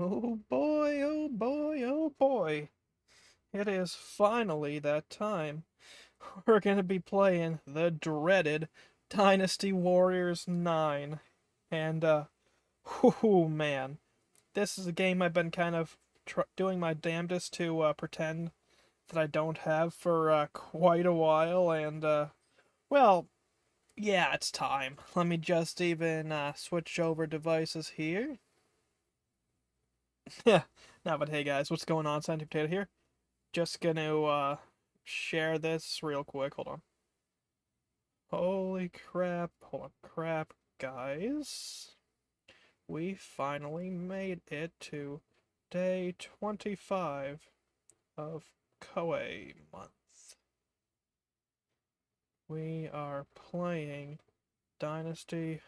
Oh boy, oh boy, oh boy. It is finally that time. We're gonna be playing the dreaded Dynasty Warriors 9. And, whoo man. This is a game I've been kind of doing my damnedest to pretend that I don't have for quite a while. And, well, yeah, it's time. Let me just even switch over devices here. Yeah. Now, but hey guys, what's going on? Scientific Potato here. Just gonna share this real quick. Hold on. Holy crap. Hold on. Crap, guys. We finally made it to day 25 of Koei month. We are playing Dynasty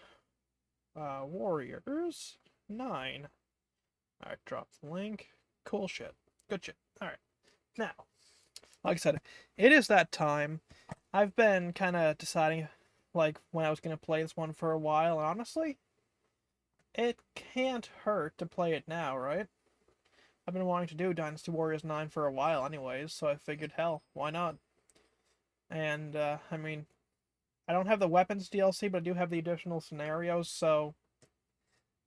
Warriors 9. Alright, drop the link. Cool shit. Good shit. Alright. Now, like I said, it is that time. I've been kind of deciding, like, when I was going to play this one for a while, and honestly, it can't hurt to play it now, right? I've been wanting to do Dynasty Warriors 9 for a while anyways, so I figured, hell, why not? And, I mean, I don't have the weapons DLC, but I do have the additional scenarios, so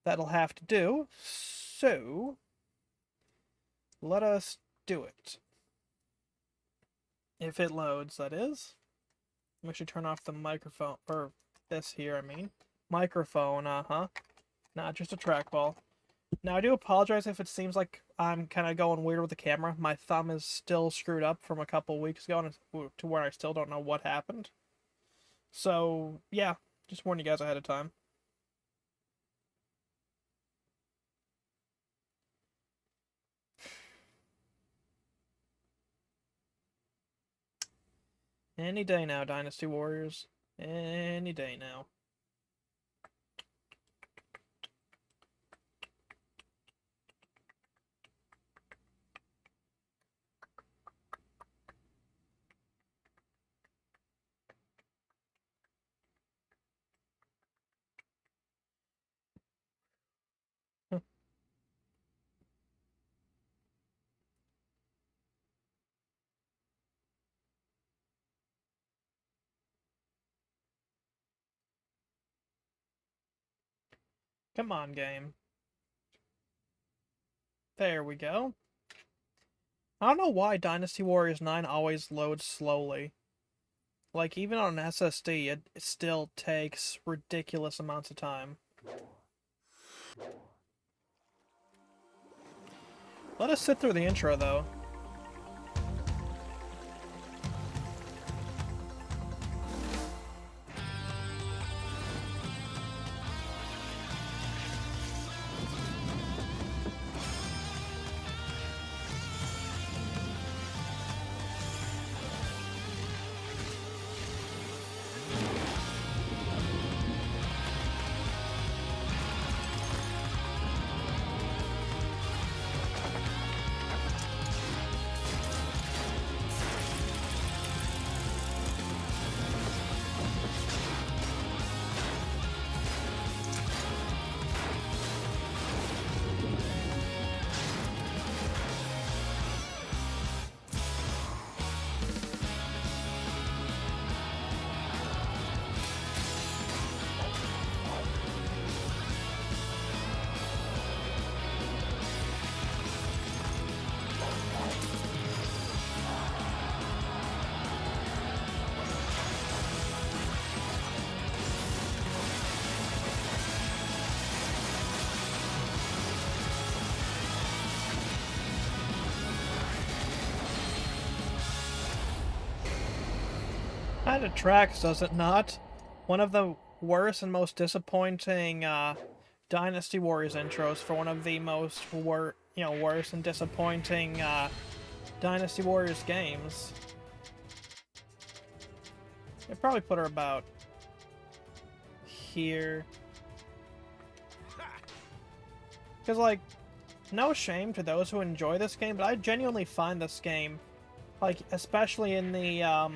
that'll have to do. So, let us do it. If it loads, that is. I should turn off the microphone, or this here, I mean. Microphone, not just a trackball. Now, I do apologize if it seems like I'm kind of going weird with the camera. My thumb is still screwed up from a couple weeks ago to where I still don't know what happened. So, yeah, just warn you guys ahead of time. Any day now, Dynasty Warriors. Any day now. Come on, game. There we go. I don't know why Dynasty Warriors 9 always loads slowly. Like, even on an SSD, it still takes ridiculous amounts of time. Let us sit through the intro, though. Kinda tracks, does it not? One of the worst and most disappointing Dynasty Warriors intros for one of the most worst and disappointing Dynasty Warriors games. They probably put her about here. Because, like, no shame to those who enjoy this game, but I genuinely find this game, like, especially in the,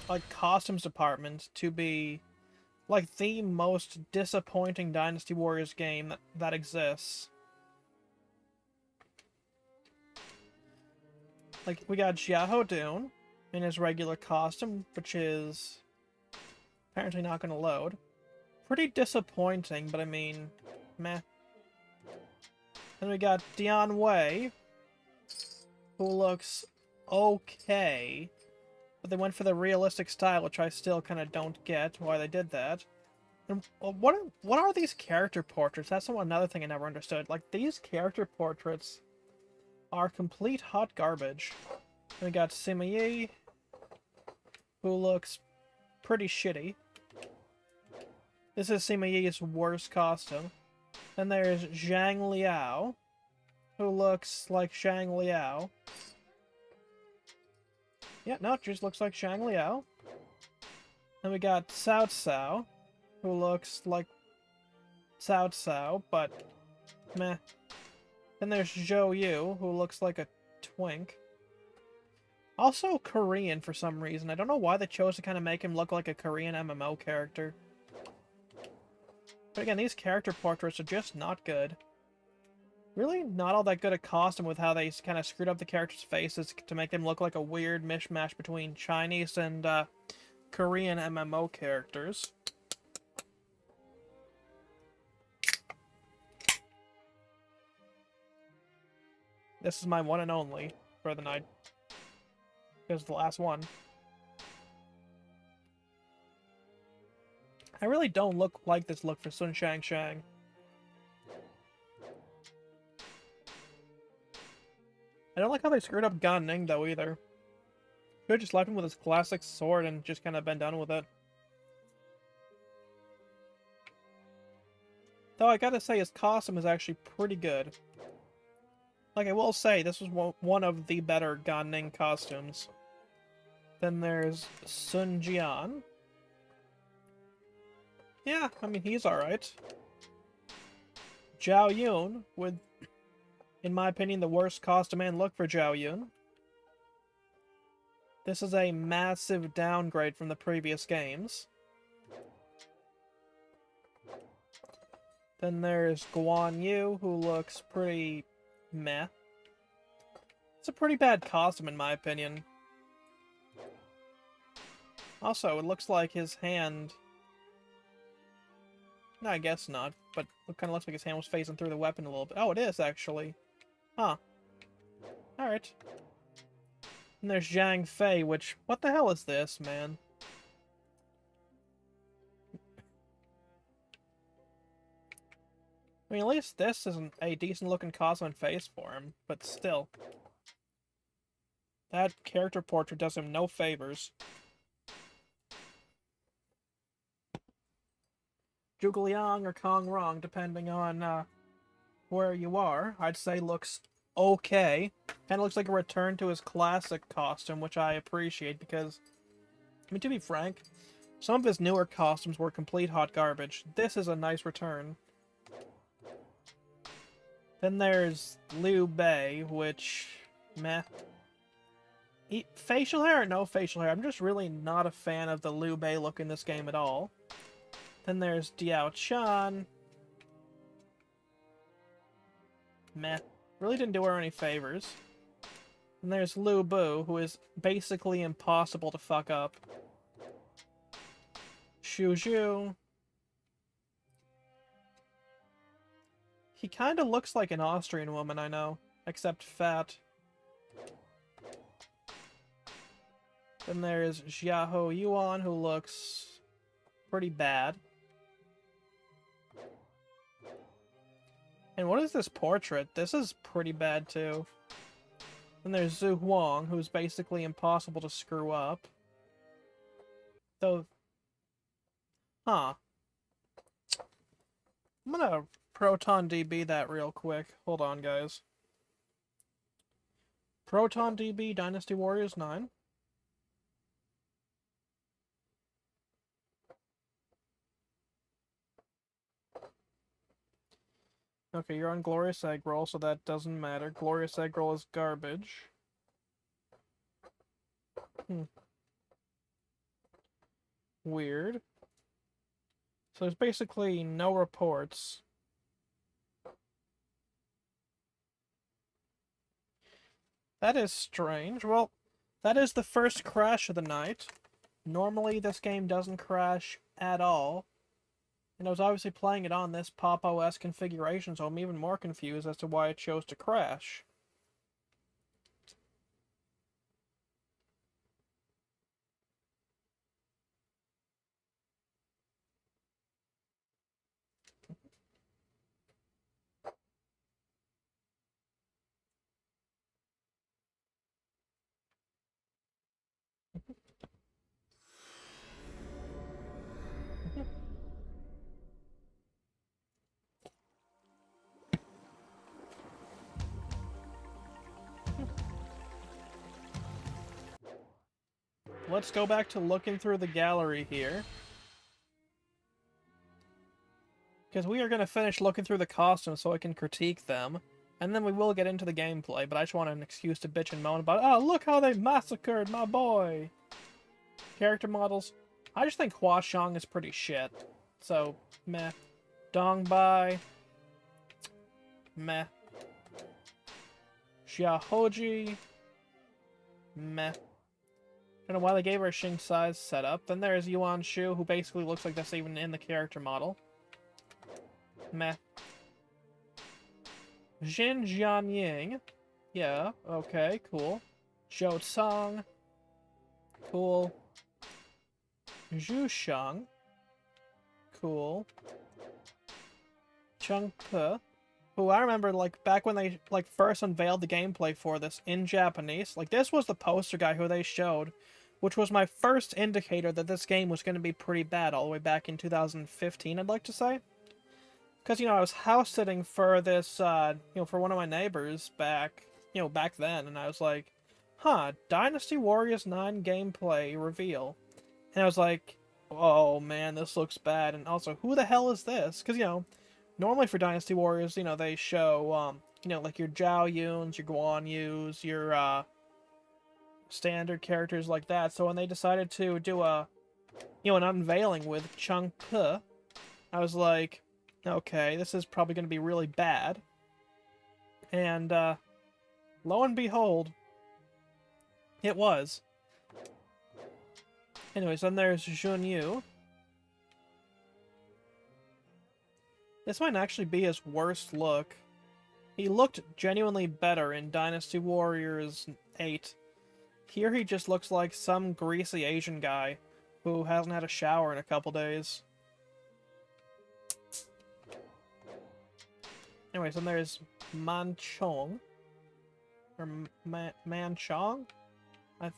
like, costumes department, to be, like, the most disappointing Dynasty Warriors game that exists. Like, we got Xiahou Dun in his regular costume, which is apparently not going to load. Pretty disappointing, but I mean, meh. Then we got Dian Wei, who looks okay, but they went for the realistic style, which I still kind of don't get why they did that. And what are these character portraits? That's another thing I never understood. Like, these character portraits are complete hot garbage. And we got Sima Yi, who looks pretty shitty. This is Sima Yi's worst costume. Then there's Zhang Liao, who looks like Zhang Liao. Yeah, no, it just looks like Zhang Liao. Then we got Cao Cao, who looks like Cao Cao, but meh. Then there's Zhou Yu, who looks like a twink. Also Korean for some reason. I don't know why they chose to kind of make him look like a Korean MMO character. But again, these character portraits are just not good. Really not all that good a costume with how they kind of screwed up the characters' faces to make them look like a weird mishmash between Chinese and Korean MMO characters. This is my one and only for the night. This is the last one. I really don't like this look for Sun Shang. I don't like how they screwed up Gan Ning, though, either. Could've just left him with his classic sword and just kind of been done with it. Though I gotta say, his costume is actually pretty good. Like, I will say, this was one of the better Gan Ning costumes. Then there's Sun Jian. Yeah, I mean, he's alright. Zhao Yun, with, in my opinion, the worst costume and look for Zhao Yun. This is a massive downgrade from the previous games. Then there's Guan Yu, who looks pretty meh. It's a pretty bad costume, in my opinion. Also, it looks like his hand... No, I guess not, but it kind of looks like his hand was facing through the weapon a little bit. Oh, it is, actually. Huh. Alright. And there's Zhang Fei, which... What the hell is this, man? I mean, at least this isn't a decent-looking costume and face for him, but still. That character portrait does him no favors. Zhuge Liang or Kong Rong, depending on where you are, I'd say looks okay. Kind of looks like a return to his classic costume, which I appreciate because, I mean, to be frank, some of his newer costumes were complete hot garbage. This is a nice return. Then there's Liu Bei, which, meh. Facial hair or no facial hair, I'm just really not a fan of the Liu Bei look in this game at all. Then there's Diao Chan. Meh. Really didn't do her any favors. And there's Lu Bu, who is basically impossible to fuck up. Xu Zhu. He kind of looks like an Austrian woman, I know. Except fat. Then there's Xiahou Yuan, who looks pretty bad. And what is this portrait? This is pretty bad, too. Then there's Zhu Huang, who's basically impossible to screw up. Though... Huh. I'm gonna Proton DB that real quick. Hold on, guys. Proton DB Dynasty Warriors 9. Okay, you're on Glorious Egg Roll, so that doesn't matter. Glorious Egg Roll is garbage. Weird. So there's basically no reports. That is strange. Well, that is the first crash of the night. Normally, this game doesn't crash at all. And I was obviously playing it on this Pop! OS configuration, so I'm even more confused as to why it chose to crash. Let's go back to looking through the gallery here. Because we are going to finish looking through the costumes so I can critique them. And then we will get into the gameplay, but I just want an excuse to bitch and moan about, oh, look how they massacred my boy! Character models. I just think Hua Xiong is pretty shit. So, meh. Dongbai. Meh. Xiaohoji. Meh. Don't know why they gave her a Xing size setup. Then there's Yuan Shu, who basically looks like that's even in the character model. Meh. Jin Jianying. Yeah, okay, cool. Zhou Cang. Cool. Zhu Shang. Cool. Cheng Pe. Who I remember, like, back when they, like, first unveiled the gameplay for this in Japanese. Like, this was the poster guy who they showed, which was my first indicator that this game was going to be pretty bad all the way back in 2015, I'd like to say. Because, you know, I was house sitting for this, you know, for one of my neighbors back, you know, back then, and I was like, huh, Dynasty Warriors 9 gameplay reveal. And I was like, oh man, this looks bad, and also, who the hell is this? Because, you know, normally for Dynasty Warriors, you know, they show, you know, like your Zhao Yuns, your Guan Yus, your, standard characters like that. So when they decided to do a, you know, an unveiling with Cheng Pe, I was like, okay, this is probably going to be really bad. And, lo and behold, it was. Anyways, then there's Jun Yu. This might actually be his worst look. He looked genuinely better in Dynasty Warriors 8. Here he just looks like some greasy Asian guy who hasn't had a shower in a couple days. Anyways, then there's Man Chong. Or Man Chong? I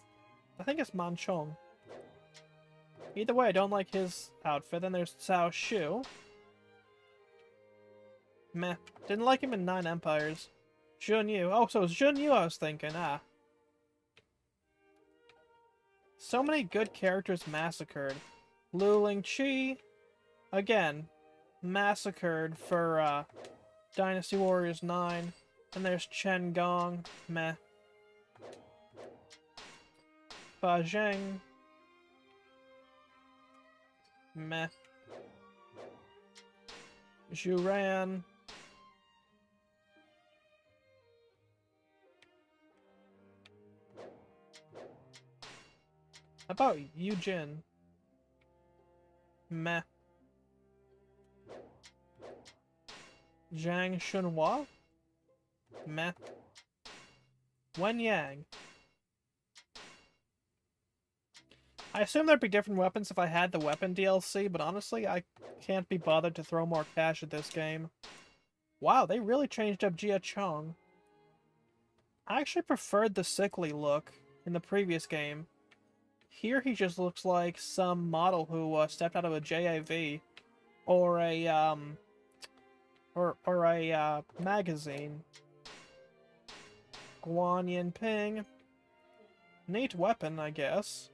think it's Man Chong. Either way, I don't like his outfit. Then there's Cao Shu. Meh. Didn't like him in 9 Empires. Jun Yu. Oh, so it's Jun Yu I was thinking. Ah. So many good characters massacred. Lu Lingqi. Again. Massacred for, Dynasty Warriors 9. And there's Chen Gong. Meh. Fa Zheng. Meh. Zhu Ran. How about Yu Jin? Meh. Zhang Shunhua? Meh. Wen Yang. I assume there'd be different weapons if I had the weapon DLC, but honestly, I can't be bothered to throw more cash at this game. Wow, they really changed up Jia Chong. I actually preferred the sickly look in the previous game. Here he just looks like some model who stepped out of a JAV or a magazine. Guan Yinping. Neat weapon, I guess.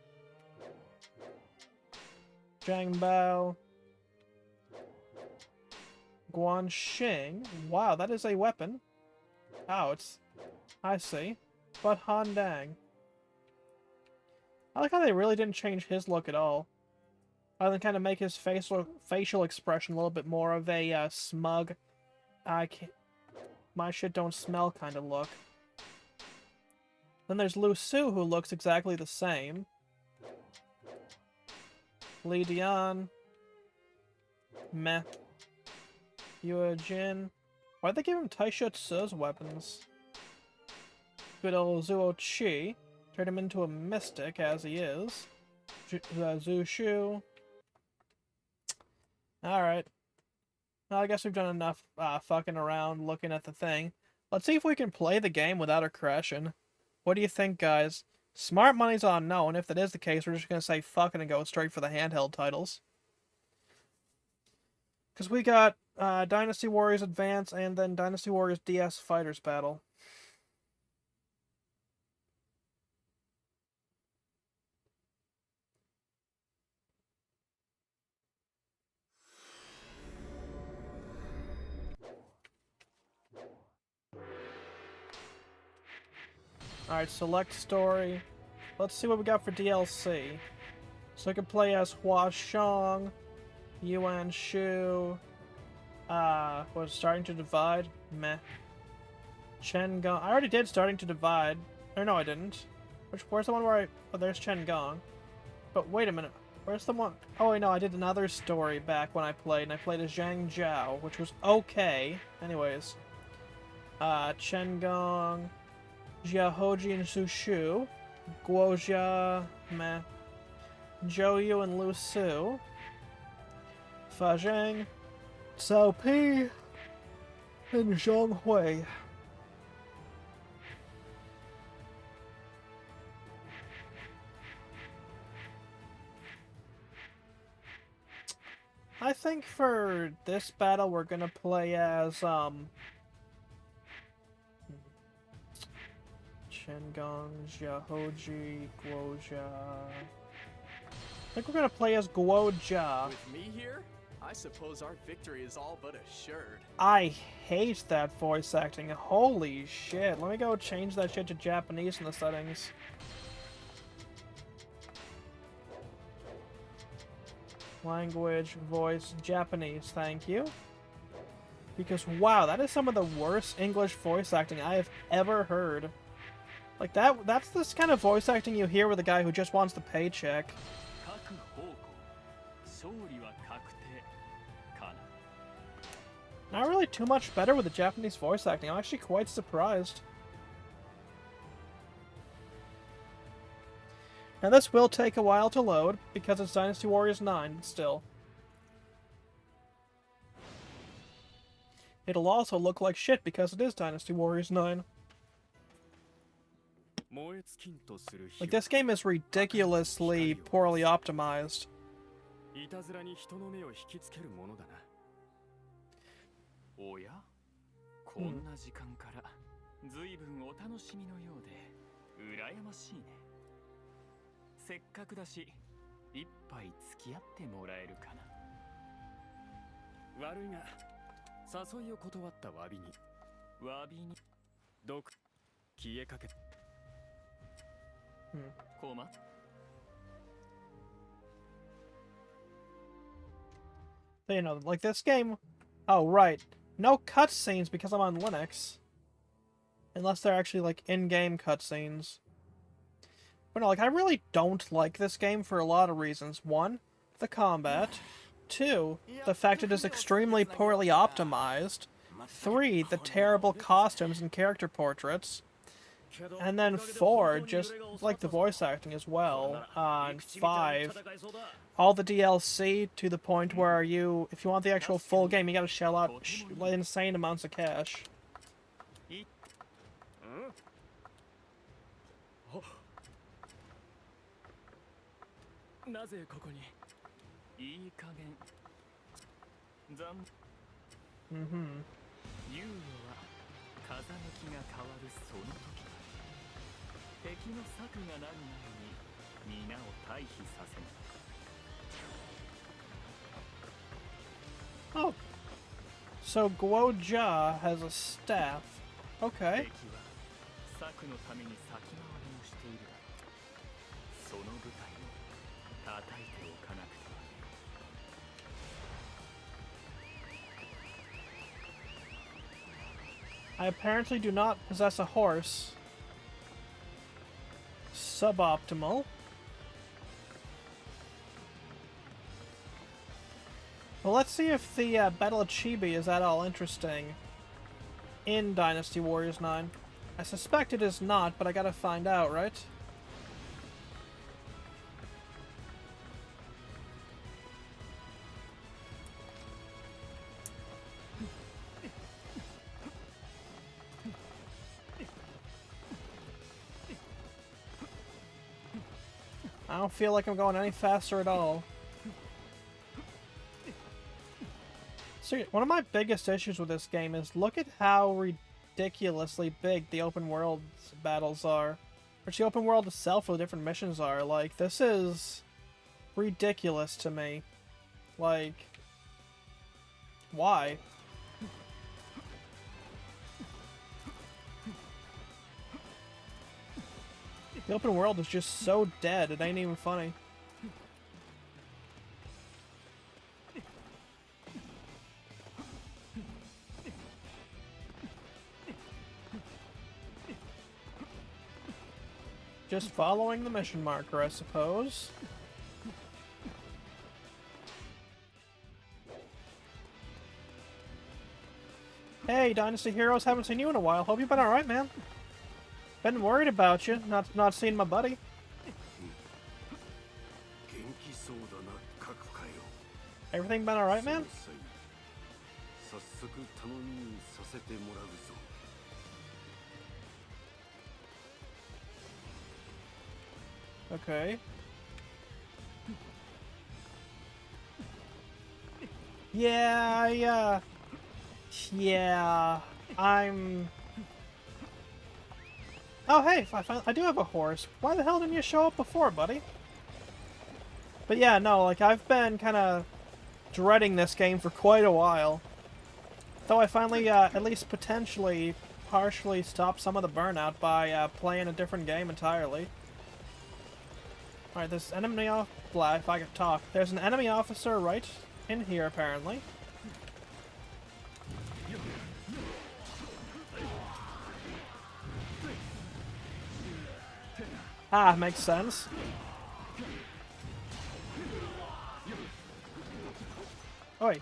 Zhang Bao. Guan Xing. Wow, that is a weapon. Oh, it's... I see. But Han Dang. I like how they really didn't change his look at all. Other than kind of make his facial expression a little bit more of a smug, I can't... my shit don't smell kind of look. Then there's Lu Su, who looks exactly the same. Li Dian. Meh. Yue Jin. Why'd they give him Taisha Tsu's weapons? Good old Zuo Qi. Turned him into a mystic, as he is. Zhu Shu. Alright. Well, I guess we've done enough fucking around looking at the thing. Let's see if we can play the game without it crashing. What do you think, guys? Smart money's unknown. If that is the case, we're just gonna say fucking and go straight for the handheld titles. Because we got Dynasty Warriors Advance and then Dynasty Warriors DS Fighters Battle. Alright, select story. Let's see what we got for DLC. So I can play as Hua Xiong, Yuan Shu, was Starting to Divide? Meh. Chen Gong. I already did Starting to Divide. Or no, I didn't. Where's the one where oh, there's Chen Gong. But wait a minute. Where's the one? Oh, wait, no, I did another story back when I played, and I played as Zhang Zhao, which was okay. Anyways. Chen Gong, Jia Hoji and Su Shu, Guojia, meh. Zhou Yu and Lu Su, Fa Zheng, Cao Pi, and Zhang Hui. I think for this battle we're gonna play as Chen Gong, Jia Hoji, Guojia. I think we're gonna play as Guojia. With me here, I suppose our victory is all but assured. I hate that voice acting. Holy shit. Let me go change that shit to Japanese in the settings. Language, voice, Japanese, thank you. Because, wow, that is some of the worst English voice acting I have ever heard. Like, that's this kind of voice acting you hear with a guy who just wants the paycheck. Not really too much better with the Japanese voice acting. I'm actually quite surprised. Now this will take a while to load, because it's Dynasty Warriors 9, but still. It'll also look like shit because it is Dynasty Warriors 9. Like, this game is ridiculously poorly optimized. You know, like this game... Oh, right. No cutscenes because I'm on Linux. Unless they're actually, like, in-game cutscenes. But no, like, I really don't like this game for a lot of reasons. One, the combat. Two, the fact it is extremely poorly optimized. Three, the terrible costumes and character portraits. And then four, just, like, the voice acting as well. And five, all the DLC to the point where you, if you want the actual full game, you gotta shell out insane amounts of cash. Oh, so Guojia has a staff. Okay. I apparently do not possess a horse. suboptimal. Well, let's see if the Battle of Chibi is at all interesting in Dynasty Warriors 9. I suspect it is not, but I gotta find out, right? I don't feel like I'm going any faster at all. So, one of my biggest issues with this game is look at how ridiculously big the open world battles are. Which the open world itself with different missions are. Like, this is ridiculous to me. Like, why? The open world is just so dead, it ain't even funny. Just following the mission marker, I suppose. Hey, Dynasty Heroes, haven't seen you in a while. Hope you've been alright, man. Been worried about you, not seeing my buddy. Everything been alright, man? Okay. Yeah, I'm... Oh, hey, I do have a horse. Why the hell didn't you show up before, buddy? But yeah, no, like, I've been kind of dreading this game for quite a while. Though I finally, at least potentially, partially stopped some of the burnout by playing a different game entirely. Alright, this enemy if I could talk. There's an enemy officer right in here, apparently. Ah, makes sense. Oi.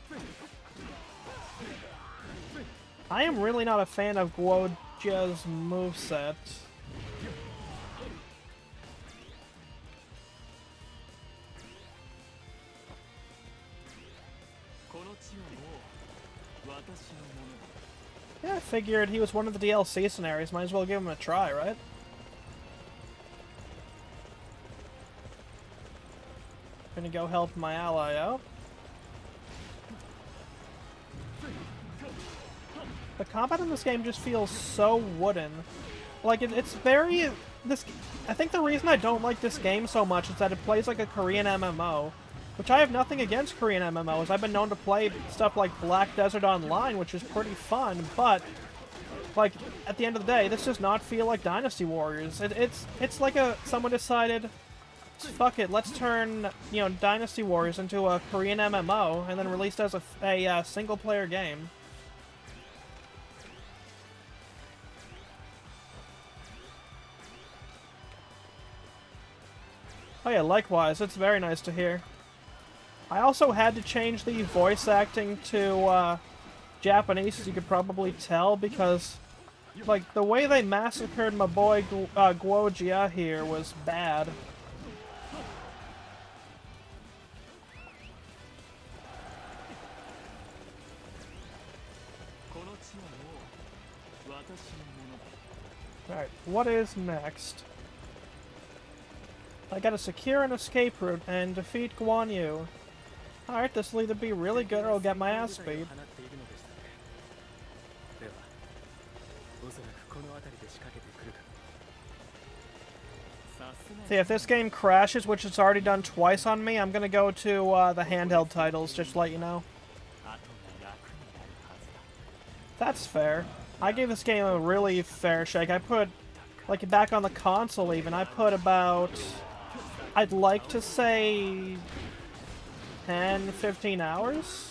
I am really not a fan of Guojia's moveset. Yeah, I figured he was one of the DLC scenarios. Might as well give him a try, right? Gonna go help my ally out. The combat in this game just feels so wooden. Like, it's very... I think the reason I don't like this game so much is that it plays like a Korean MMO. Which I have nothing against Korean MMOs. I've been known to play stuff like Black Desert Online, which is pretty fun, but... Like, at the end of the day, this does not feel like Dynasty Warriors. It's like someone decided... Fuck it, let's turn, you know, Dynasty Warriors into a Korean MMO, and then released as a single-player game. Oh yeah, likewise, it's very nice to hear. I also had to change the voice acting to, Japanese, as you could probably tell, because, like, the way they massacred my boy, Guojia here was bad. Alright, what is next? I gotta secure an escape route and defeat Guan Yu. Alright, this will either be really good or I'll get my ass beat. See, if this game crashes, which it's already done twice on me, I'm gonna go to the handheld titles, just to let you know. That's fair. I gave this game a really fair shake. I put, like, back on the console even, I put about, I'd like to say 10, 15 hours?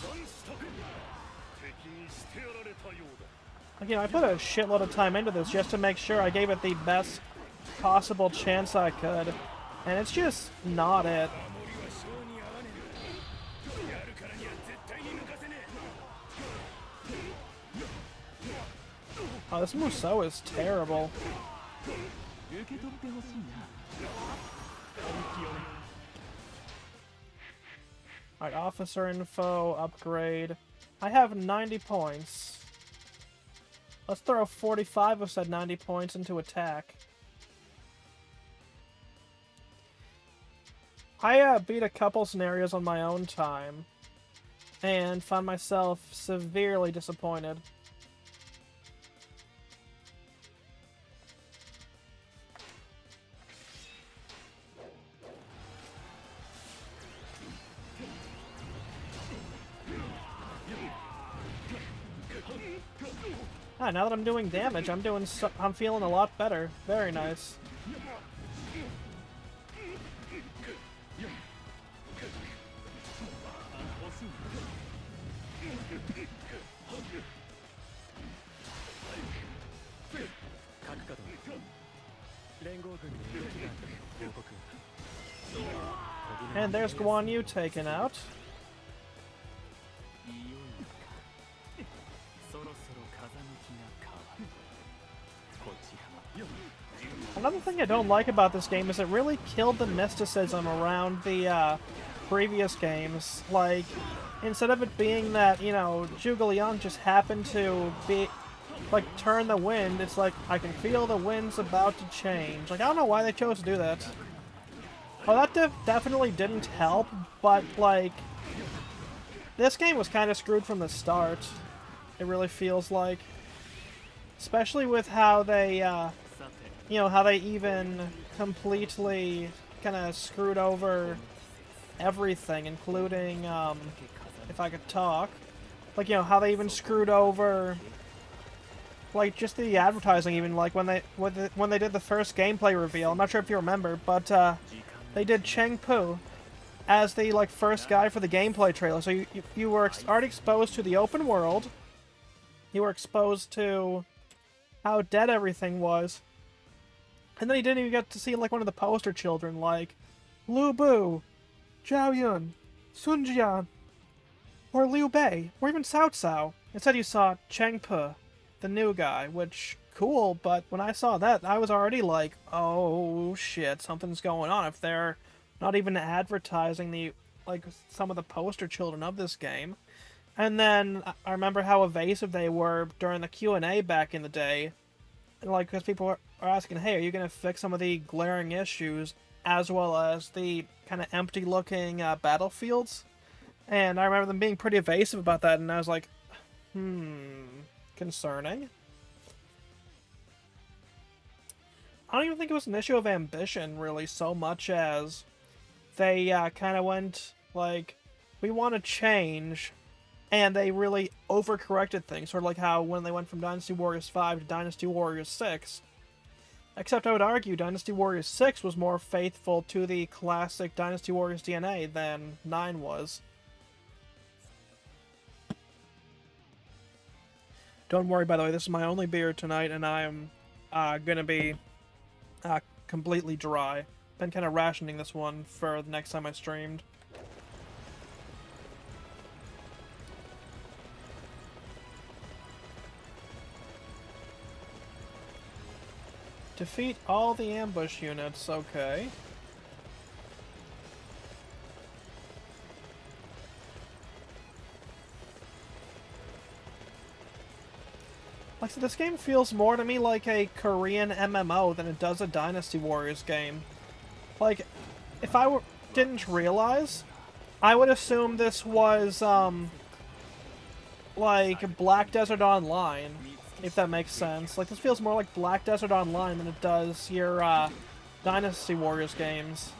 Like, you know, I put a shitload of time into this just to make sure I gave it the best possible chance I could. And it's just not it. Oh, this Musou is terrible. Alright, officer info, upgrade. I have 90 points. Let's throw 45 of said 90 points into attack. I beat a couple scenarios on my own time, and found myself severely disappointed. Ah, now that I'm doing damage, I'm feeling a lot better. Very nice. And there's Guan Yu taken out. Another thing I don't like about this game is it really killed the mysticism around the previous games. Like, instead of it being that, you know, Zhuge Liang just happened to be, like, turn the wind, it's like, I can feel the wind's about to change. Like, I don't know why they chose to do that. Oh, that definitely didn't help, but, like, this game was kind of screwed from the start. It really feels like. Especially with how they, you know, how they even completely kind of screwed over everything, including, if I could talk, like, you know, how they even screwed over, like, just the advertising, even, like, when they did the first gameplay reveal. I'm not sure if you remember, but, they did Cheng Pu as the, like, first guy for the gameplay trailer. So you were already exposed to the open world. You were exposed to how dead everything was. And then you didn't even get to see, like, one of the poster children, like Lu Bu, Zhao Yun, Sun Jian, or Liu Bei, or even Cao Cao. Instead you saw Cheng Pu, the new guy, which, cool, but when I saw that, I was already like, oh shit, something's going on if they're not even advertising the, like, some of the poster children of this game. And then I remember how evasive they were during the Q&A back in the day. Like, because people are asking, hey, are you going to fix some of the glaring issues as well as the kind of empty-looking battlefields? And I remember them being pretty evasive about that, and I was like, concerning. I don't even think it was an issue of ambition, really, so much as they kind of went, like, we want to change, and they really overcorrected things, sort of like how when they went from Dynasty Warriors 5 to Dynasty Warriors 6. Except I would argue Dynasty Warriors 6 was more faithful to the classic Dynasty Warriors DNA than 9 was. Don't worry, by the way, this is my only beer tonight, and I am gonna be completely dry. Been kind of rationing this one for the next time I streamed. Defeat all the ambush units, okay. Like, so this game feels more to me like a Korean MMO than it does a Dynasty Warriors game. Like, if I didn't realize, I would assume this was, like, Black Desert Online, if that makes sense. Like, this feels more like Black Desert Online than it does your, Dynasty Warriors games.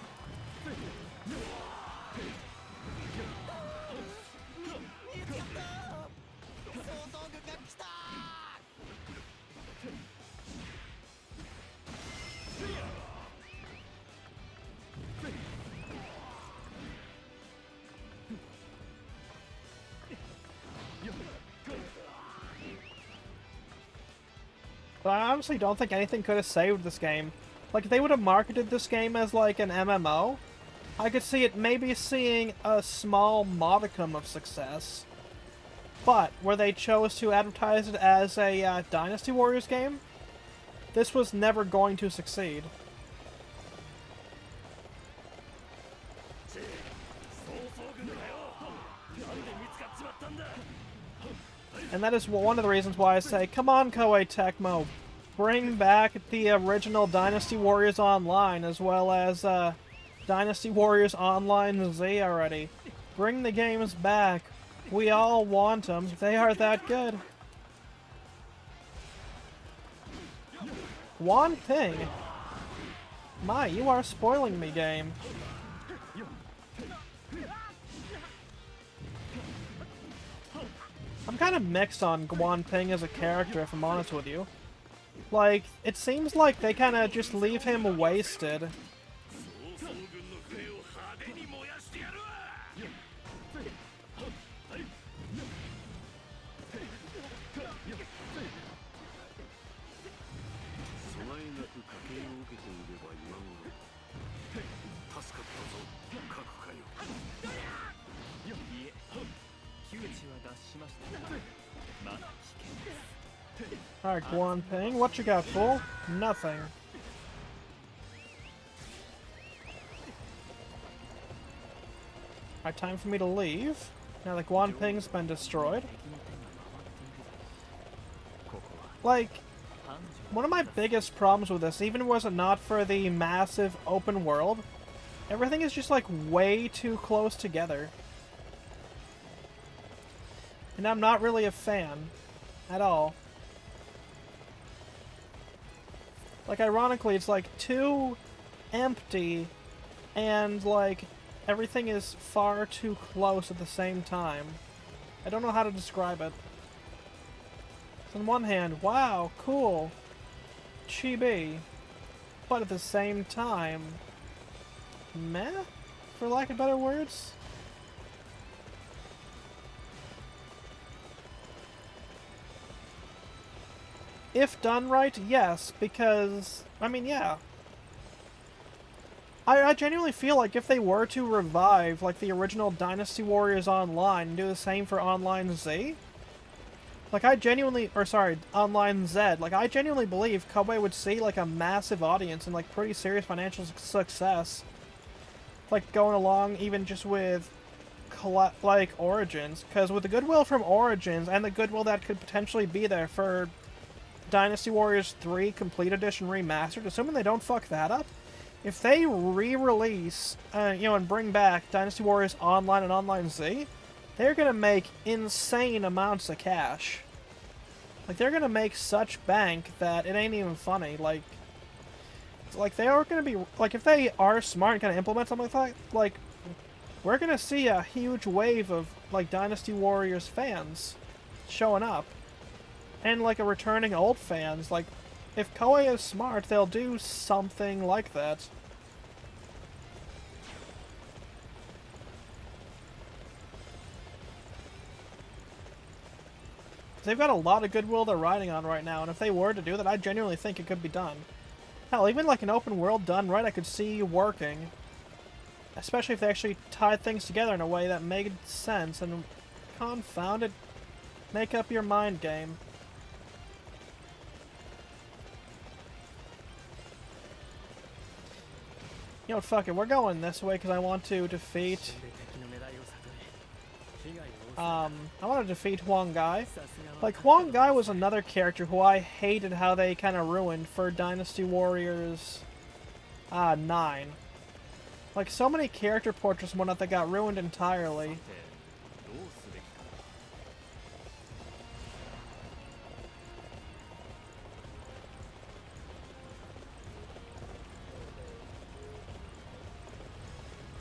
But I honestly don't think anything could have saved this game. Like, if they would have marketed this game as, like, an MMO, I could see it maybe seeing a small modicum of success. But, where they chose to advertise it as a Dynasty Warriors game, this was never going to succeed. And that is one of the reasons why I say, come on, Koei Tecmo, bring back the original Dynasty Warriors Online, as well as Dynasty Warriors Online Z already. Bring the games back. We all want them. They are that good. One thing. My, you are spoiling me, game. I'm kind of mixed on Guan Ping as a character, if I'm honest with you. Like, it seems like they kind of just leave him wasted. Alright, Guan Ping, what you got, fool? Nothing. Alright, time for me to leave. Now that Guan Ping's been destroyed. Like, one of my biggest problems with this, even was it not for the massive open world, everything is just like way too close together. And I'm not really a fan at all. Like, ironically, it's like too empty and like everything is far too close at the same time. I don't know how to describe it. So on one hand, wow, cool, chibi, but at the same time, meh, for lack of better words. If done right, yes, because, I mean, yeah. I genuinely feel like if they were to revive, like, the original Dynasty Warriors Online and do the same for Online Z, like, Online Z, like, I genuinely believe Koei would see, like, a massive audience and, like, pretty serious financial success. Like, going along even just with, like, Origins, because with the goodwill from Origins and the goodwill that could potentially be there for Dynasty Warriors 3 Complete Edition Remastered, assuming they don't fuck that up, if they re-release, and bring back Dynasty Warriors Online and Online Z, they're gonna make insane amounts of cash. Like, they're gonna make such bank that it ain't even funny. Like they are gonna be, like, if they are smart and kind of implement something like that, like, we're gonna see a huge wave of, like, Dynasty Warriors fans showing up. And, like, a returning old fans. Like, if Koei is smart, they'll do something like that. They've got a lot of goodwill they're riding on right now, and if they were to do that, I genuinely think it could be done. Hell, even like an open world done right, I could see working. Especially if they actually tied things together in a way that made sense, and confound it, make up your mind game. You know what, fuck it, we're going this way because I want to defeat... I want to defeat Huang Gai. Like, Huang Gai was another character who I hated how they kind of ruined for Dynasty Warriors 9. Like, so many character portraits and whatnot that got ruined entirely.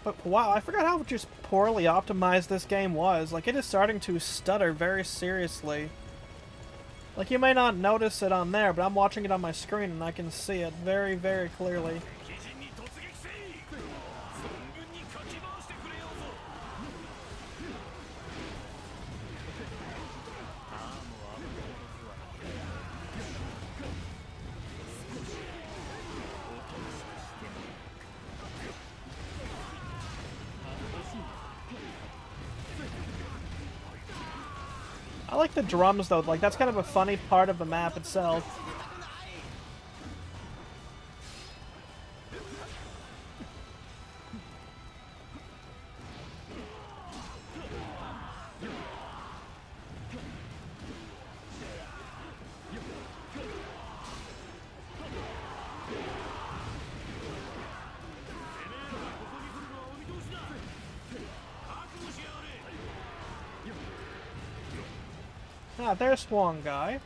But wow, I forgot how just poorly optimized this game was. Like, it is starting to stutter very seriously. Like, you may not notice it on there, but I'm watching it on my screen and I can see it very, very clearly. like the drums, though. Like, that's kind of a funny part of the map itself. Ah, there's one guy.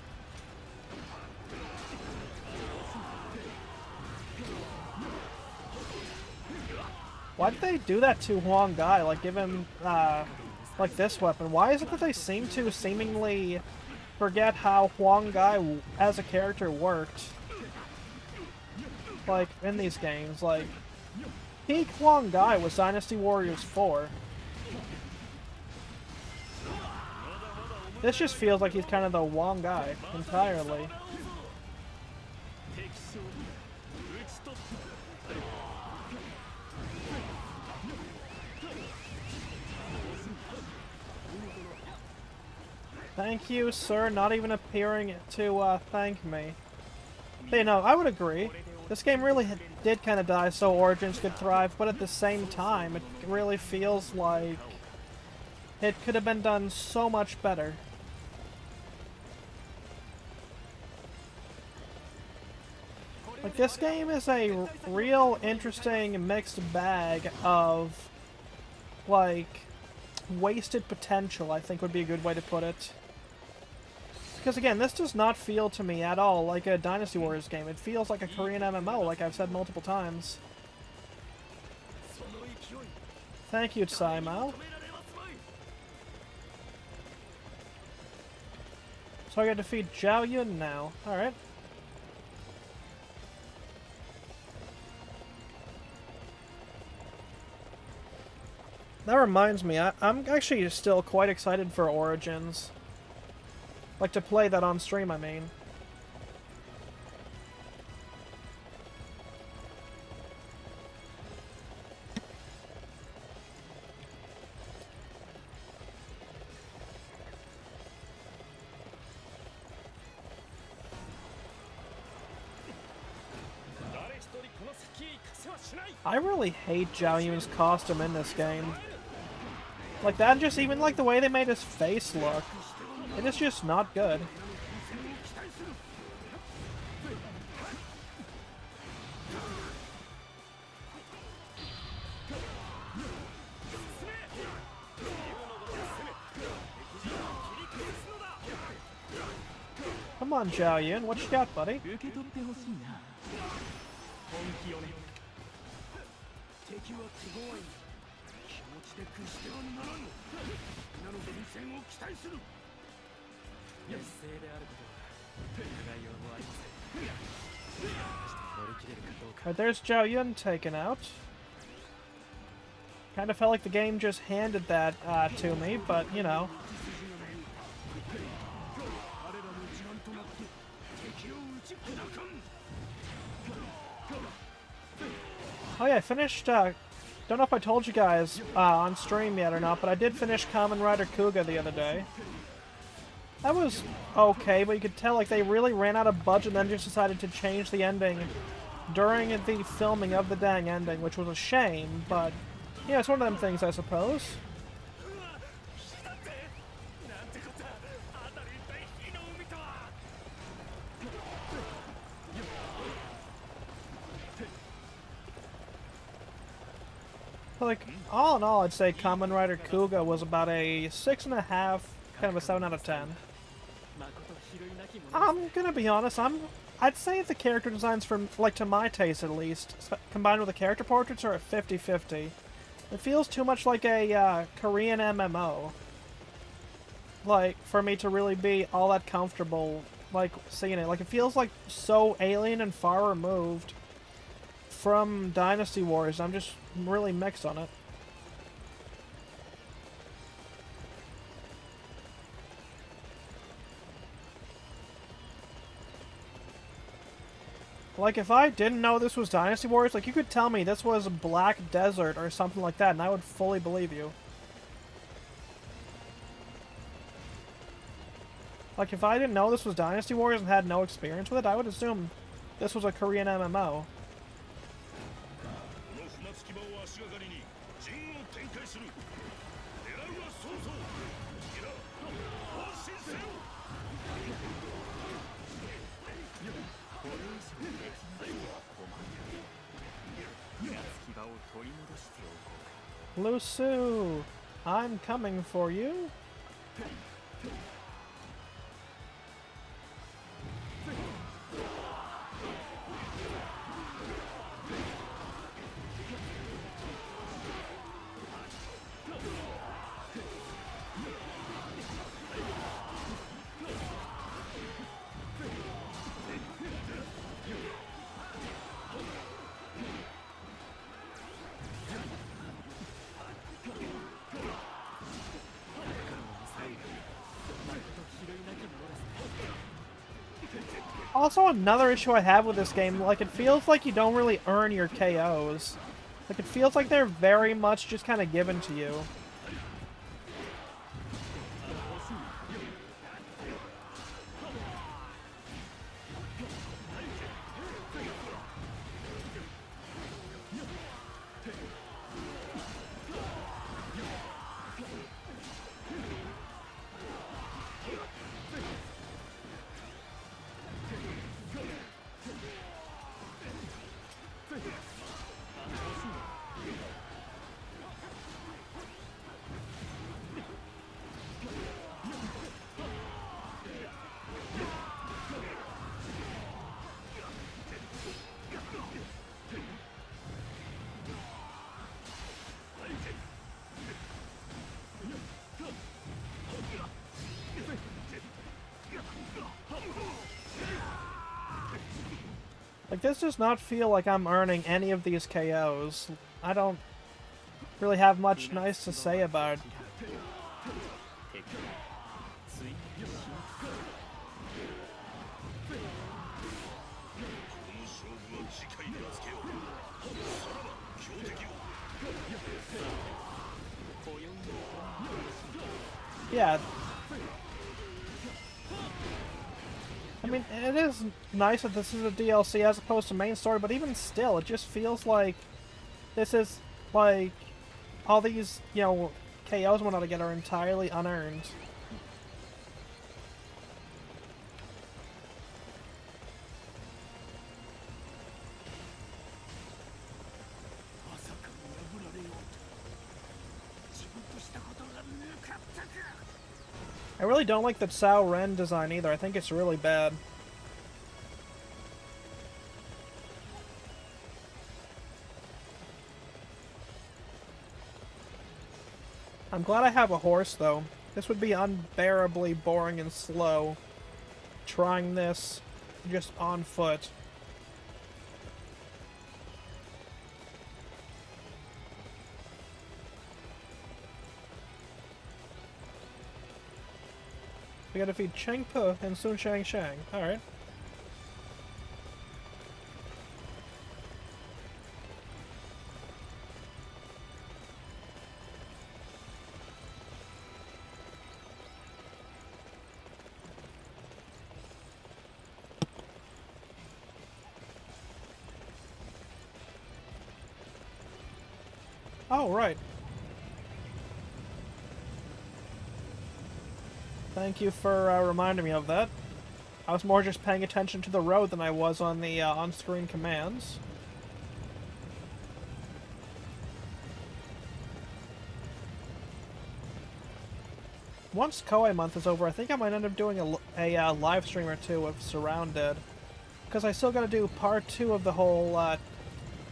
Why did they do that to Huang Gai? Like, give him, like, this weapon? Why is it that they seem to seemingly forget how Huang Gai as a character worked? Like, in these games, like, peak Huang Gai was Dynasty Warriors 4. This just feels like he's kind of the Huang Gai entirely. Thank you, sir, not even appearing to thank me. But, you know, I would agree. This game really did kind of die so Origins could thrive, but at the same time, it really feels like it could have been done so much better. Like, this game is a real interesting mixed bag of, like, wasted potential, I think would be a good way to put it. Because, again, this does not feel to me at all like a Dynasty Warriors game. It feels like a Korean MMO, like I've said multiple times. Thank you, Saimao. So I gotta defeat Zhao Yun now. Alright. That reminds me, I'm actually still quite excited for Origins. Like, to play that on stream, I mean. I really hate Zhao Yun's costume in this game. Like that, just even like the way they made his face look. It is just not good. Come on, Zhao Yun, what you got, buddy? Alright, there's Zhao Yun taken out. Kind of felt like the game just handed that to me, but, you know. Oh yeah, I finished, don't know if I told you guys on stream yet or not, but I did finish Kamen Rider Kuga the other day. That was okay, but you could tell like they really ran out of budget and then just decided to change the ending during the filming of the dang ending, which was a shame, but yeah, it's one of them things, I suppose. Like, all in all, I'd say Kamen Rider Kuga was about a 6.5, kind of a 7 out of 10. I'm gonna be honest, I'd say the character designs, from, like, to my taste at least, combined with the character portraits, are at 50-50. It feels too much like a Korean MMO. Like, for me to really be all that comfortable, like, seeing it. Like, it feels like so alien and far removed from Dynasty Warriors. I'm just really mixed on it. Like, if I didn't know this was Dynasty Warriors, like, you could tell me this was Black Desert or something like that, and I would fully believe you. Like, if I didn't know this was Dynasty Warriors and had no experience with it, I would assume this was a Korean MMO. Lusu, I'm coming for you. Also, another issue I have with this game, like, it feels like you don't really earn your KOs. Like, it feels like they're very much just kind of given to you. Like, this does not feel like I'm earning any of these KOs. I don't really have much nice to say about it. Yeah. I mean, it is nice that this is a DLC as opposed to main story, but even still, it just feels like this is, like, all these, you know, KOs and whatnot to get are entirely unearned. I really don't like the Cao Ren design either. I think it's really bad. I'm glad I have a horse, though. This would be unbearably boring and slow, trying this just on foot. We gotta feed Cheng Pu and Sun Shang Shang. Alright. Oh, right. Thank you for reminding me of that. I was more just paying attention to the road than I was on the on-screen commands. Once Koei month is over, I think I might end up doing a live stream or two of Surrounded. Because I still gotta do part 2 of the whole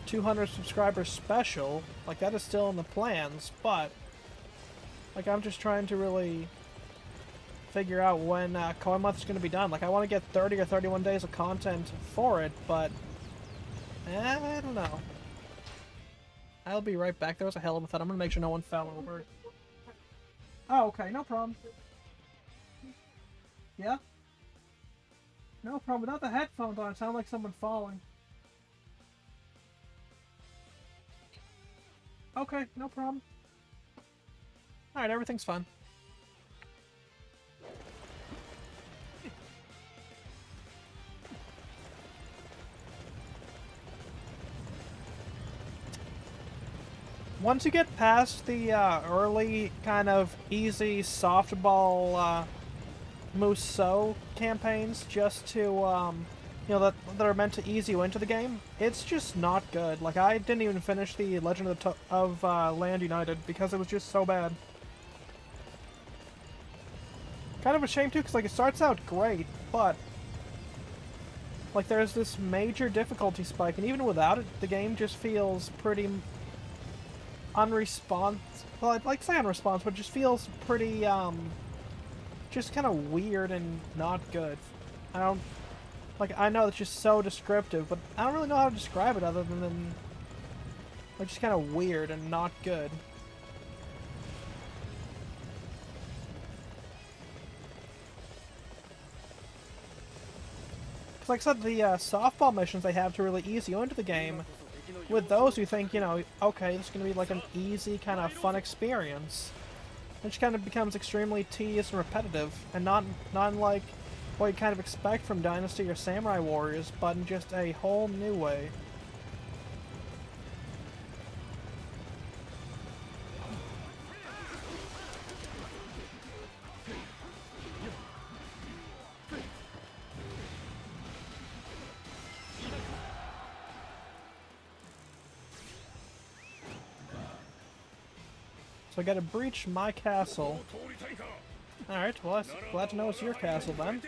200 subscribers special. Like, that is still in the plans, but like, I'm just trying to really figure out when Koei month is going to be done. Like, I want to get 30 or 31 days of content for it, but I don't know. I'll be right back. There was a hell of a thud. I'm going to make sure no one fell over. Oh, okay. No problem. Yeah? No problem. Without the headphones on, it sounded like someone falling. Okay, no problem. Alright, everything's fine. once you get past the early kind of easy softball Musou campaigns, just to you know, that are meant to ease you into the game, it's just not good. Like, I didn't even finish the Legend of Land United because it was just so bad. Kind of a shame too, because like it starts out great, but like there's this major difficulty spike, and even without it, the game just feels pretty unresponsive. Well, I'd like to say unresponsive, but it just feels pretty just kind of weird and not good. I don't like. I know it's just so descriptive, but I don't really know how to describe it other than like just kind of weird and not good. Because like I said, the softball missions they have to really ease you into the game. With those, you think, you know, okay, this is going to be like an easy, kind of fun experience. It just kind of becomes extremely tedious and repetitive, and not like what you kind of expect from Dynasty or Samurai Warriors, but in just a whole new way. So I gotta breach my castle. Alright, well, I'm glad to know it's your castle then.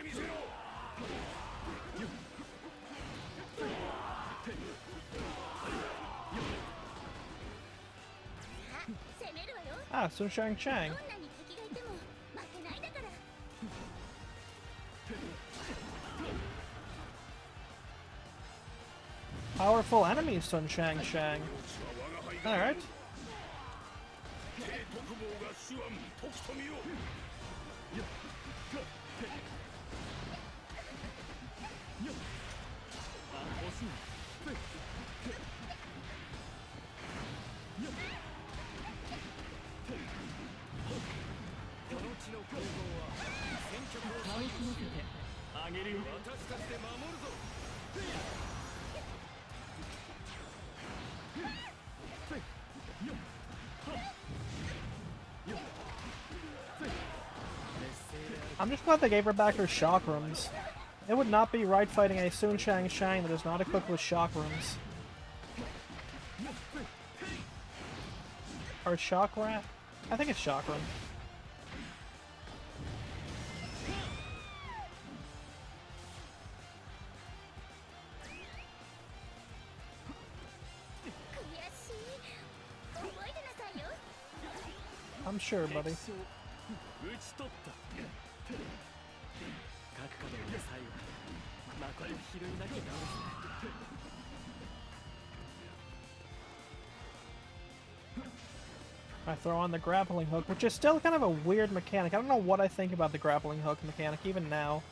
Ah, Sun Shang Chang. Powerful enemy, Sun Shang Shang. Alright. I'm just glad they gave her back her chakrams. It would not be right fighting a Sun Shang Shang that is not equipped with chakrams. Or chakra? I think it's chakram. I'm sure, buddy. I throw on the grappling hook, which is still kind of a weird mechanic. I don't know what I think about the grappling hook mechanic, even now.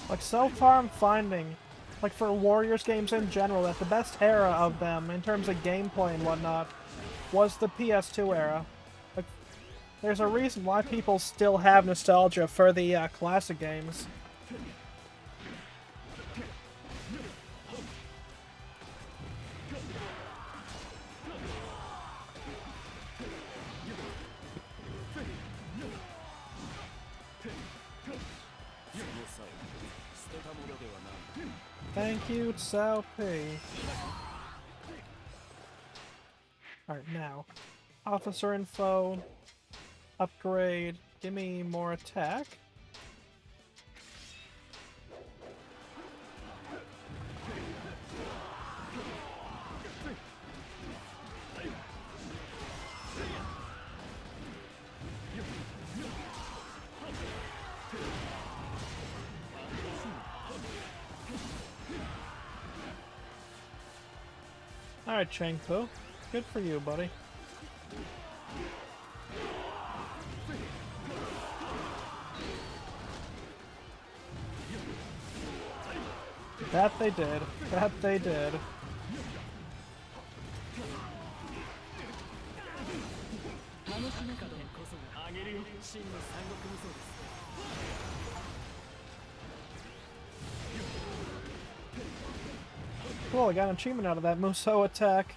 Like, so far I'm finding, like, for Warriors games in general, that the best era of them, in terms of gameplay and whatnot, was the PS2 era. Like, there's a reason why people still have nostalgia for the classic games. Thank you, Cao P. Alright, now. Officer info. Upgrade. Give me more attack. Alright, Changpo. Good for you, buddy. That they did. That they did. Cool, I got an achievement out of that Musou attack.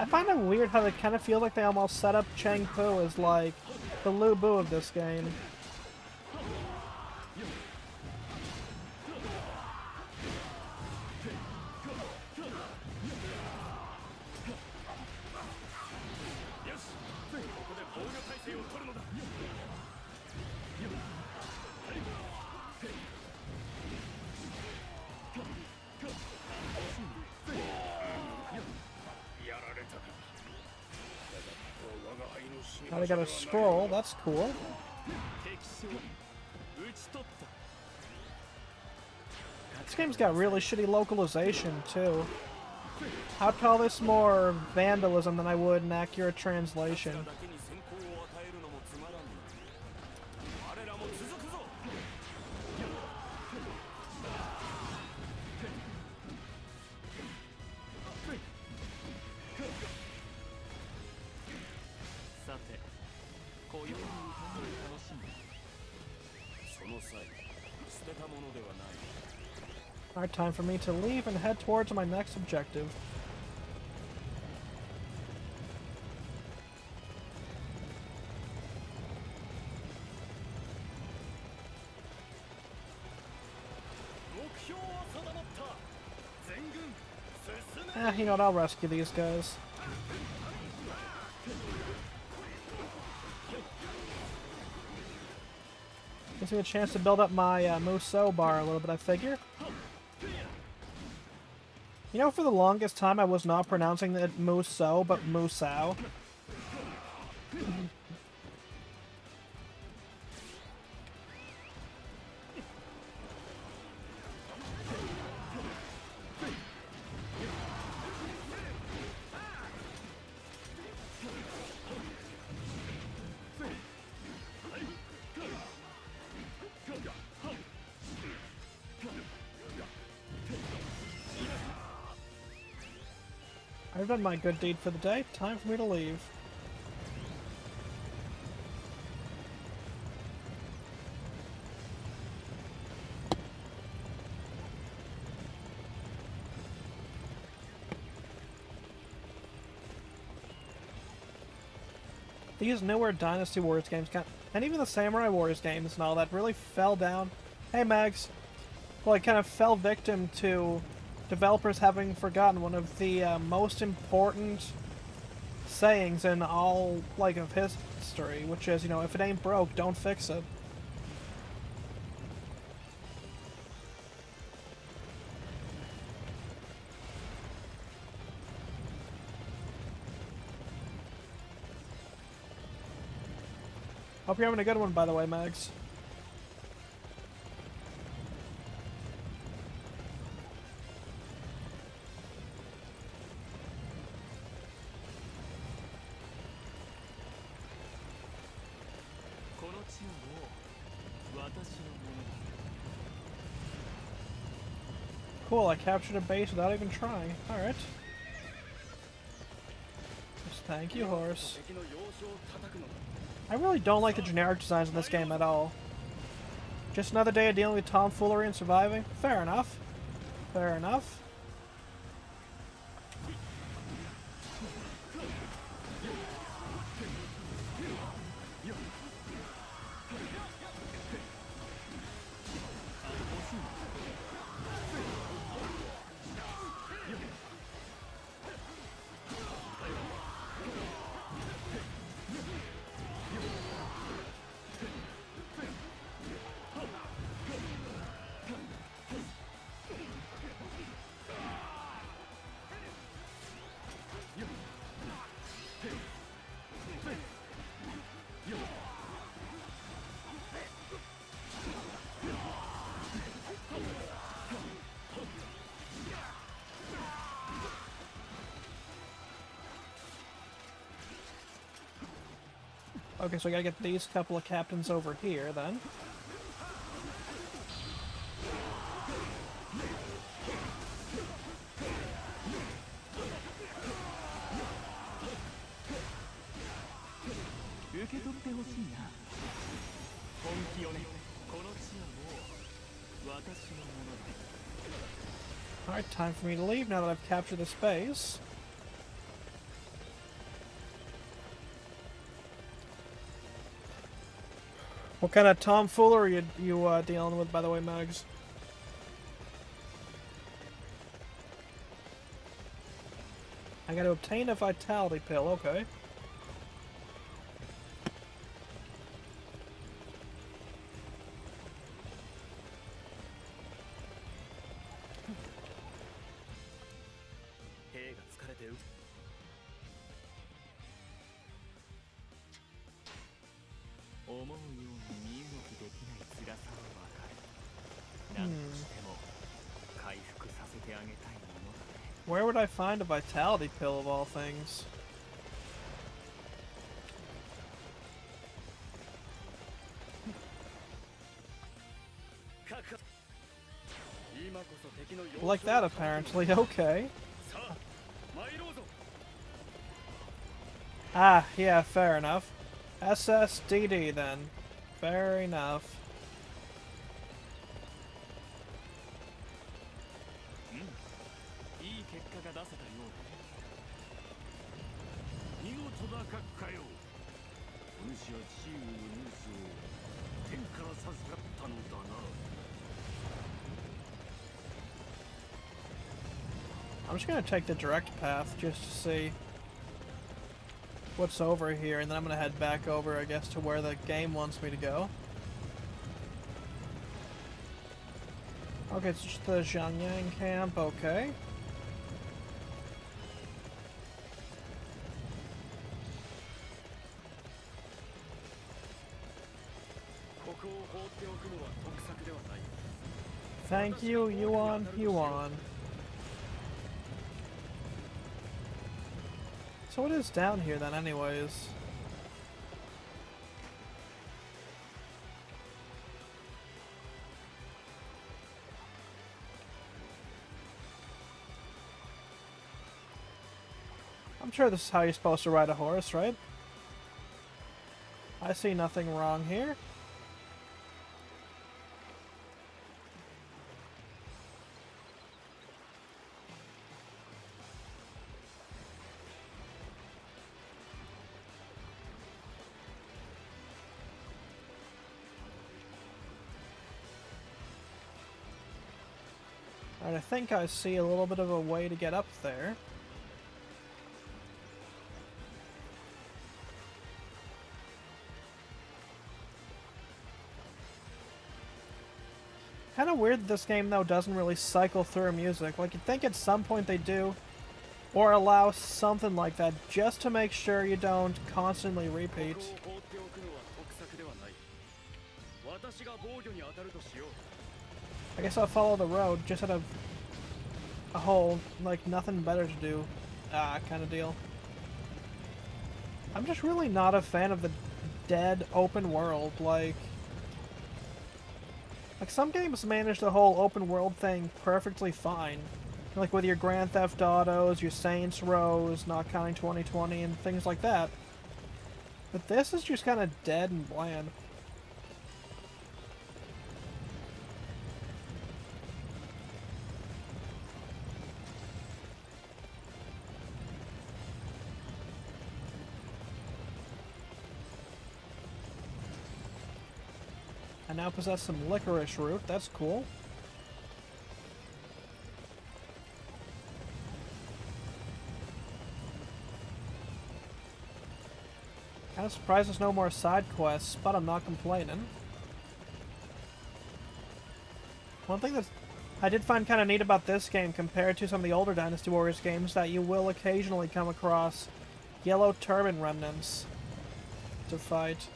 I find it weird how they kind of feel like they almost set up Cheng Pu as like the Lu Bu of this game. Now they got a scroll, that's cool. This game's got really shitty localization, too. I'd call this more vandalism than I would an accurate translation. Alright, time for me to leave and head towards my next objective. You know what, I'll rescue these guys. Gives me a chance to build up my Musou bar a little bit, I figure. You know, for the longest time I was not pronouncing it Musou, but Musou. I've done my good deed for the day. Time for me to leave. These newer Dynasty Warriors games, and even the Samurai Warriors games and all that, really fell down. Hey, Mags. Well, it kind of fell victim to developers having forgotten one of the most important sayings in all, like, of history, which is, you know, if it ain't broke, don't fix it. Hope you're having a good one, by the way, Mags. Cool, I captured a base without even trying. Alright. Just thank you, horse. I really don't like the generic designs in this game at all. Just another day of dealing with tomfoolery and surviving? Fair enough. Fair enough. Okay, so I gotta get these couple of captains over here, then. Alright, time for me to leave now that I've captured the space. What kind of tomfoolery are you dealing with, by the way, Mags? I gotta obtain a vitality pill, okay. Where would I find a vitality pill of all things? Like that, apparently. Okay. Ah, yeah, fair enough. SSDD, then. Fair enough. I'm just gonna take the direct path just to see what's over here, and then I'm gonna head back over, I guess, to where the game wants me to go. Okay, it's just the Zhangyang camp, okay. Thank you, Yuan, Yuan. So what is down here then, anyways? I'm sure this is how you're supposed to ride a horse, right? I see nothing wrong here. Alright, I think I see a little bit of a way to get up there. Kind of weird that this game, though, doesn't really cycle through music. Like, you'd think at some point they do, or allow something like that, just to make sure you don't constantly repeat. I guess I'll follow the road, just out of a whole, like, nothing better to do, kind of deal. I'm just really not a fan of the dead open world, like some games manage the whole open world thing perfectly fine. Like with your Grand Theft Autos, your Saints Rows, not counting 2020, and things like that. But this is just kind of dead and bland. I now possess some licorice root, that's cool. Kinda surprised there's no more side quests, but I'm not complaining. One thing that I did find kind of neat about this game compared to some of the older Dynasty Warriors games, that you will occasionally come across yellow turban remnants to fight.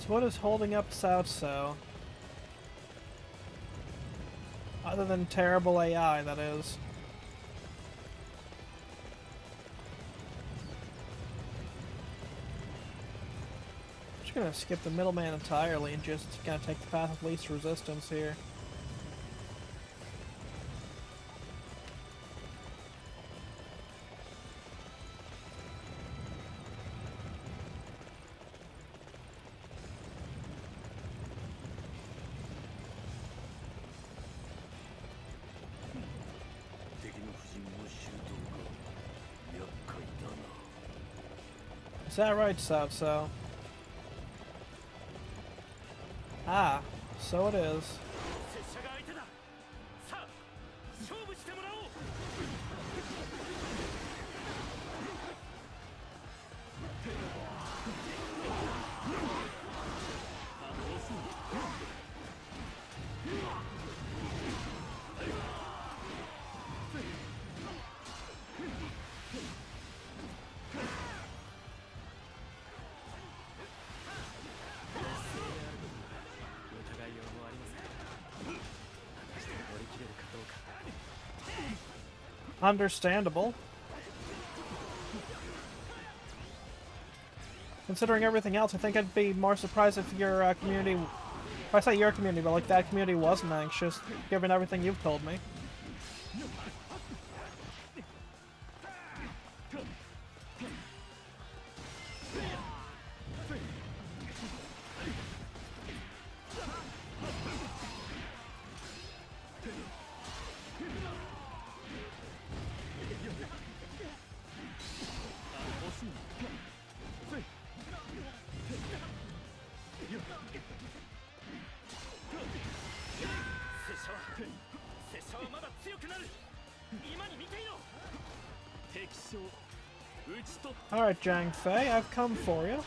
So what is holding up South So? Other than terrible AI, that is. I'm just gonna skip the middleman entirely and just gonna take the path of least resistance here. Is that right, South So? Ah, so it is. Understandable. Considering everything else, I think I'd be more surprised if your community... If I say your community, but like that community wasn't anxious, given everything you've told me. Alright, Zhang Fei, I've come for you.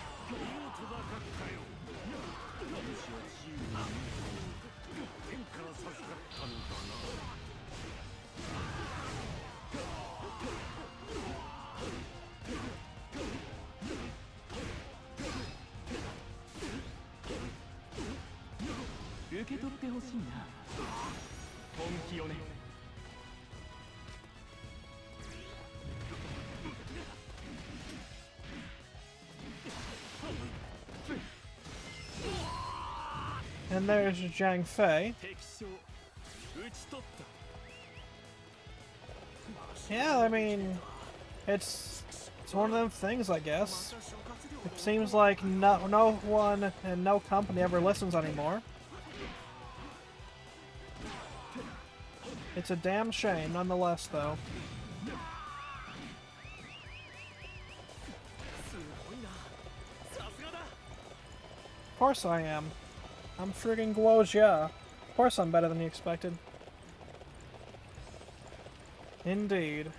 And there's Zhang Fei. Yeah, I mean, it's one of them things, I guess. It seems like no one and no company ever listens anymore. It's a damn shame, nonetheless, though. Of course I am. I'm friggin' Guojia. Of course I'm better than you expected. Indeed.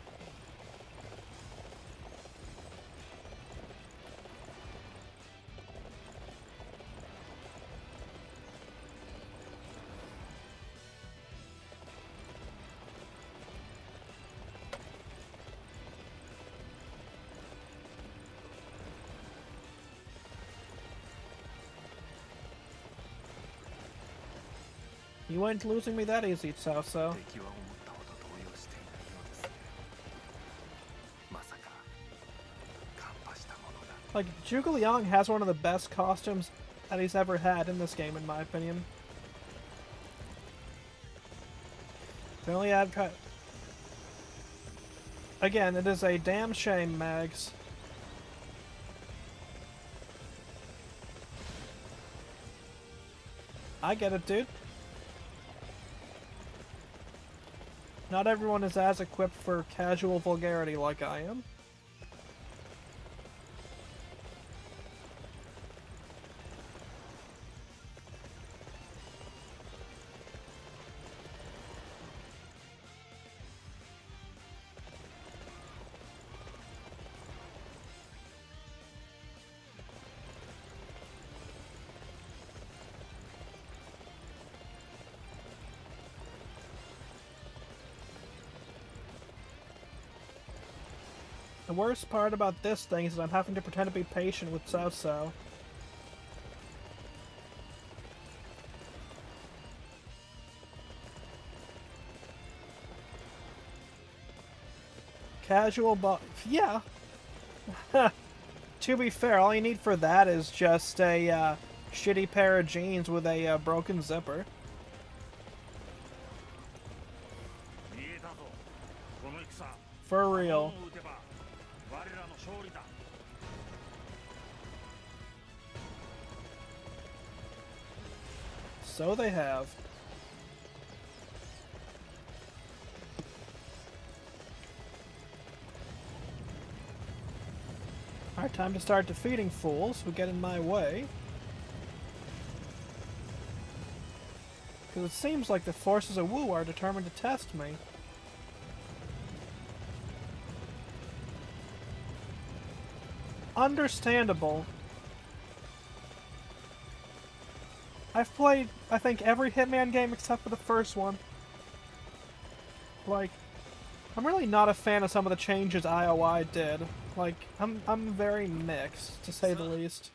You ain't losing me that easy, Cao Cao. Like, Zhuge Liang has one of the best costumes that he's ever had in this game, in my opinion. They only add... Again, it is a damn shame, Mags. I get it, dude. Not everyone is as equipped for casual vulgarity like I am. The worst part about this thing is that I'm having to pretend to be patient with Cao Cao. Casual yeah. To be fair, all you need for that is just a shitty pair of jeans with a broken zipper. For real. So they have. Alright, time to start defeating fools who get in my way. Because it seems like the forces of Wu are determined to test me. Understandable. I've played, I think, every Hitman game except for the first one. Like, I'm really not a fan of some of the changes IOI did. Like, I'm very mixed, to say the least.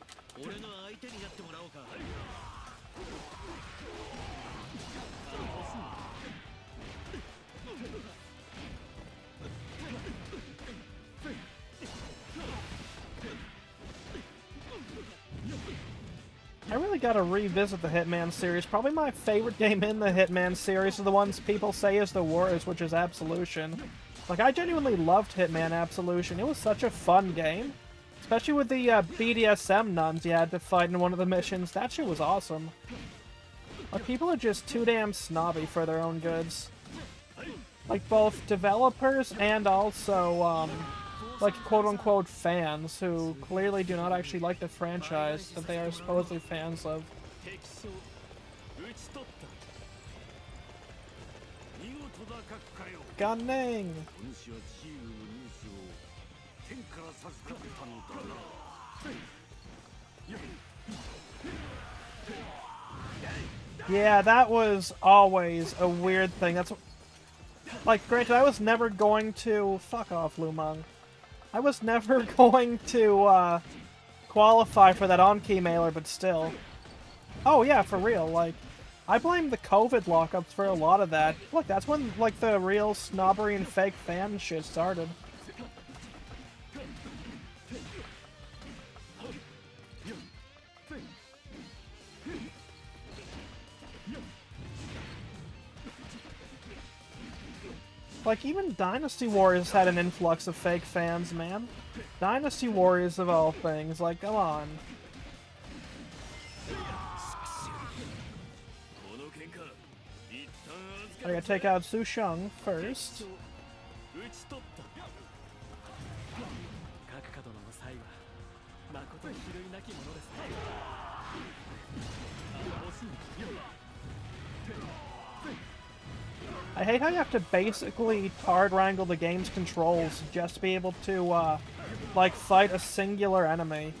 I really gotta revisit the Hitman series. Probably my favorite game in the Hitman series are the ones people say is the worst, which is Absolution. Like, I genuinely loved Hitman Absolution. It was such a fun game. Especially with the BDSM nuns you had to fight in one of the missions. That shit was awesome. Like, people are just too damn snobby for their own goods. Like, both developers and also, like, quote-unquote fans who clearly do not actually like the franchise that they are supposedly fans of. Gunning! Yeah, that was always a weird thing. That's... Like, granted, I was never going to... Fuck off, Lumang. I was never going to, qualify for that on-key mailer, but still. Oh, yeah, for real, like... I blame the COVID lockups for a lot of that. Look, that's when, like, the real snobbery and fake fan shit started. Like, even Dynasty Warriors had an influx of fake fans, man. Dynasty Warriors, of all things, like, come on. I gotta take out Su Sheng first. I hate how you have to basically hard wrangle the game's controls just to be able to, like, fight a singular enemy.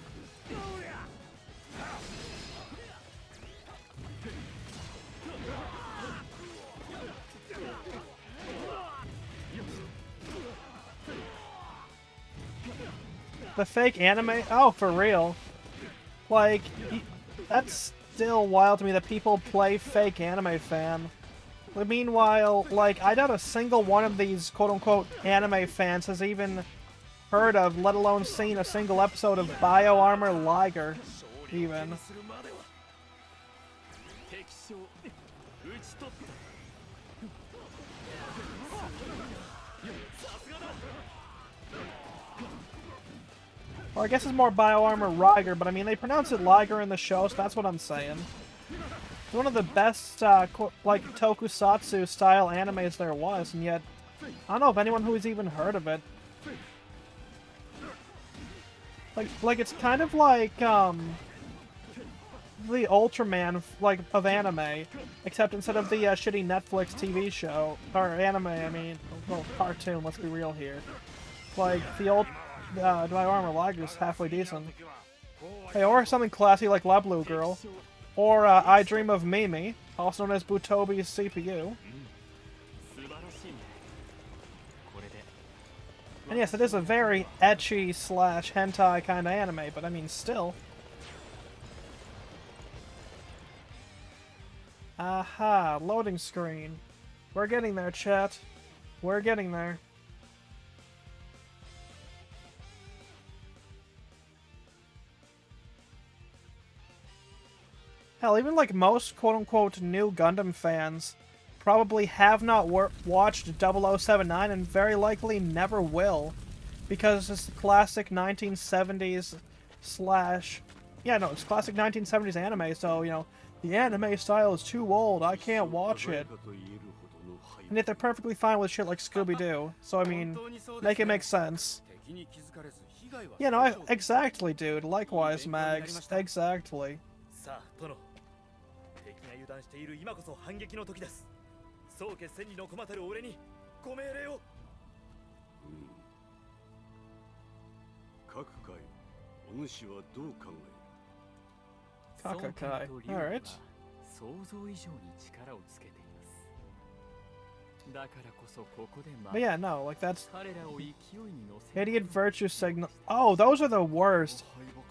The fake anime? Oh, for real. Like, that's still wild to me that people play fake anime fan. But meanwhile, like, I doubt a single one of these quote-unquote anime fans has even heard of, let alone seen a single episode of BioArmor Liger, even. Or I guess it's more BioArmor Liger, but I mean, they pronounce it Liger in the show, so that's what I'm saying. It's one of the best, like, tokusatsu-style animes there was, and yet, I don't know of anyone who's even heard of it. Like it's kind of like, the Ultraman, like, of anime, except instead of the, shitty Netflix TV show, or anime, I mean, well, cartoon, let's be real here. Like, the old... BioArmor Liger is halfway decent. Hey, or something classy like La Blue Girl. Or I Dream of Mimi, also known as Butobi's CPU. And yes, it is a very ecchi / hentai kind of anime, but I mean, still. Aha, loading screen. We're getting there, chat. We're getting there. Hell, even like most quote-unquote new Gundam fans probably have not watched 0079 and very likely never will. Because it's the classic 1970s slash... Yeah, no, it's classic 1970s anime, so, you know, the anime style is too old, I can't watch it. And yet they're perfectly fine with shit like Scooby-Doo, so I mean, make it make sense. Yeah, no, exactly, dude. Likewise, Mags. Exactly. さあ殿、敵が油断している今こそ反撃の時です。総決戦にのこまたる俺にご命令を。各界、お主はどう考える？ Kakakai. Alright. 想像以上に力をつけています。だからこそここで But yeah, no, like that's 彼らを勢いに乗せ idiot virtue signal. Oh, those are the worst.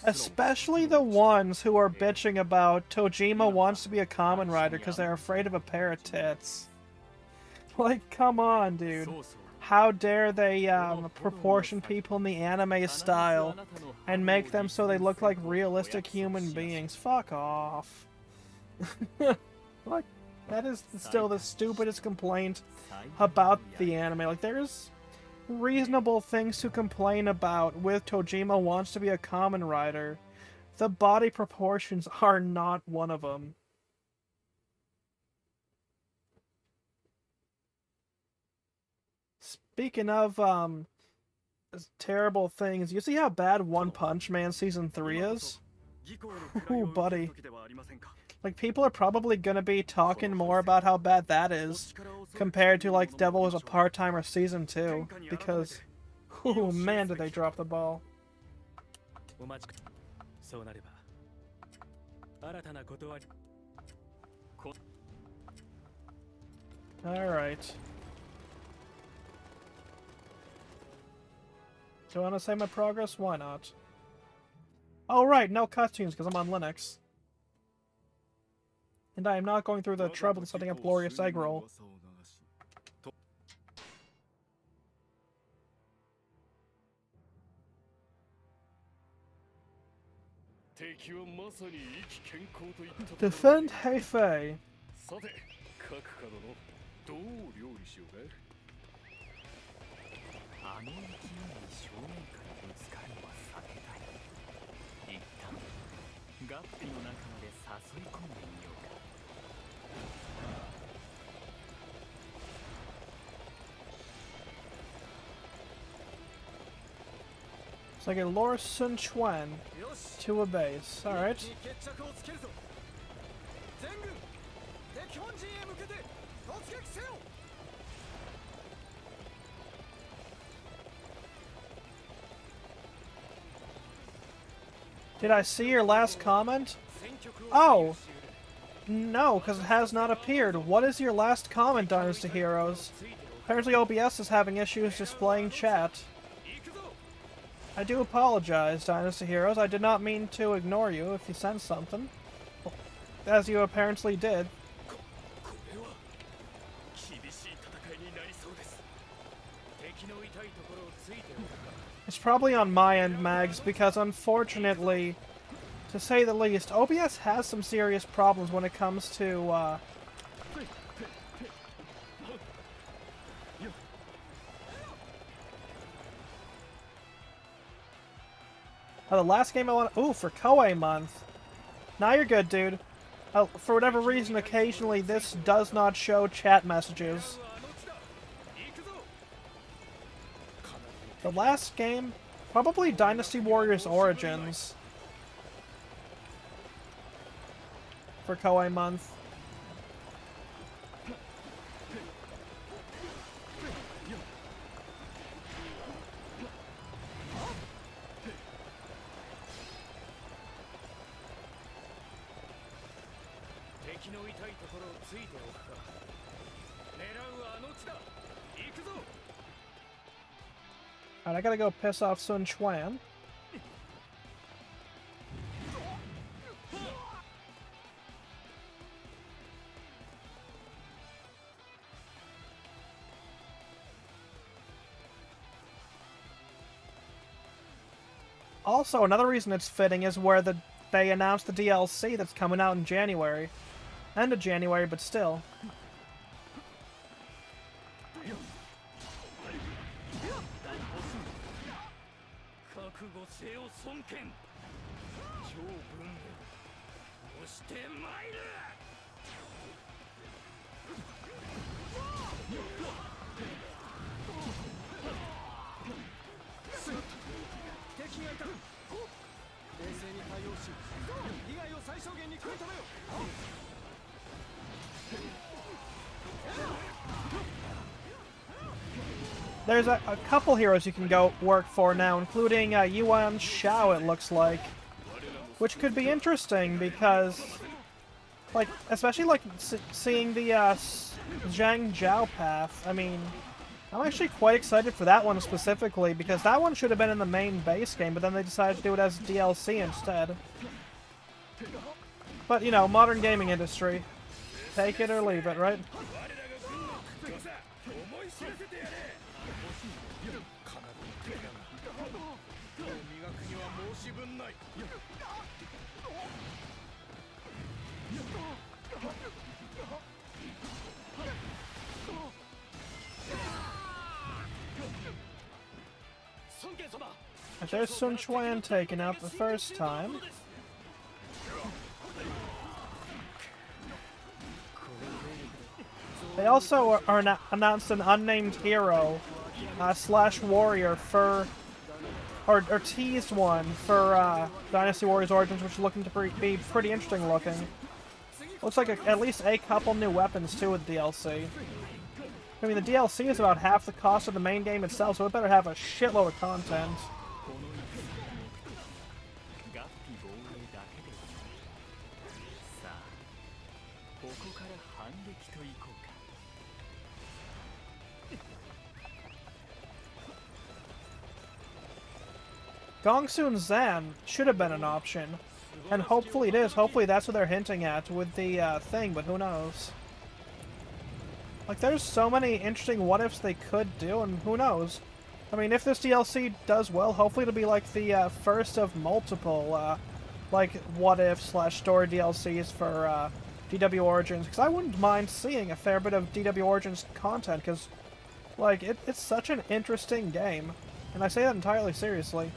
Especially the ones who are bitching about Tojima wants to be a Kamen Rider because they're afraid of a pair of tits. Like, come on, dude. How dare they proportion people in the anime style and make them so they look like realistic human beings? Fuck off. Like, that is still the stupidest complaint about the anime. Like, there's reasonable things to complain about with Tojima wants to be a Kamen Rider. The body proportions are not one of them. Speaking of terrible things, you see how bad One Punch Man Season 3 is? Ooh, buddy. Like, people are probably gonna be talking more about how bad that is compared to, like, Devil Was a Part-Timer Season 2, because, ooh, man, did they drop the ball. Alright. Do I want to save my progress? Why not? Oh, right, no cutscenes because I'm on Linux. And I am not going through the trouble of setting up Glorious Egg Roll. Defend Heifei. あの勢いに正面からぶつかるのは避けたい。一旦ガッピの中まで誘い込んでみようか。So I get Laura Sun Chuan to a base. Alright. Did I see your last comment? Oh! No, because it has not appeared. What is your last comment, Dynasty Heroes? Apparently OBS is having issues displaying chat. I do apologize, Dynasty Heroes. I did not mean to ignore you if you sent something. As you apparently did. It's probably on my end, Mags, because unfortunately, to say the least, OBS has some serious problems when it comes to, Oh, the last game I want. Ooh, for Koei month. Now you're good, dude. For whatever reason, occasionally this does not show chat messages. The last game, probably Dynasty Warriors Origins. For Koei month. Alright, I gotta go piss off Sun Chuan. Also, another reason it's fitting is where the they announced the DLC that's coming out in January. End of January, but still. 覚悟せよ孫権超文明押してまいる敵がいた冷静に対応し被害を最小限に食い止めよ There's a couple heroes you can go work for now, including Yuan Shao, it looks like. Which could be interesting because, like, especially like seeing the Zhang Zhao path. I mean, I'm actually quite excited for that one specifically because that one should have been in the main base game, but then they decided to do it as DLC instead. But, you know, modern gaming industry. Take it or leave it, right? There's Sun Quan taken out the first time. They also announced an unnamed hero slash warrior for, or teased one for Dynasty Warriors Origins, which is looking to be pretty interesting looking. Looks like at least a couple new weapons too with DLC. I mean, the DLC is about half the cost of the main game itself, so it better have a shitload of content. ここから反撃といこうか Gongsun Zan should have been an option, and hopefully it is. Hopefully that's what they're hinting at with the thing, but who knows? Like, there's so many interesting what-ifs they could do, and who knows? I mean, if this DLC does well, hopefully it'll be like the first of multiple, like, what-if slash story DLCs for DW Origins, because I wouldn't mind seeing a fair bit of DW Origins content, because, like, it's such an interesting game, and I say that entirely seriously.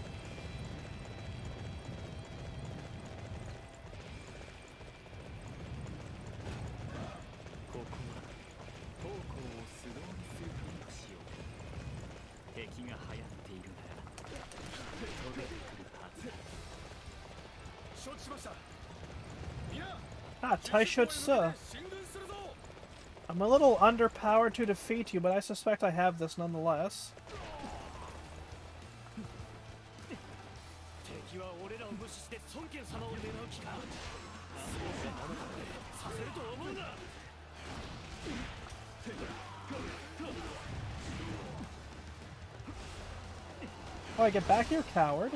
Ah, Taishutsu. I'm a little underpowered to defeat you, but I suspect I have this nonetheless. Oh, I get back here, coward.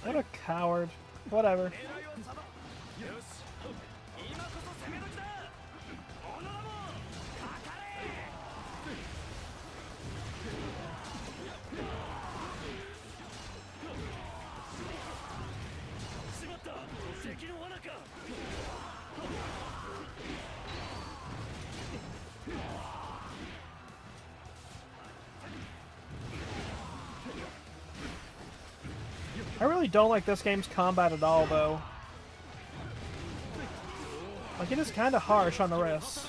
What a coward. Whatever. I really don't like this game's combat at all, though. Like, it is kind of harsh on the wrists.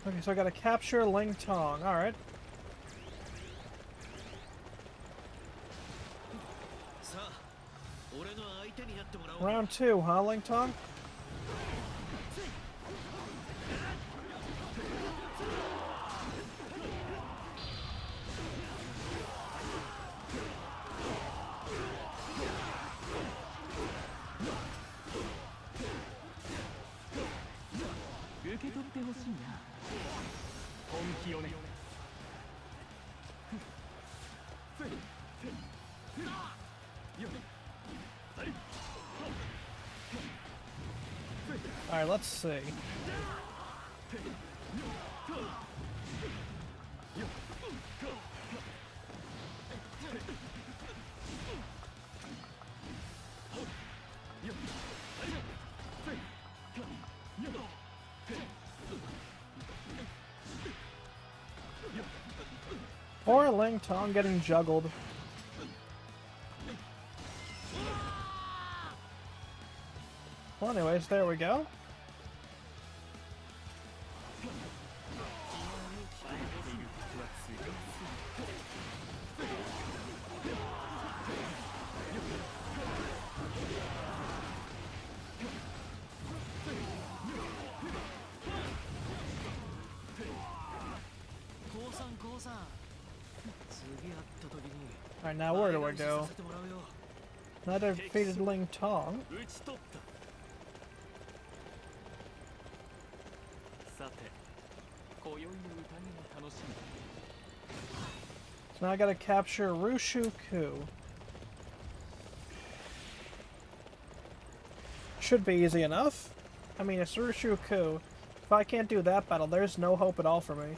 Okay, so I gotta capture Ling Tong. Alright. Round 2, huh, Ling Tong? いな。本気をね。Alright, let's see. Poor Ling Tong getting juggled. Well, anyways, there we go. Alright, now where do I go? Another defeated Ling Tong. So now I gotta capture Rushuku. Should be easy enough. I mean, it's Rushuku. If I can't do that battle, there's no hope at all for me.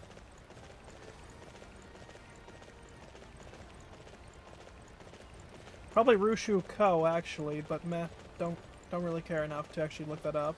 Probably Rushuko actually, but meh, don't really care enough to actually look that up.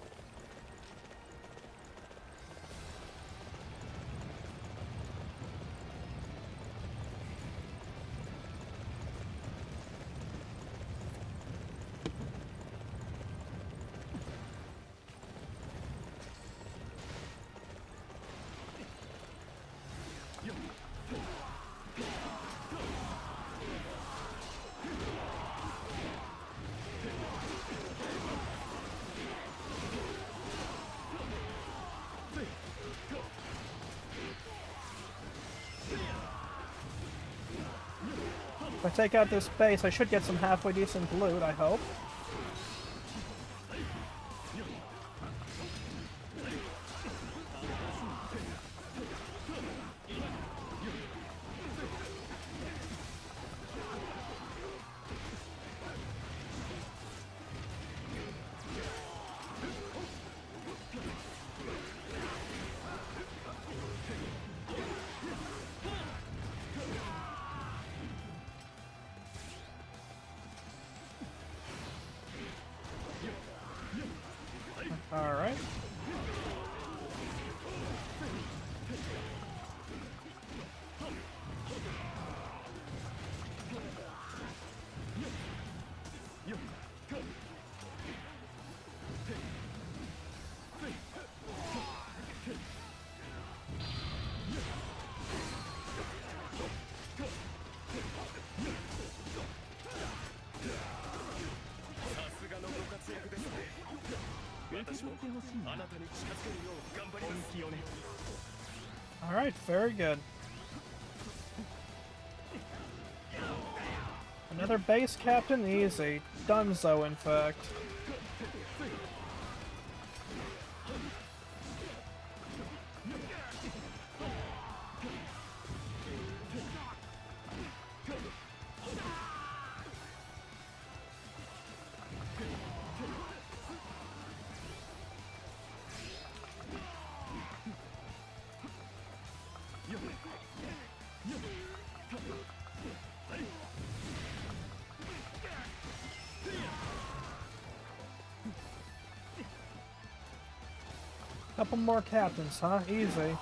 If I take out this base, I should get some halfway decent loot, I hope. Alright. Alright, very good. Another base captain? Easy. Dunzo, in fact. Couple more captains, huh? Easy.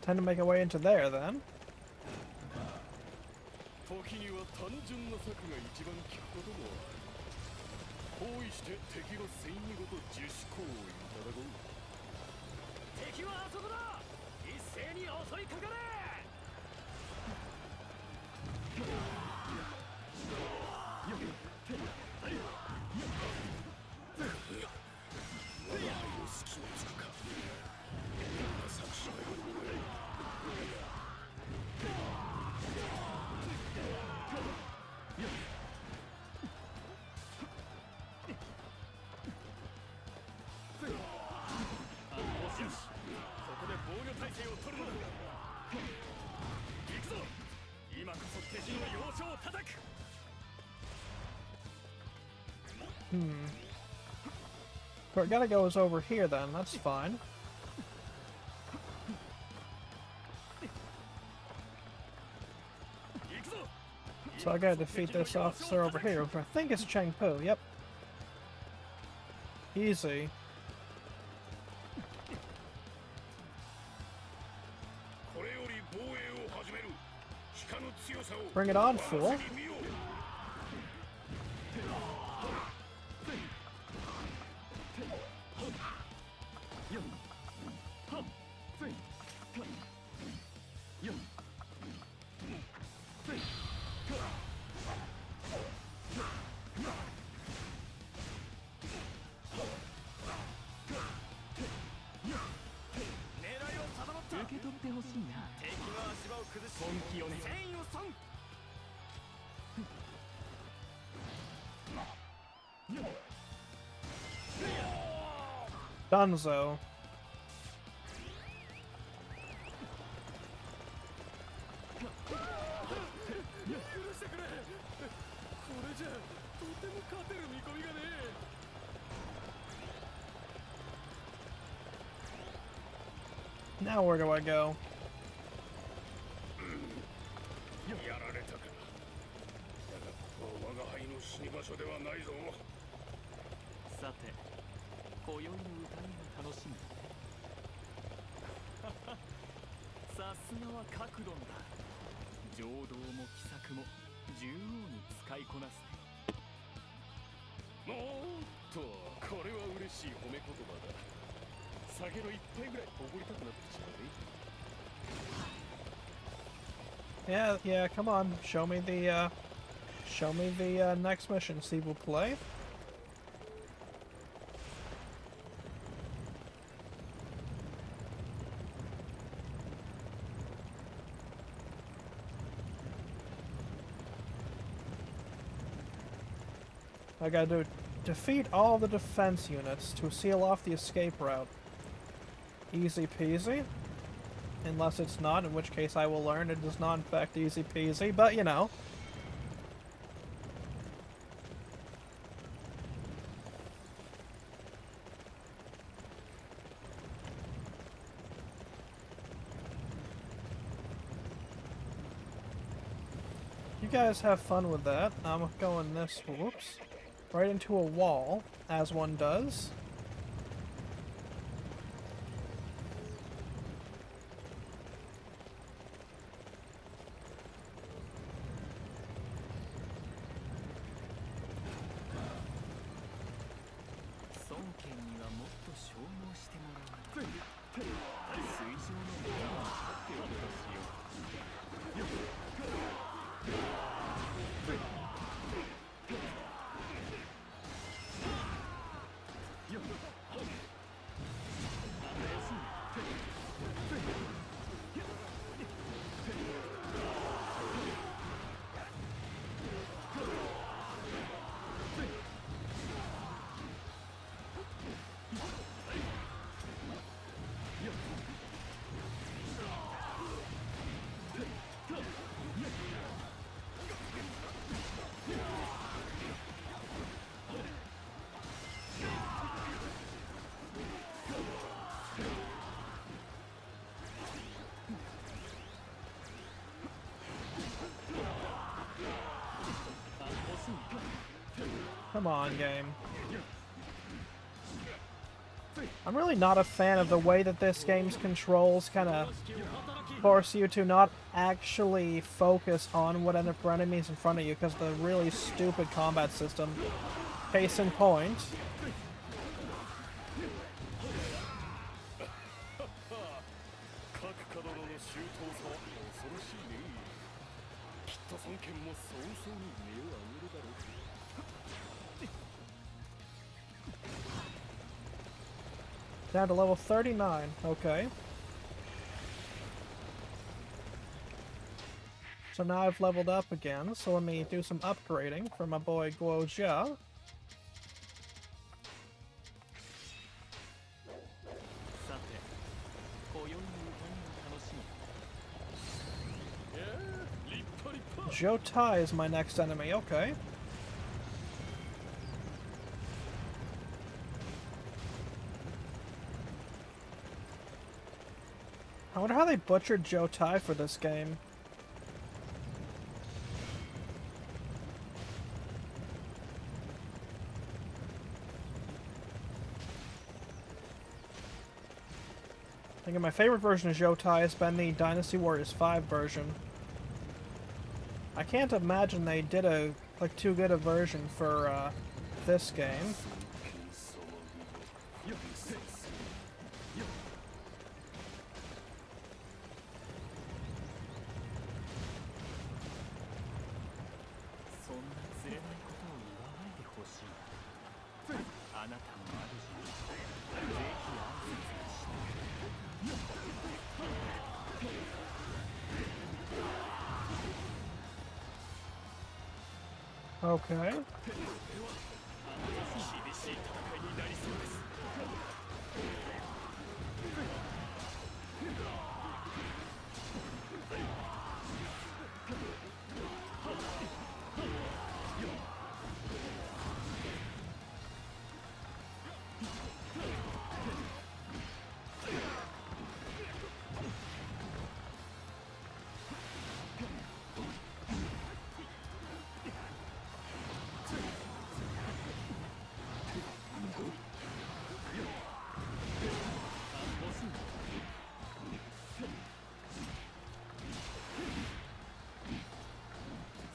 Time to make our way into there, then. 敵はあそこだ。一斉に襲いかかれ。But gotta go is over here then, that's fine. So I gotta defeat this officer over here, which I think is Cheng Pu, yep. Easy. Bring it on, fool. Dunzo. じゃとても勝てる見込みがねえ。Now where do I go? やられたか。だがここは我が輩の死に場所ではないぞ。さて、今宵の歌いが楽しみ。さすがは角度だ。情動も奇策も縦横に使いこなすね。おーっと、これは嬉しい褒め言葉だ。酒の一杯ぐらいおごりたくなってきちまうね。Yeah, come on. Show me the next mission, s'il vous plaît. I gotta defeat all the defense units to seal off the escape route. Easy peasy. Unless it's not, in which case I will learn it is not in fact easy peasy, but you know. You guys have fun with that. I'm going this, whoops, right into a wall, as one does. Come on, game. I'm really not a fan of the way that this game's controls kind of force you to not actually focus on what enemies in front of you because of the really stupid combat system. Case in point. 差は恐ろしいね。きっと孫権も早々に目を上げるだろう。 Down to level 39. Okay. So now I've leveled up again, so let me do some upgrading for my boy Guojia. さて、今宵の歌が楽しみ。いやー、立派立派。 Jotai is my next enemy. Okay. I wonder how they butchered Jotai for this game. I think my favorite version of Jotai has been the Dynasty Warriors 5 version. I can't imagine they did a too good a version for this game. そんなつれないことを言わないでほしい。あなたの主にぜひ挨拶をして。 Okay. 厳しい戦いになりそうです。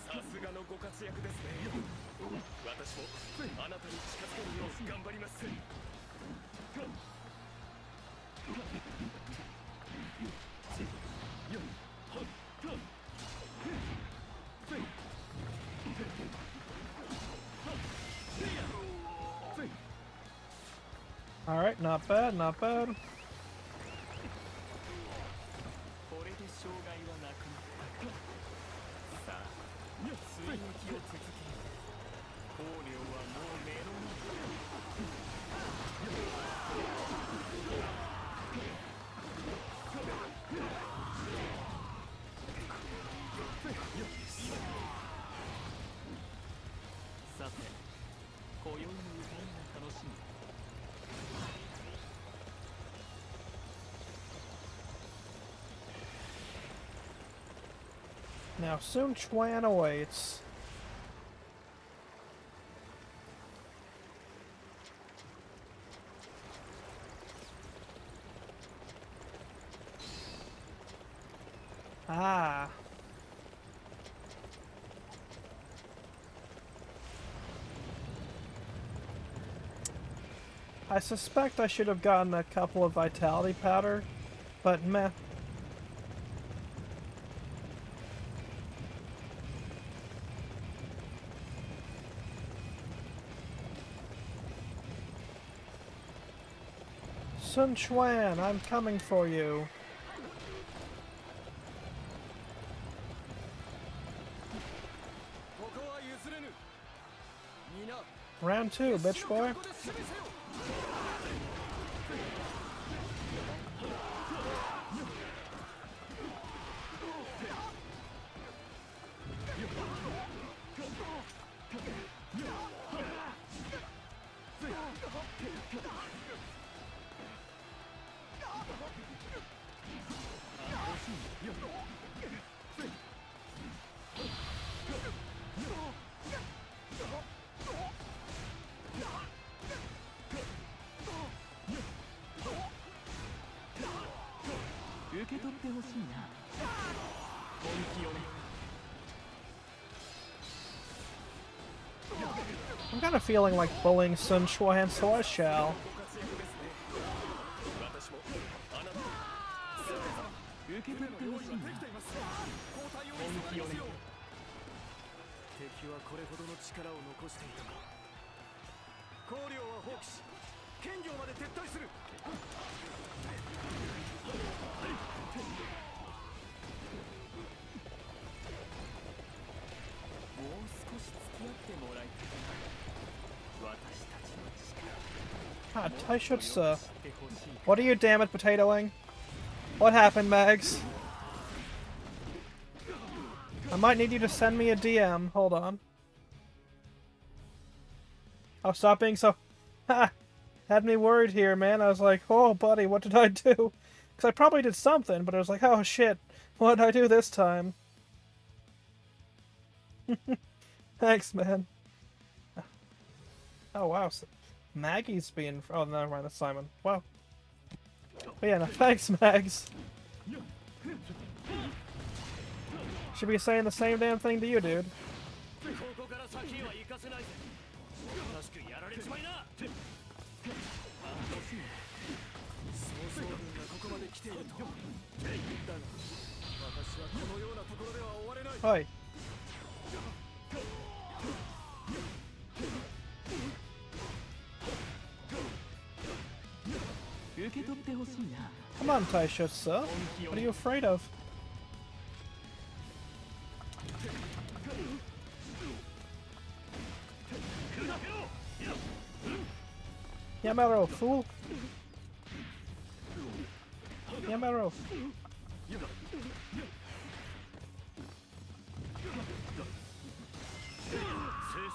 さすがのご活躍ですね。私もあなたに近づけるよう頑張ります。 Alright, not bad, not bad. これで障害はなくなったか。さあ、追撃を続けよう。光陵はもう目の前。さて、今宵の歌が楽しみ。 Now Sun Chuan awaits. Ah. I suspect I should have gotten a couple of vitality powder, but meh. Sun Chuan, I'm coming for you. Round 2, bitch boy. I'm kind of feeling like bullying Sun Chuan, so I shall. 気をね。敵はこれほどの力を残していたか。綱領は放棄し剣領まで撤退する。もう少し付き合ってもらいたい。私たちの力 God, Taishutsu. 知ってほしい。 What are you, damn it, potatoing? What happened, Mags? I might need you to send me a DM. Hold on. Oh, stop being so... Ha! Had me worried here, man. I was like, oh, buddy, what did I do? Because I probably did something, but I was like, oh, shit. What did I do this time? Thanks, man. Oh, wow. Maggie's being... Oh, never mind. That's Simon. Wow. But yeah, no, thanks, Mags. Should be saying the same damn thing to you, dude. ここから先は行かせないぜ。正しくやられちまいな。曹操軍がここまで来ていると。だが私はこのようなところでは終われない。Hi. 受け取ってほしいな。 Come on, Taishutsu. What are you afraid of? Yamaro, fool! Yamaro! 正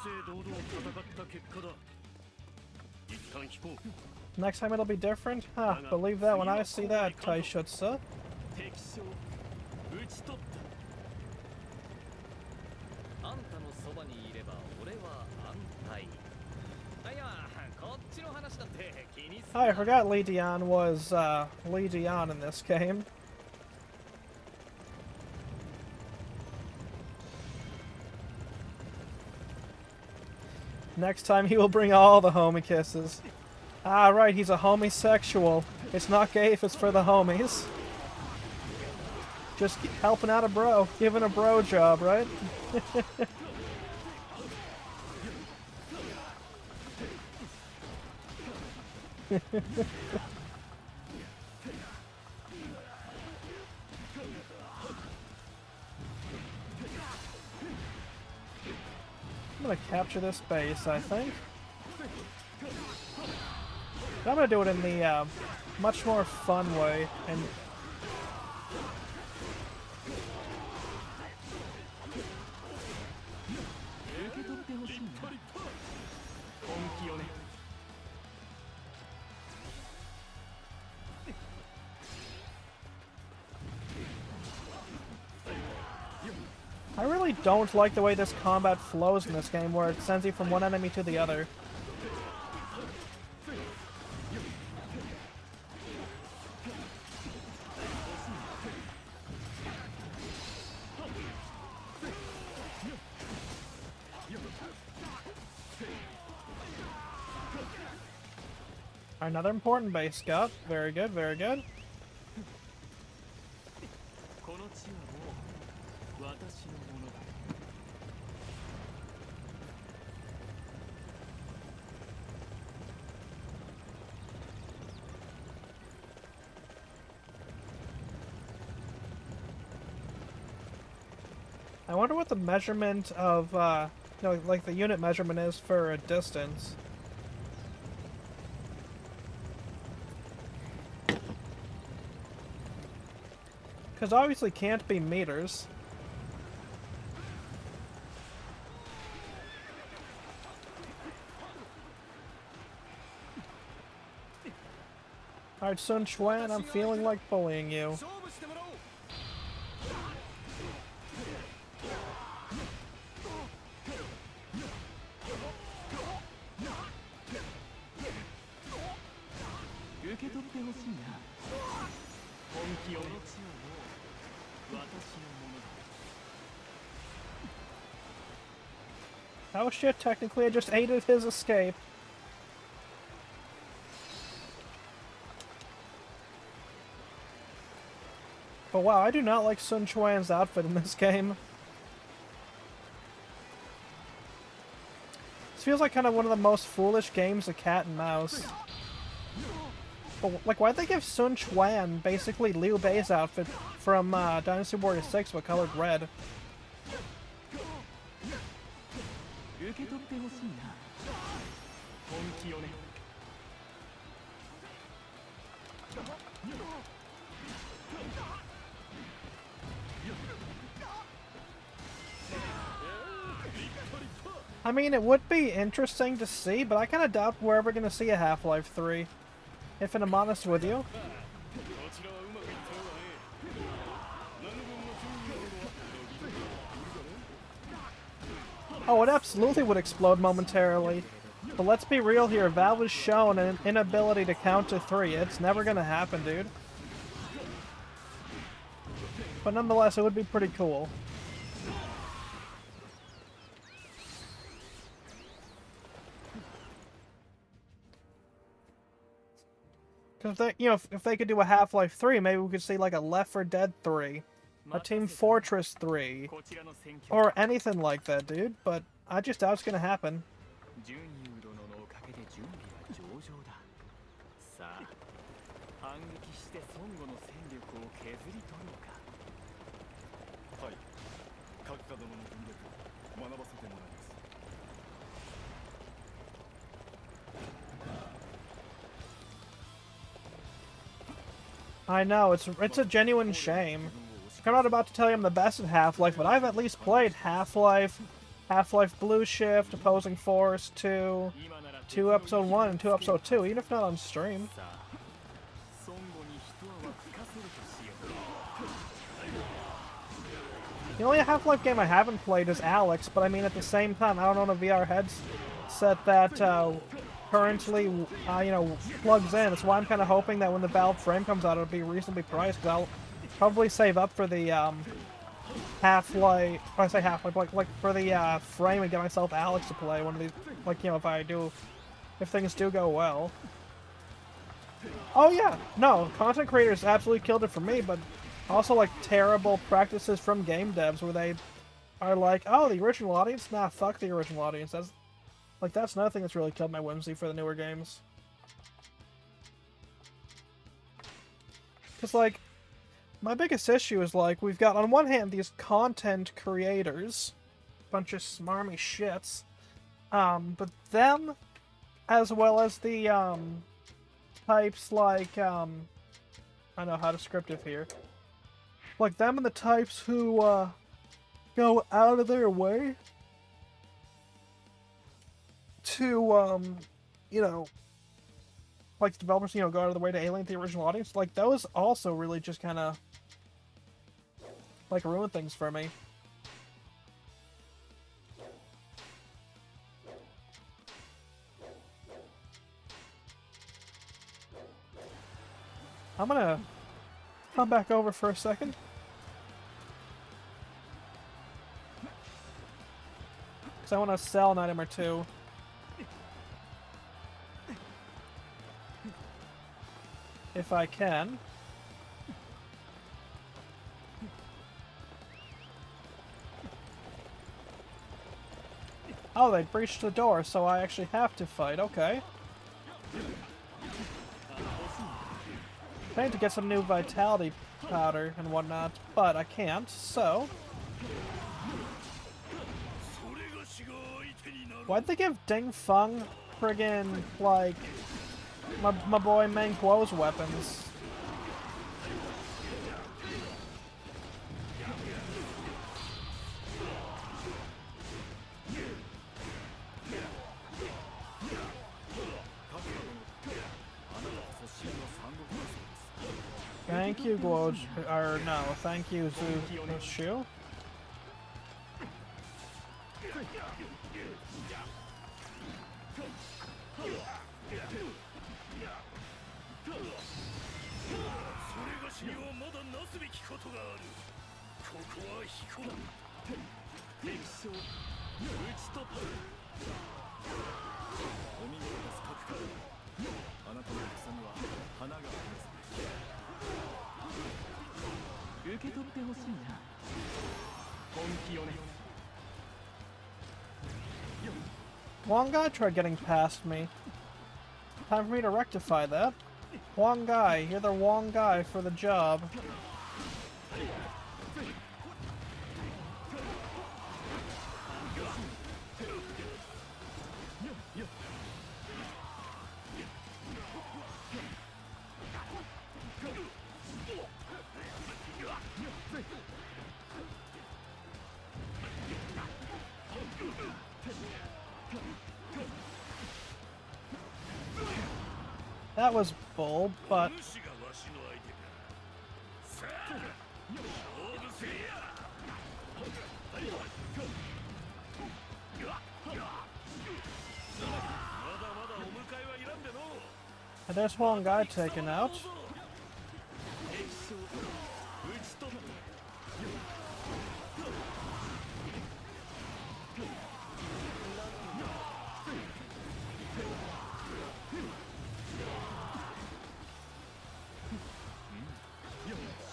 々堂々戦った結果だ。一旦引こう。 Next time it'll be different? Huh, believe that when I see that, Taishutsu. 敵将討ち取った。あんたのそばにいれば俺は安泰。いや、こっちの話だって気にするな。 I forgot Lee Dion was, Lee Dion in this game. Next time he will bring all the homie kisses. Ah, right, he's a homosexual. It's not gay if it's for the homies. Just helping out a bro, giving a bro job, right? I'm gonna capture this base, I think. But I'm gonna do it in the much more fun way, and I really don't like the way this combat flows in this game, where it sends you from one enemy to the other. Another important base got. Very good, very good. この地はもう私のものだ。 I wonder what the measurement of, no, like the unit measurement is for a distance. Because obviously can't be meters. Alright, Sun Chuan, I'm feeling like bullying you. 勝負してもらおう。 受け取ってほしいな。本気を。この地はもう私のものだ。 Oh shit, technically I just aided his escape. But wow, I do not like Sun Chuan's outfit in this game. feels like kind of one of the most foolish games of cat and mouse. But, like, why'd they give Sun Quan basically Liu Bei's outfit from Dynasty Warriors 6 but colored red? 受け取ってほしいな。本気をね。I mean, it would be interesting to see, but I kind of doubt we're ever going to see a Half-Life 3. If I'm honest with you. こちらはうまくいったようだね。何分の順位ほどは Oh, it absolutely would explode momentarily. But let's be real here, Valve has shown an inability to count to 3. It's never gonna happen, dude. But nonetheless, it would be pretty cool. Because they, you know, if they could do a Half-Life 3, maybe we could see like a Left 4 Dead 3, a Team Fortress 3, こちらの選挙 or anything like that, dude. But I just doubt it's gonna happen. 順位殿のおかげで準備は上々だ。さあ、反撃して孫悟の戦力を削り取ろうか。はい。閣下殿の軍略学ばせてもらいます。 I know, it's a genuine shame. I'm not about to tell you I'm the best at Half-Life, but I've at least played Half-Life, Half-Life Blue Shift, Opposing Force 2, 2 Episode 1, and 2 Episode 2, even if not on stream. さあ、孫悟に一泡吹かせるとしよう。 The only Half-Life game I haven't played is Alex, but I mean at the same time, I don't own a VR headset that currently, you know, plugs in. That's why I'm kind of hoping that when the Valve frame comes out, it'll be reasonably priced, because I'll probably save up for the Half-Life, I say Half-Life, like for the frame and get myself Alex to play one of these, like, you know, if things do go well. Oh yeah, no, content creators absolutely killed it for me, but also like terrible practices from game devs where they are like, oh, the original audience? Nah, fuck the original audience. That's another thing that's really killed my whimsy for the newer games. Because, like, my biggest issue is, like, we've got, on one hand, these content creators, bunch of smarmy shits, but them, as well as the, types like, I don't know how descriptive here, like them and the types who, go out of their way to, you know, like developers, you know, go out of the way to alienate the original audience, like those also really just kind of, like, ruin things for me. I'm gonna come back over for a second. Because I want to sell an item or two. If I can. Oh, they breached the door, so I actually have to fight. Okay. I need to get some new vitality powder and whatnot, but I can't, so... Why'd they give Ding Feng friggin', like, my boy Meng Guo's weapons? Thank you, Guo, or no, thank you, Zhu Shu. Wrong guy tried getting past me. Time for me to rectify that. Wrong guy. You're the wrong guy for the job. That was bull, but 主がわしの相手か。さあ、勝負せや。まだまだお迎えはいらんでの。 there's one guy taken out. 敵将討ち取った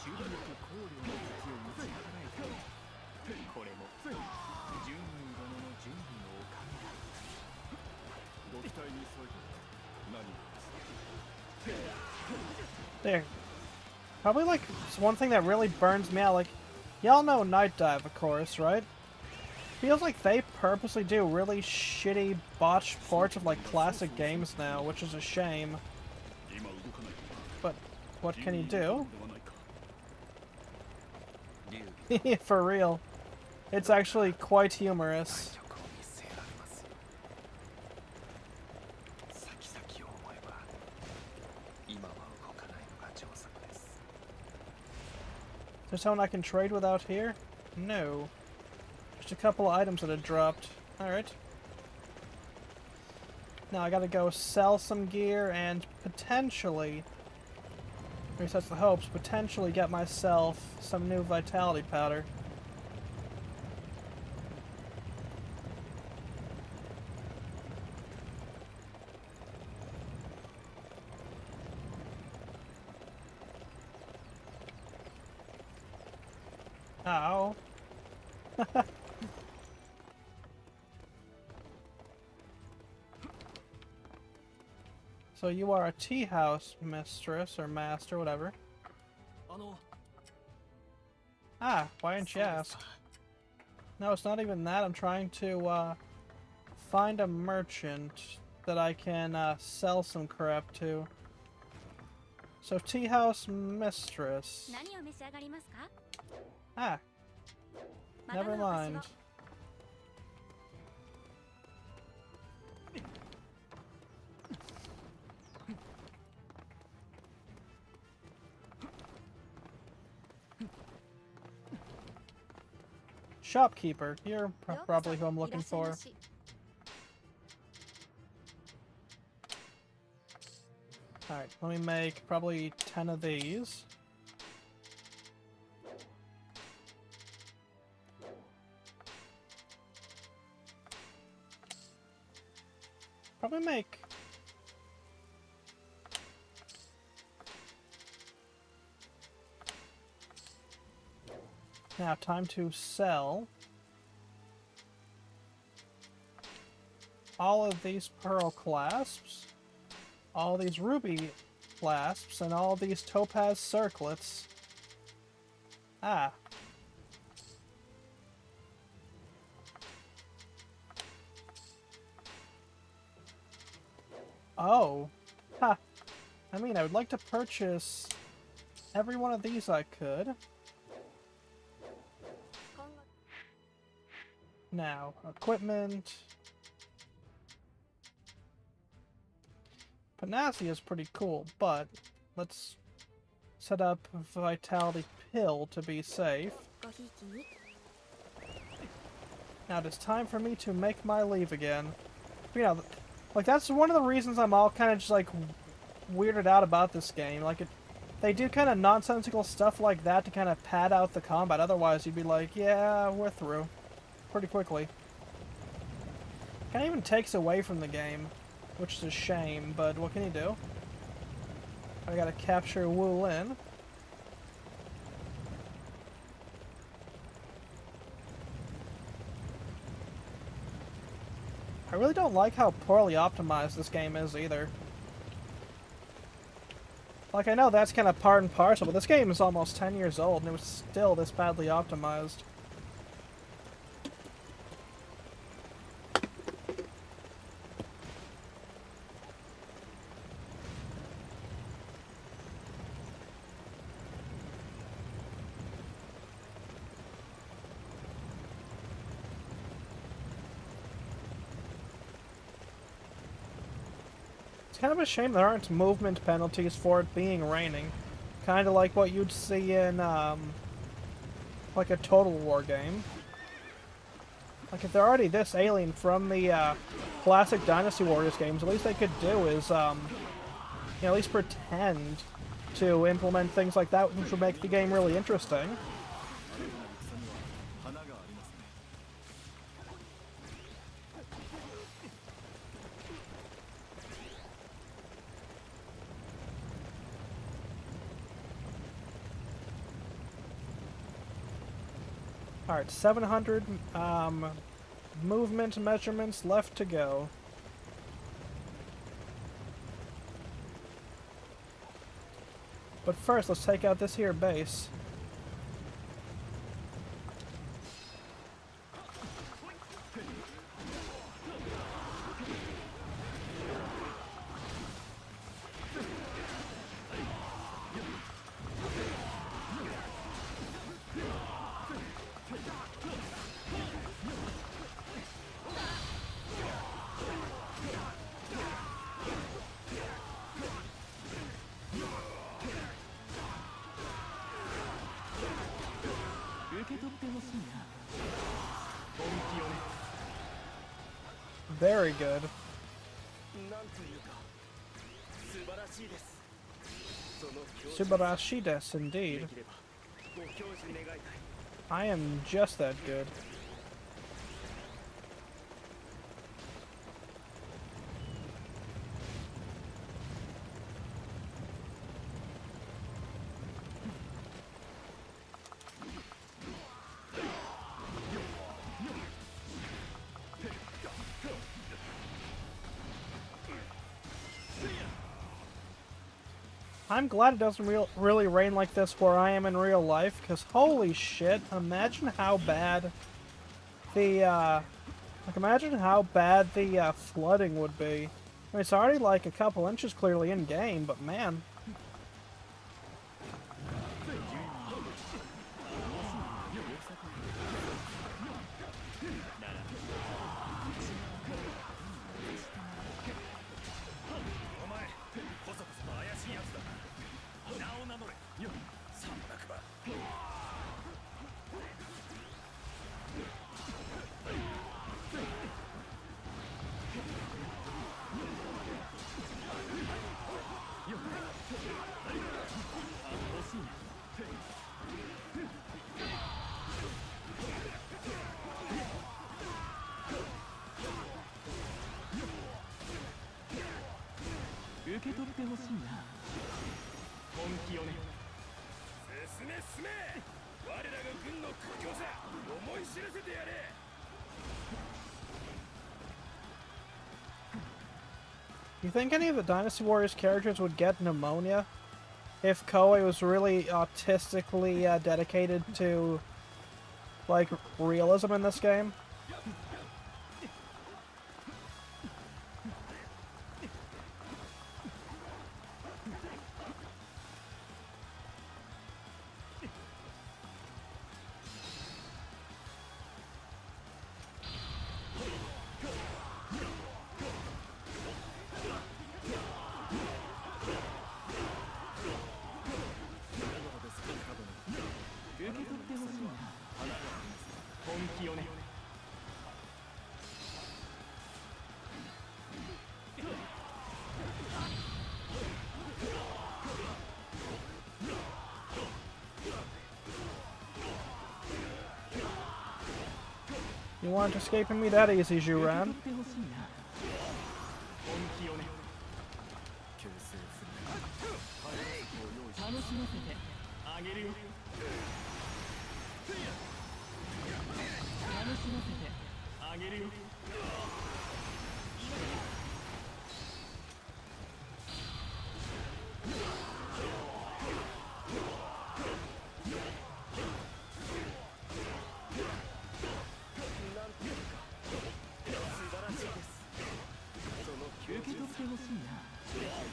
終盤力考慮の術を打ち払えた。これも純人殿の準備のおかげだ。ご期待に添えて何を There. Probably like one thing that really burns me out. Like, y'all know Night Dive, of course, right? Feels like they purposely do really shitty botched ports of like classic games now, which is a shame. But what can you do? For real. It's actually quite humorous. 先々を思えば今は動かないのが上策です。 Is there someone I can trade with out here? No. Just a couple of items that had dropped. Alright. Now I gotta go sell some gear and potentially, at least that's the hopes, potentially get myself some new vitality powder. Ow. So you are a tea house mistress or master, whatever. あの Ah, why didn't you ask? No, it's not even that. I'm trying to find a merchant that I can sell some crap to. So tea house mistress. 何を召し上がりますか？ Ah, また never のお越し mind. を。 Shopkeeper, you're ようこそ probably who I'm いら looking っしゃい for. まし。 Alright, let me make probably 10 of these. Probably make... Now, time to sell all of these pearl clasps, all these ruby clasps, and all these topaz circlets. Ah. Oh. Ha. I mean, I would like to purchase every one of these I could. 今後 Now, equipment. Panacea is pretty cool, but let's set up a vitality pill to be safe. ごひいきに。 Now it is time for me to make my leave again. You know, like that's one of the reasons I'm all kind of just like weirded out about this game. Like they do kind of nonsensical stuff like that to kind of pad out the combat. Otherwise, you'd be like, yeah, we're through pretty quickly. Kind of even takes away from the game, which is a shame. But what can you do? I gotta capture Wu Lin. I really don't like how poorly optimized this game is either. Like, I know that's kind of part and parcel, but this game is almost 10 years old and it was still this badly optimized. Kind of a shame there aren't movement penalties for it being raining. Kind of like what you'd see in, like a Total War game. Like, if they're already this alien from the, classic Dynasty Warriors games, at least they could do is, you know, at least pretend to implement things like that, which would make the game really interesting. Alright, 700 movement measurements left to go. But first, let's take out this here base. Very good. Subarashi desu, indeed. I am just that good. I'm glad it doesn't really rain like this where I am in real life, because holy shit, imagine how bad the, flooding would be. I mean, it's already like a couple inches clearly in-game, but man. You think any of the Dynasty Warriors characters would get pneumonia if Koei was really artistically dedicated to, like, realism in this game? You weren't escaping me that easy, Juran.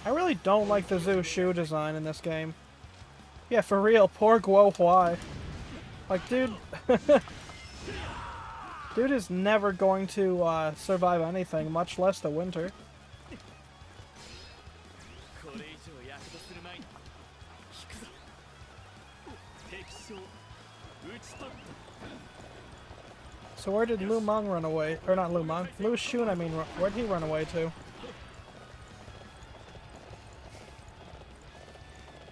I really don't like the Zushu design in this game. Yeah, for real, poor Guo Huai. Like, dude... dude is never going to survive anything, much less the winter. これ以上躍動する前に引くぞ。敵将討ち取った。 So where did Lu Meng run away? Or not Lu Meng. Lu Xun, I mean, where'd he run away to?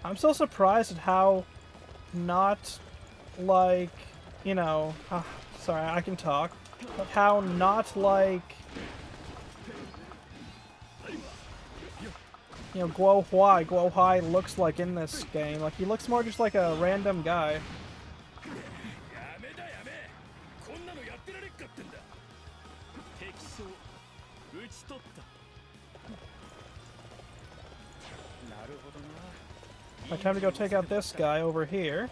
I'm so surprised at how not, like, you know... sorry, I can talk. But how not, like... You know, Guo Huai looks like in this game. Like, he looks more just like a random guy. やめだやめ。こんなのやってられっかってんだ。敵将討ち取った。なるほどな。 Alright, time to go take out this guy over here.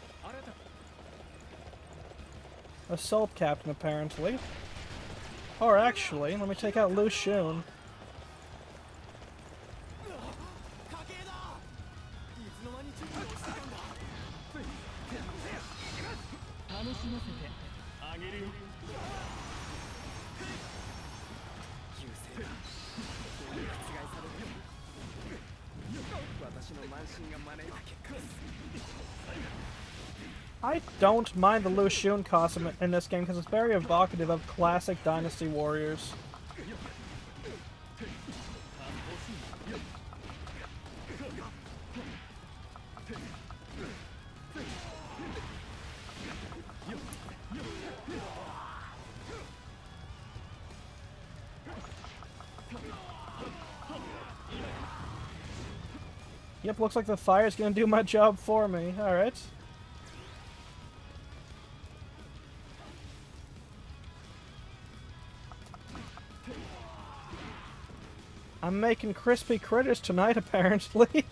Assault captain, apparently. Or actually, let me take out Lu Xun. 楽しませてあげるよ。優勢だ。覆される。私の慢心が招いた結果です。 I don't mind the Lu Xun costume in this game because it's very evocative of classic Dynasty Warriors. Yep, looks like the fire's gonna do my job for me. Alright. I'm making crispy critters tonight, apparently.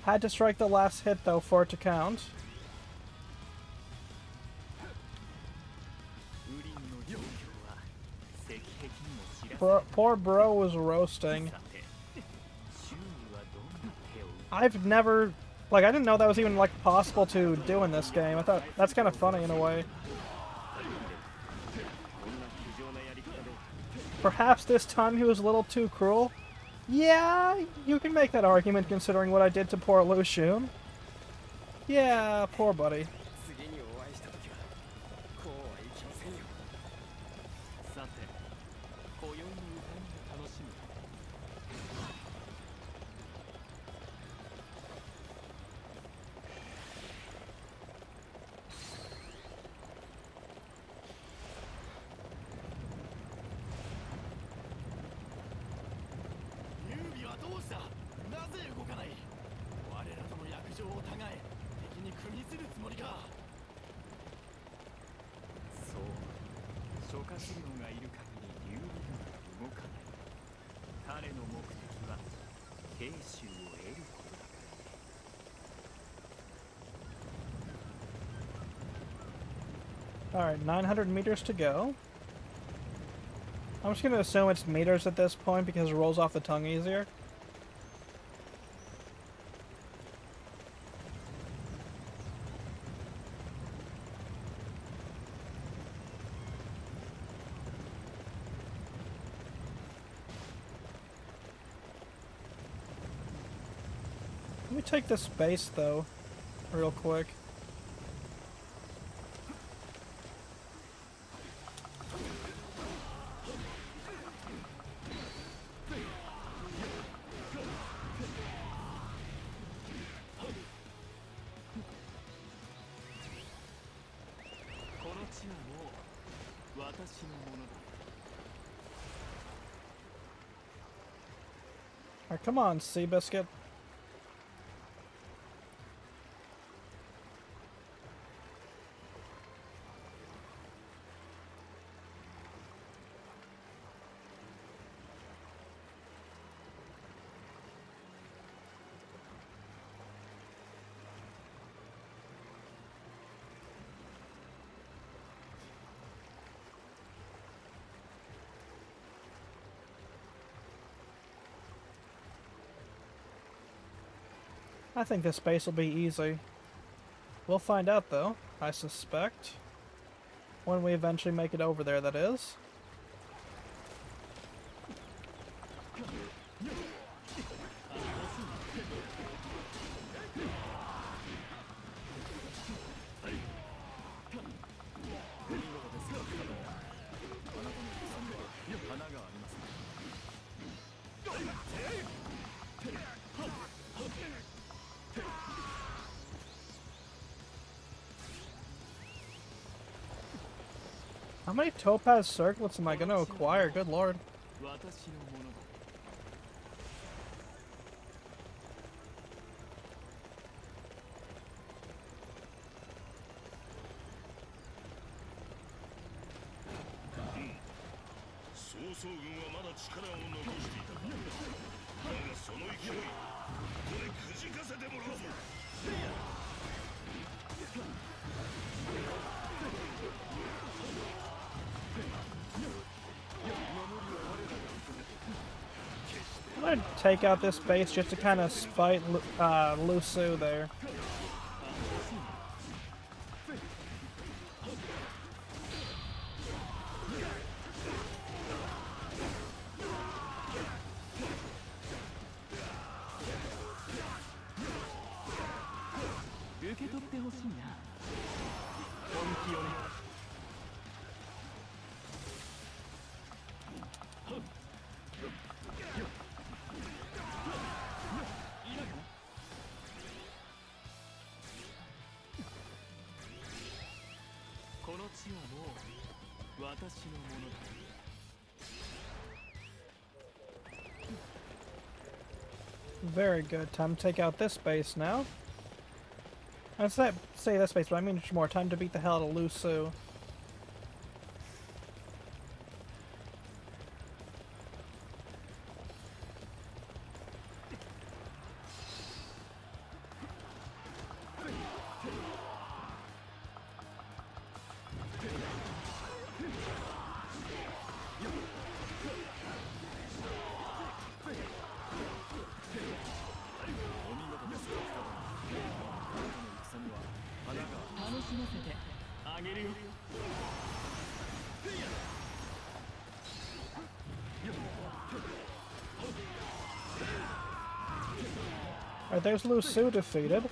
Had to strike the last hit, though, for it to count. Poor bro was roasting. I've never... Like, I didn't know that was even, like, possible to do in this game. I thought that's kind of funny in a way. Perhaps this time he was a little too cruel? Yeah, you can make that argument considering what I did to poor Lu Xun. Yeah, poor buddy. 次にお会いした時はこうはいきませんよ。さて、今宵の歌いを楽しむ。 諸葛亮がいる限り劉備軍は動かない。彼の目的は慶州を得ることだからね。 Alright, 900 meters to go. I'm just gonna assume it's meters at this point because it rolls off the tongue easier. Let me take this base, though, real quick. Alright, come on, Seabiscuit. I think this base will be easy. We'll find out, though, I suspect. When we eventually make it over there, that is. How many topaz circlets am I going to acquire? Good lord. 私のものだ 曹操軍はまだ力を残していたが、だがその勢い、ここでくじかせてもらうぞ。 I'm gonna take out this base just to kind of spite Lu Su there. Very good. Time to take out this base now. I say this base, but I mean it's more time to beat the hell out of Lu Su. Alright, there's Lu Su defeated.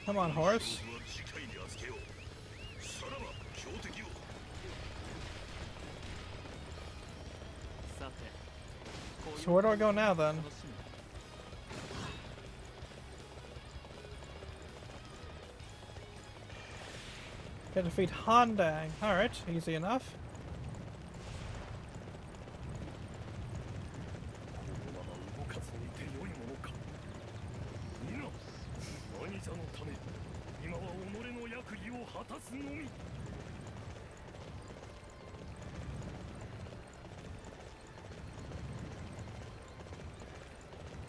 Come on, horse. So where do I go now, then? Gotta defeat Handang. Alright, easy enough.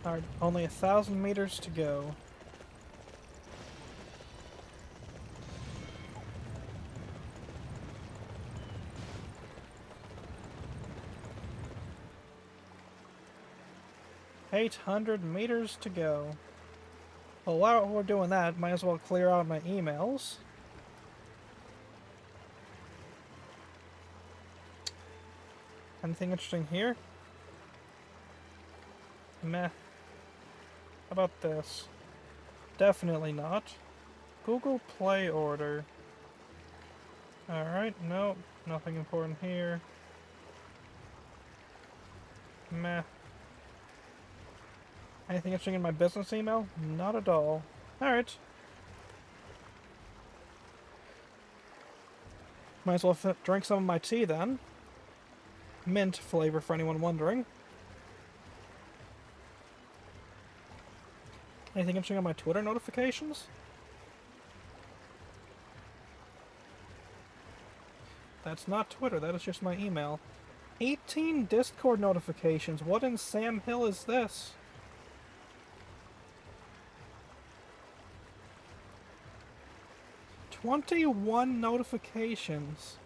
Alright, only 1,000 meters to go. $800 meters to go. Well, while we're doing that, might as well clear out my emails. Anything interesting here? Meh. How about this? Definitely not. Google Play order. Alright, nope. Nothing important here. Meh. Anything interesting in my business email? Not at all. Alright. Might as well drink some of my tea then. Mint flavor for anyone wondering. Anything interesting on my Twitter notifications? That's not Twitter, that is just my email. 18 Discord notifications. What in Sam Hill is this? "21 notifications."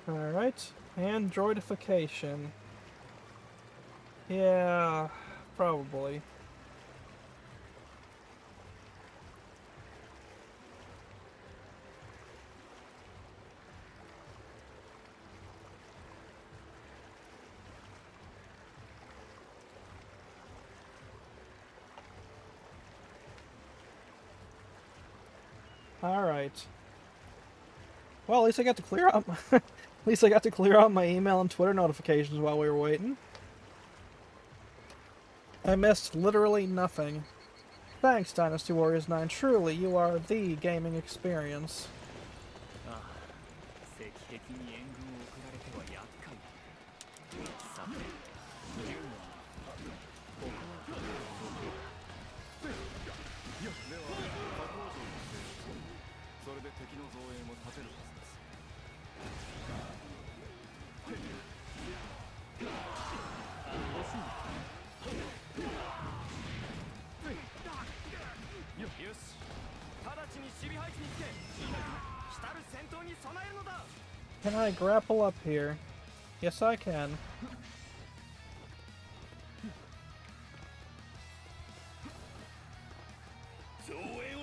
Alright, Androidification. Yeah, probably. Alright. Well, at least I got to clear out at least I got to clear out my email and Twitter notifications while we were waiting. I missed literally nothing. Thanks, Dynasty Warriors 9. Truly, you are the gaming experience. ああ、石壁に援軍を送られては厄介だ。さて、10問。ここはどこいや、では、角王城に制し、それで敵の増援を立てるはずです。惜しい。よし、直ちに守備配置につけ、来たる戦闘に備えるのだ。 Can I grapple up here? Yes, I can.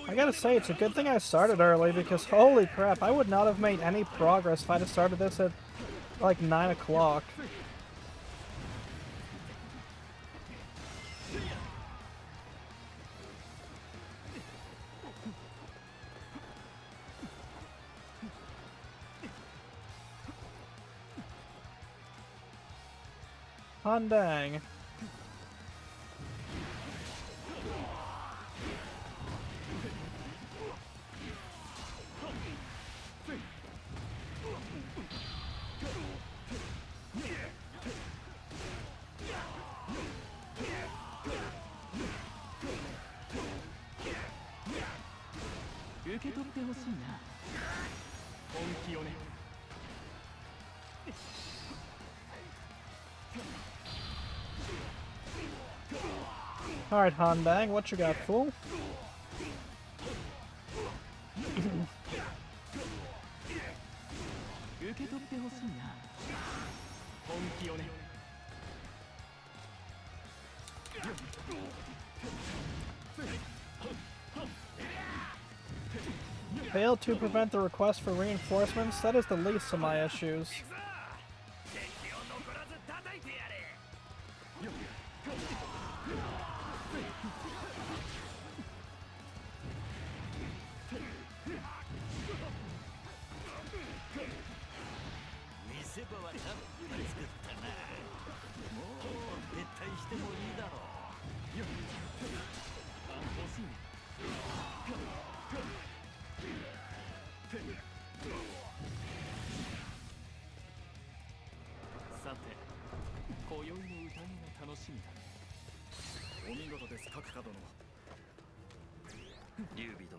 I gotta say, it's a good thing I started early because holy crap, I would not have made any progress if I'd have started this at like 9 o'clock. Handang. Alright, Handang, what you got, fool? Failed to prevent the request for reinforcements? That is the least of my issues.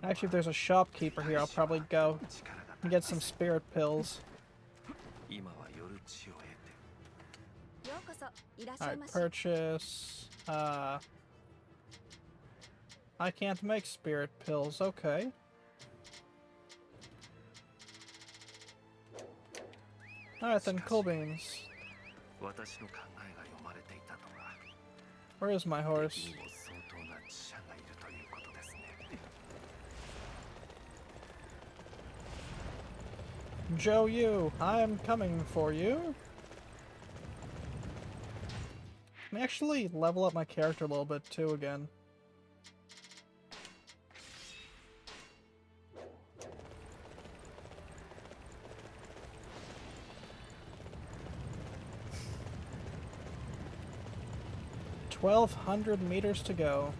Actually, if there's a shopkeeper here, I'll probably go and get some spirit pills. Alright, purchase. I can't make spirit pills, okay. Alright then, cool beans. Where is my horse? Joe, you, I am coming for you. Let me actually level up my character a little bit too again. $1,200 meters to go.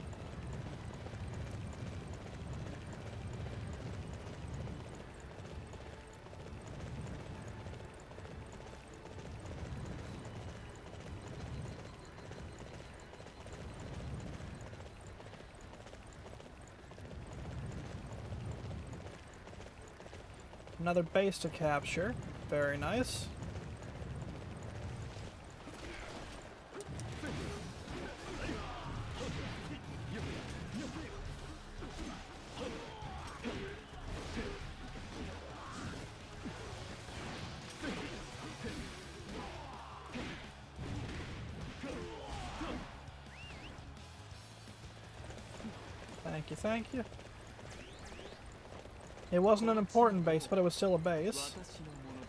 Another base to capture. Very nice. Thank you, thank you. It wasn't an important base, but it was still a base. 私のもの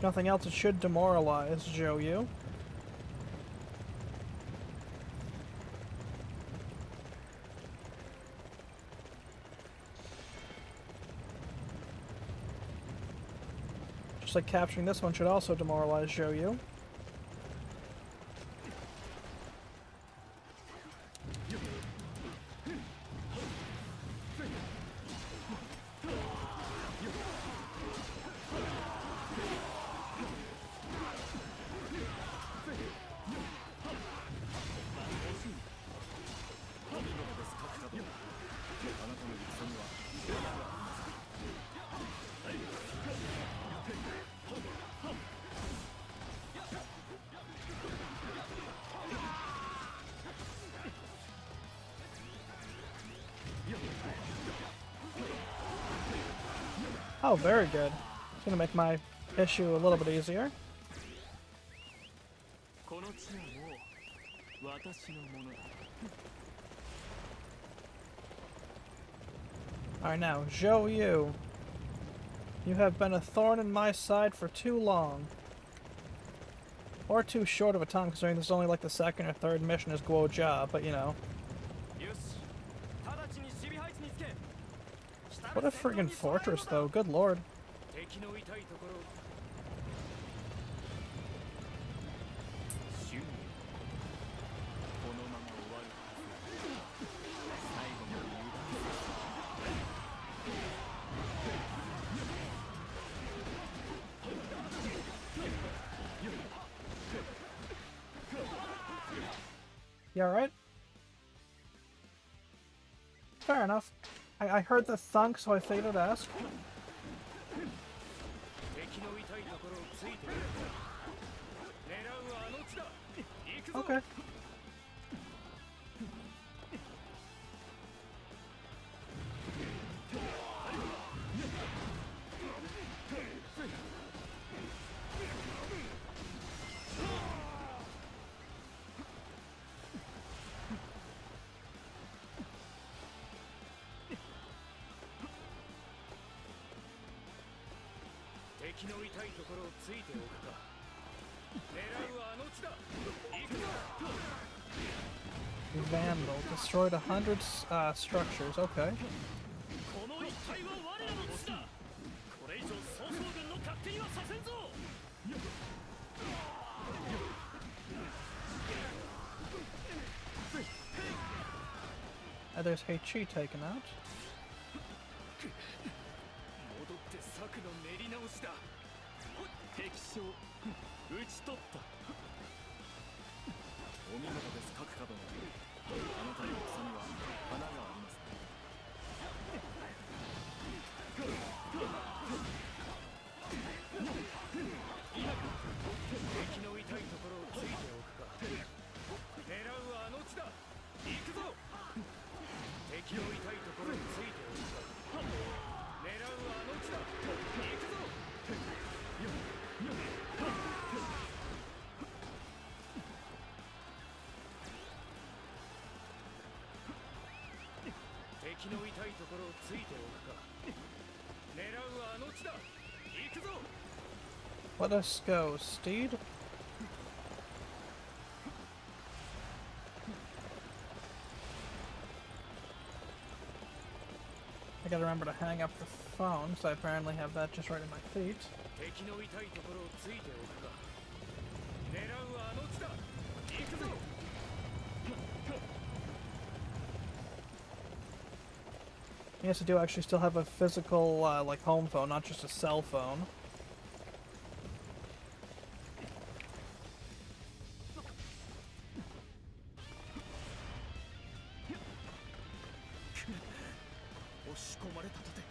だ Nothing else, it should demoralize Zhou. Just like capturing this one should also demoralize Zhou. Oh, very good. It's gonna make my issue a little bit easier. この地はもう私のものだ Alright, now, Zhou Yu. You have been a thorn in my side for too long. Or too short of a time, considering this is only like the second or third mission as Guojia, but you know. よし直ちに守備配置につけ What a friggin' fortress, though. Good lord. 敵の痛いところ周囲このまま終わるはず最後の油断 You alright? Fair enough. I heard the thunk, so I figured I'd ask. 敵の痛いところをついてくれ狙うはあの地だ行くぞ Okay. Vandal destroyed 100 structures. Okay. この一帯は我らの地だこれ以上曹操軍の勝手にはさせんぞ There's Heichi taken out. 戻って策の練り直しだ敵将討ち取ったお見事です各角のあなたの草には花がありますね敵の痛いところをついておくか狙うはあの地だ行くぞ敵の痛いところをついておくか狙うはあの地だ行くぞ敵の痛いところをついておくか狙うはあの地だ行くぞ Let us go, Steed. I gotta remember to hang up the phone, so I apparently have that just right at my feet. 敵の痛いところをついておくか狙うはあの地だ行くぞ Yes, I do actually still have a physical, like, home phone, not just a cell phone. 仕込まれたとて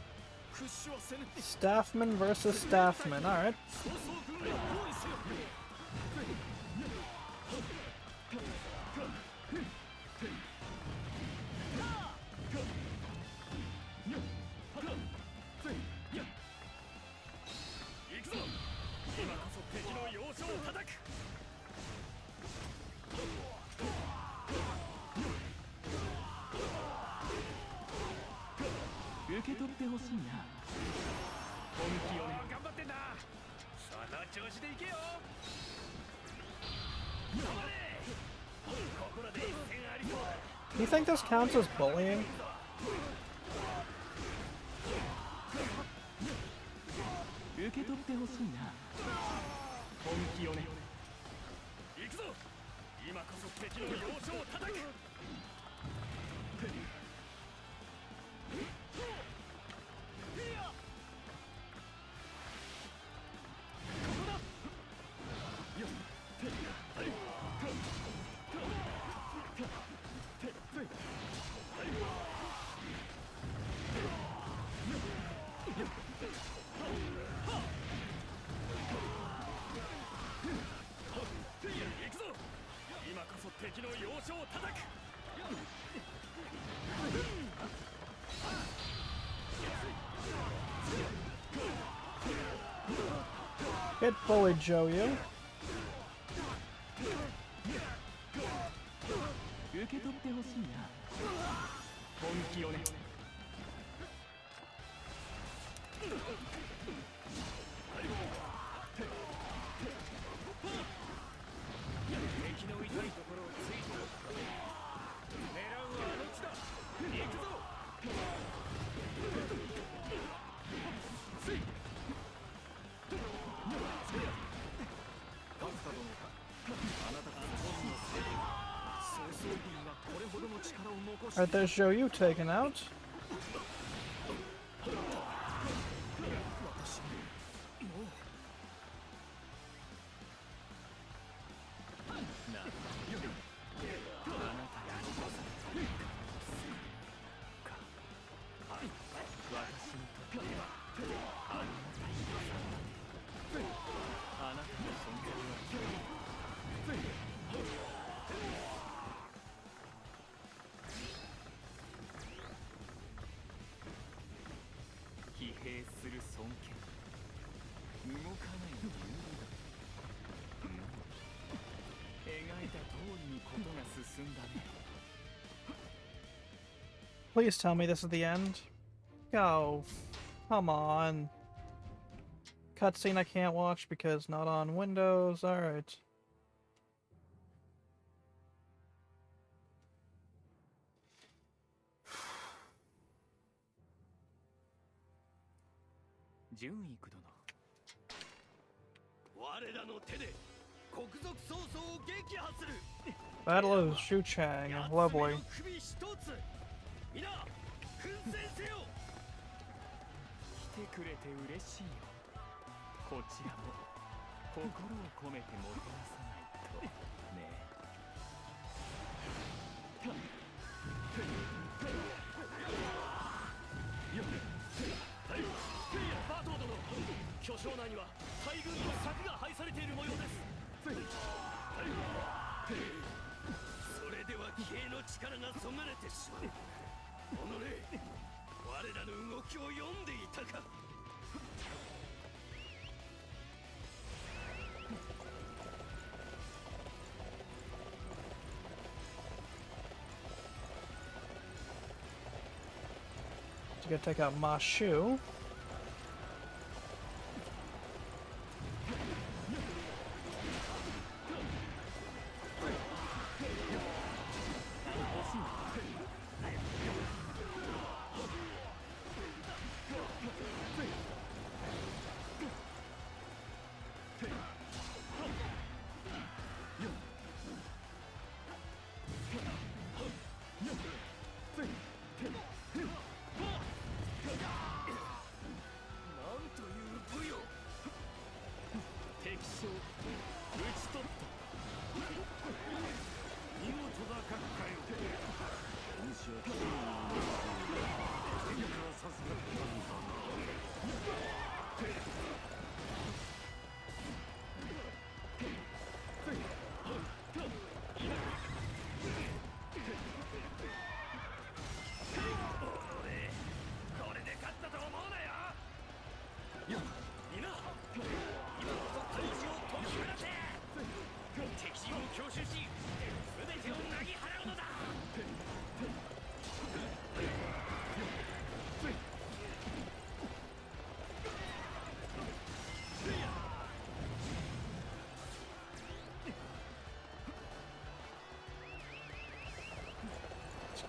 屈指はせぬ。 Staffman versus Staffman. Alright. 曹操軍が包囲せよ。行くぞ。今こそ敵の要所を叩く。受け取ってほしいな。本気をね。頑張ってんな。その調子でいけよ。止まれ。ここらで一戦ありそうだ。 Do you think this counts as bullying? 受け取ってほしいな。本気をね。行くぞ。今こそ敵の要所を叩く。 行くぞ。今こそ敵の要所を叩く。 Get bullied, Joe, you. 受け取ってほしいな。本気をね。敵の痛いところをついておくか。狙うはあの地だ。行くぞ。せい。パスタ殿か。あなたが本のせい。曹操軍がこれほどの力を残して。 Alright, there's Joe, you taken out. 私もう。 なあ、あなたに残されたか。私にとってはありがたいあなたの存在は疲弊する尊敬。動かない理由だ。描いた通りにことが進んだね。 Please tell me this is the end. Go. Come on. Cutscene I can't watch because not on Windows. Alright. Battle of Shuchang. Lovely. 来てくれて嬉しいよ。こちらも心を込めてもてなさないとね。バトー殿、巨匠内には大軍の柵が配されている模様です。それでは騎兵の力がそがれてしまう。おのれ、我らの動きを読んでいたか。To go take out Mashu.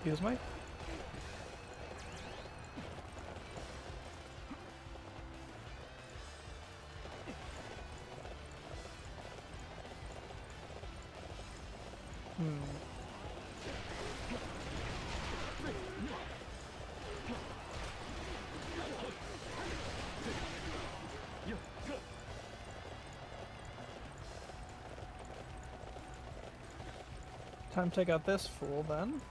Excuse me? Time to take out this fool then.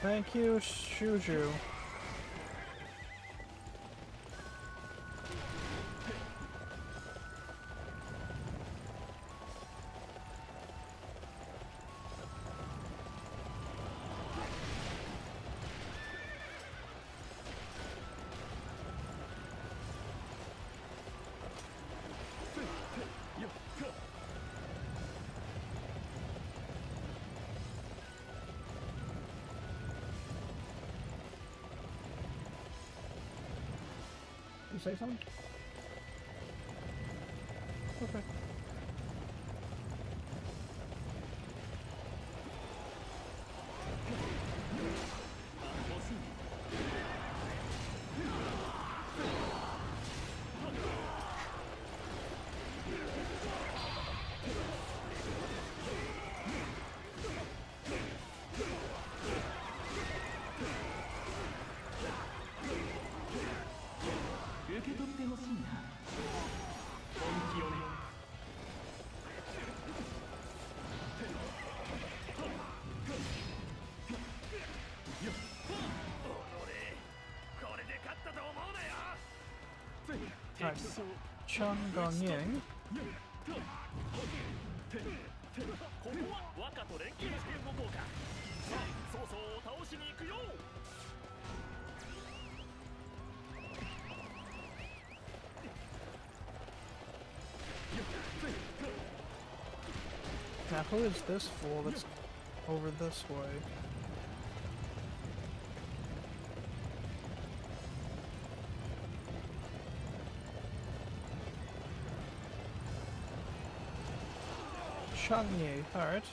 Thank you, Shuju. You say something? Okay. Alright, Chung Gong Ying. ここは若と連携して動こうか。さあ、曹操を倒しに行くよ。 Now who is this fool that's over this way? Shangyi, alright.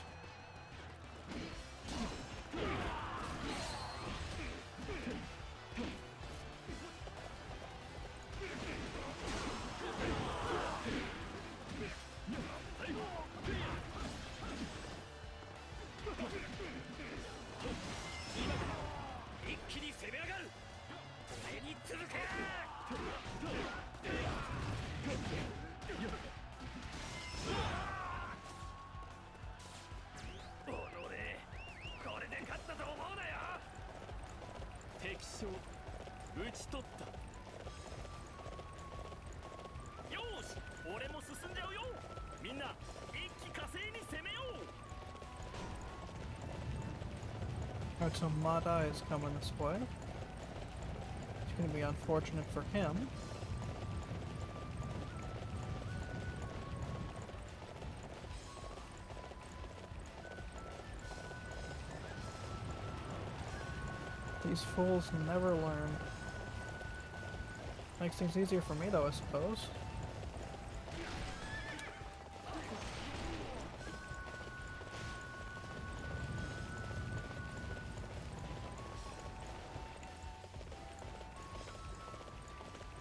Alright, so Madai is coming this way. It's gonna be unfortunate for him. These fools never learn. Makes things easier for me though, I suppose.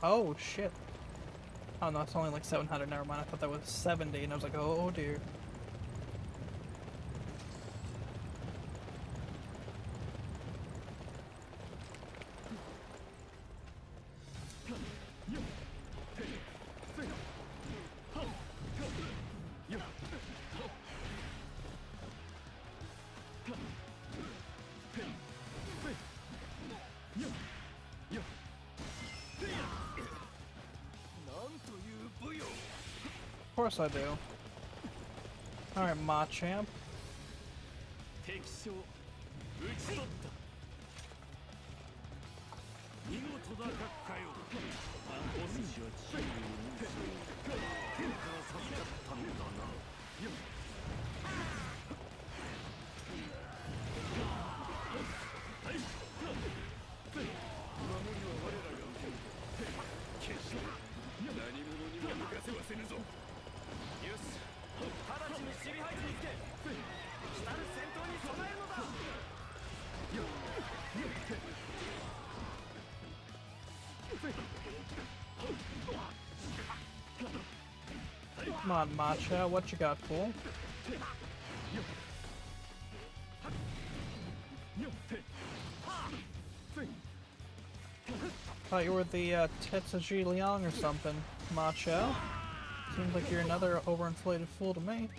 Oh shit. Oh no, it's only like 700, never mind. I thought that was 70 and I was like, oh dear. course I do. Alright, Machamp. 敵将討ち取った見事だ閣下よお主はチームを天から授かったのだな守りは我らが受ける決して何者にも抜かせはせぬぞよし直ちに守備配置につけ来たる戦闘に備えるのだ Come on, Matcha, what you got, fool? Thought you were the Tetsuji Liang or something, Macho. Seems like you're another overinflated fool to me.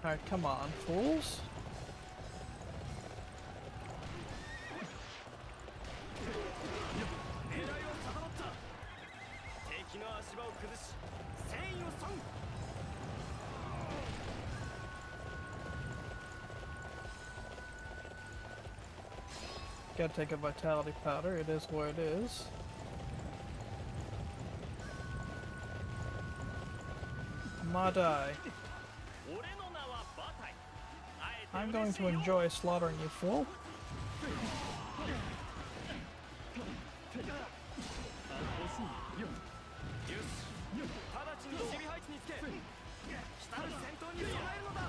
Alright, come on, fools. 狙いは定まった敵の足場を崩し戦意を損 Gotta take a vitality powder, it is what it is. Madai. I'm going to enjoy slaughtering you, fool. 直ちに守備配置につけ来たる戦闘に備えるのだ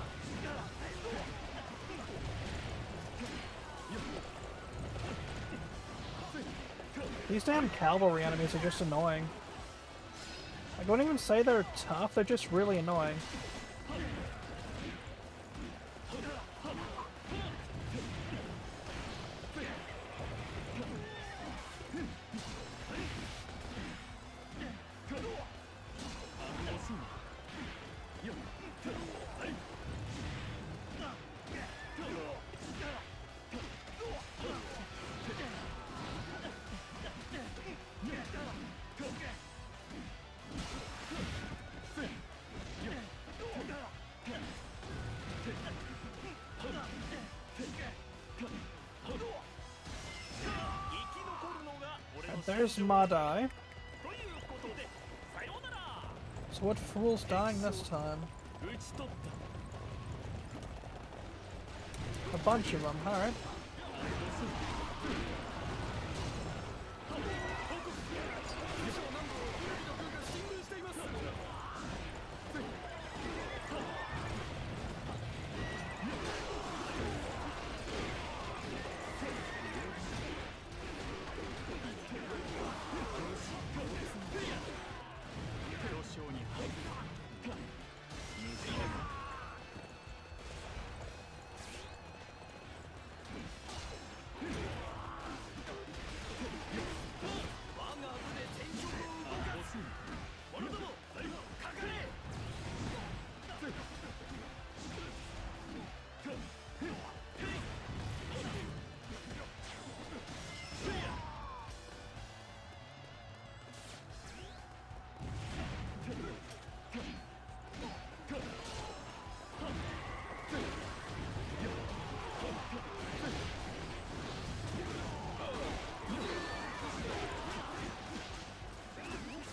These damn cavalry enemies are just annoying. I wouldn't even say they're tough, they're just really annoying. There's Madai. So what fool's dying this time? A bunch of them, alright.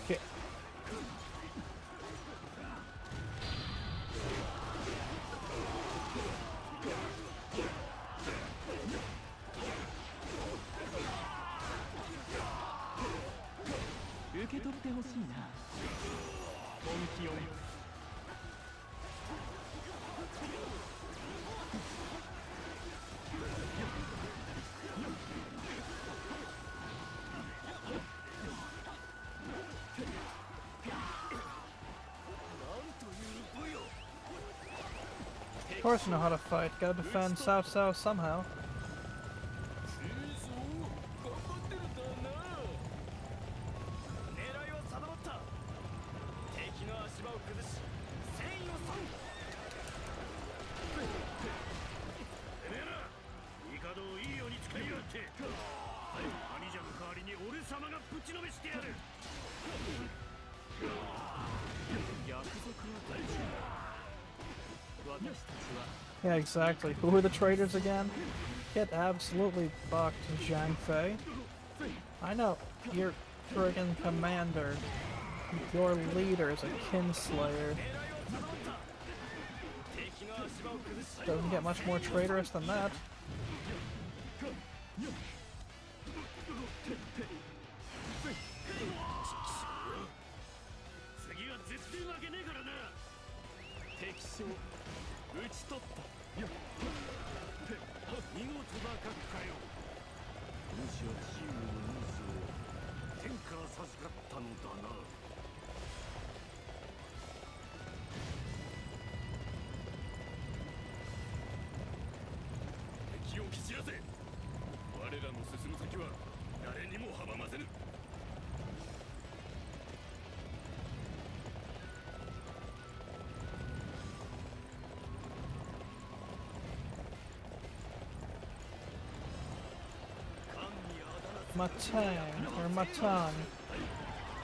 Okay. course I know how to fight. Gotta defend South South somehow. いいぞ頑張ってるんだな。狙いは定まった。敵の足場を崩し戦意を損。てめえら帝をいいように使いやがって。兄者の代わりに俺様がぶちのめしてやる。約束は大事だ。私たちは Yeah, exactly. Who are the traitors again? Get absolutely fucked, Zhang Fei. I know, your friggin' commander. Your leader is a kinslayer. 狙いは定まった。敵の足場を崩し Doesn't get much more traitorous than that. 次は絶対負けねえからな。敵将討ち取った。見事な閣下よ。お主はチームのニーズを天から授かったのだな。敵を蹴散らせ。我らの進む先は誰にも阻ませぬ。Matang, or Matang.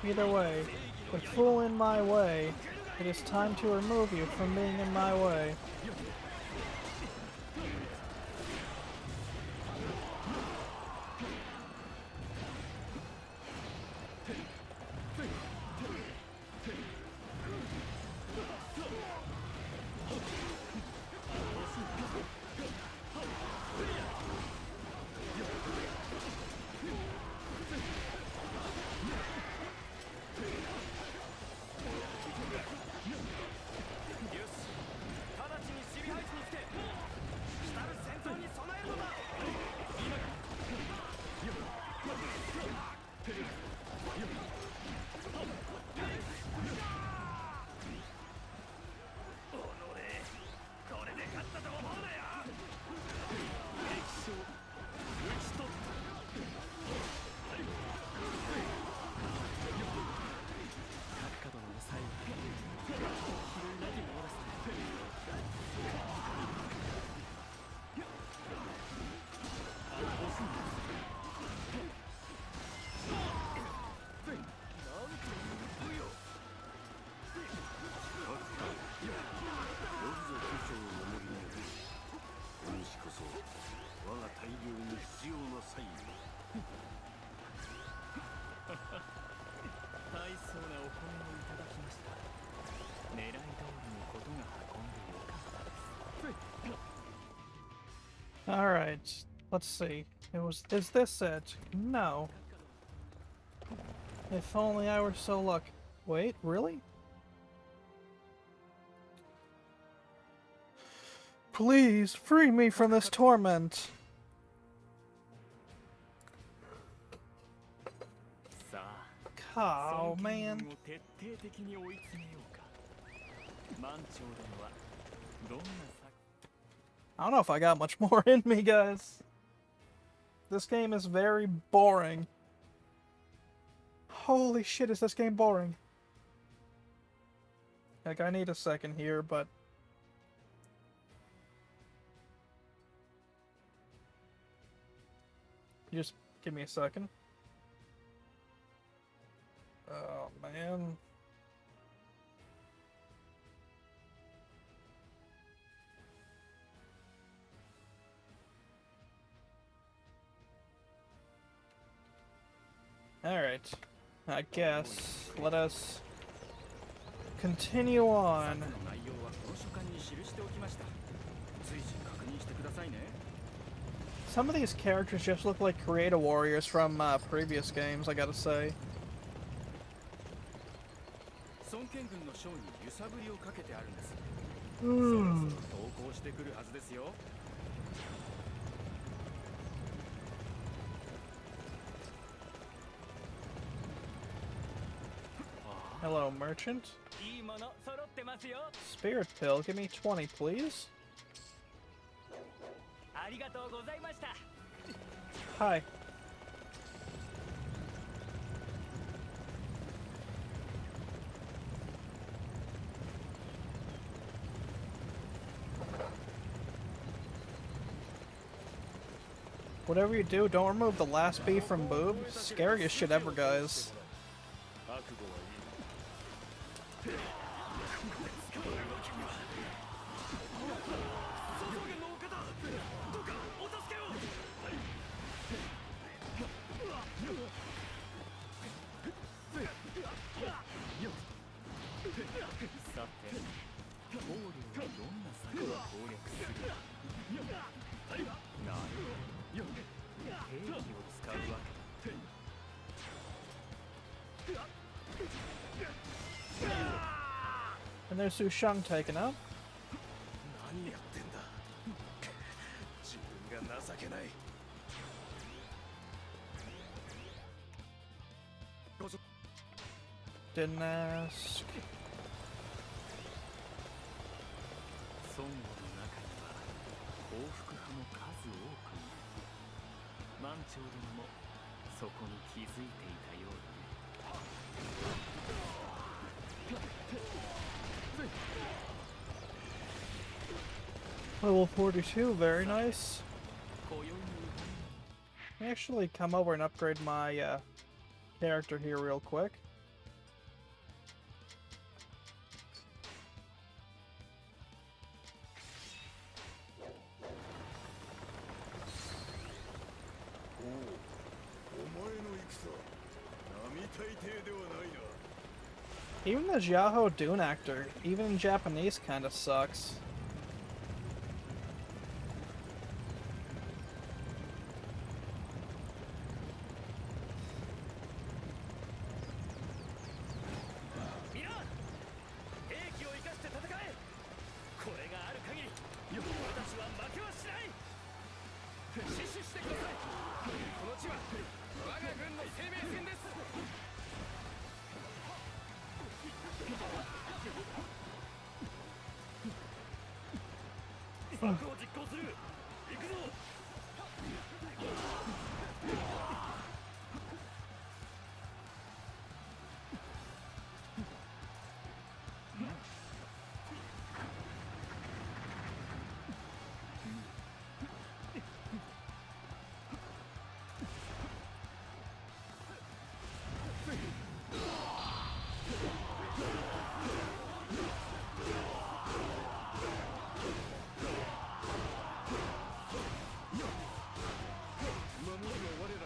Either way, with Fool in my way, it is time to remove you from being in my way. Alright, let's see. Is this it? No. If only I were so lucky. Wait, really? Please, free me from this torment! さあ Oh, man. を徹底的に追い詰めようか。満潮殿はどんな I don't know if I got much more in me, guys. This game is very boring. Holy shit, is this game boring. Like, I need a second here, but... Just give me a second. Oh, man. Alright. I guess let us continue on. の内容はこの書簡に記しておきました。随時確認してくださいね。 Some of these characters just look like Koei Warriors from previous games, I gotta say. 孫権軍の将に揺さぶりをかけてあるんです。そ Hmm. ろそろ投降してくるはずですよ。 Hello, merchant. いいもの揃ってますよ。 Spirit pill, give me 20, please. ありがとうございました。 Hi. Whatever you do, don't remove the last B from boob. Scariest shit ever, guys. 覚悟はいい。さて、棟梁はどんな策を攻略する。なるほど。兵器を使うわけだ。 And there's Su Sheng taken out. 何やってんだ。自分が情けない。 Didn't ask. 孫悟の中には報復派も数多くいる。満潮殿もそこに気づいていたようだね。 Level 42, very nice. 今宵の Let me actually come over and upgrade my character here real quick. お前の戦、並大抵ではないな。 Even the Xiaoho Dune actor, even in Japanese, kind of sucks. 皆、兵器を生かして戦え。これがある限り、俺たちは負けはしない。死守してください。この地は我が軍の生命線です。 策を実行する。行くぞ。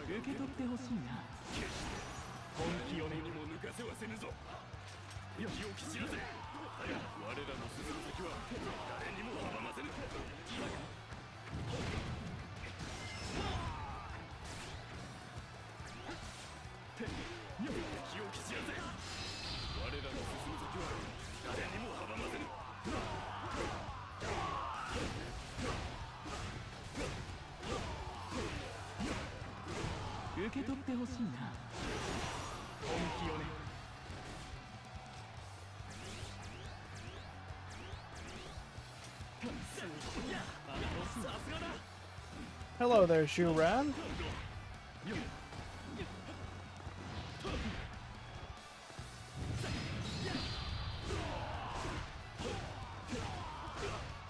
受け取ってほしいな。本気を目にも抜かせはせぬぞ。気をき散らせ。我らの進む先は誰にも阻ませぬ。気をき散らせ。我らの進む先は誰にも阻ませぬ。 受け取ってほしいな。本気をね。 Hello there, Zhuran.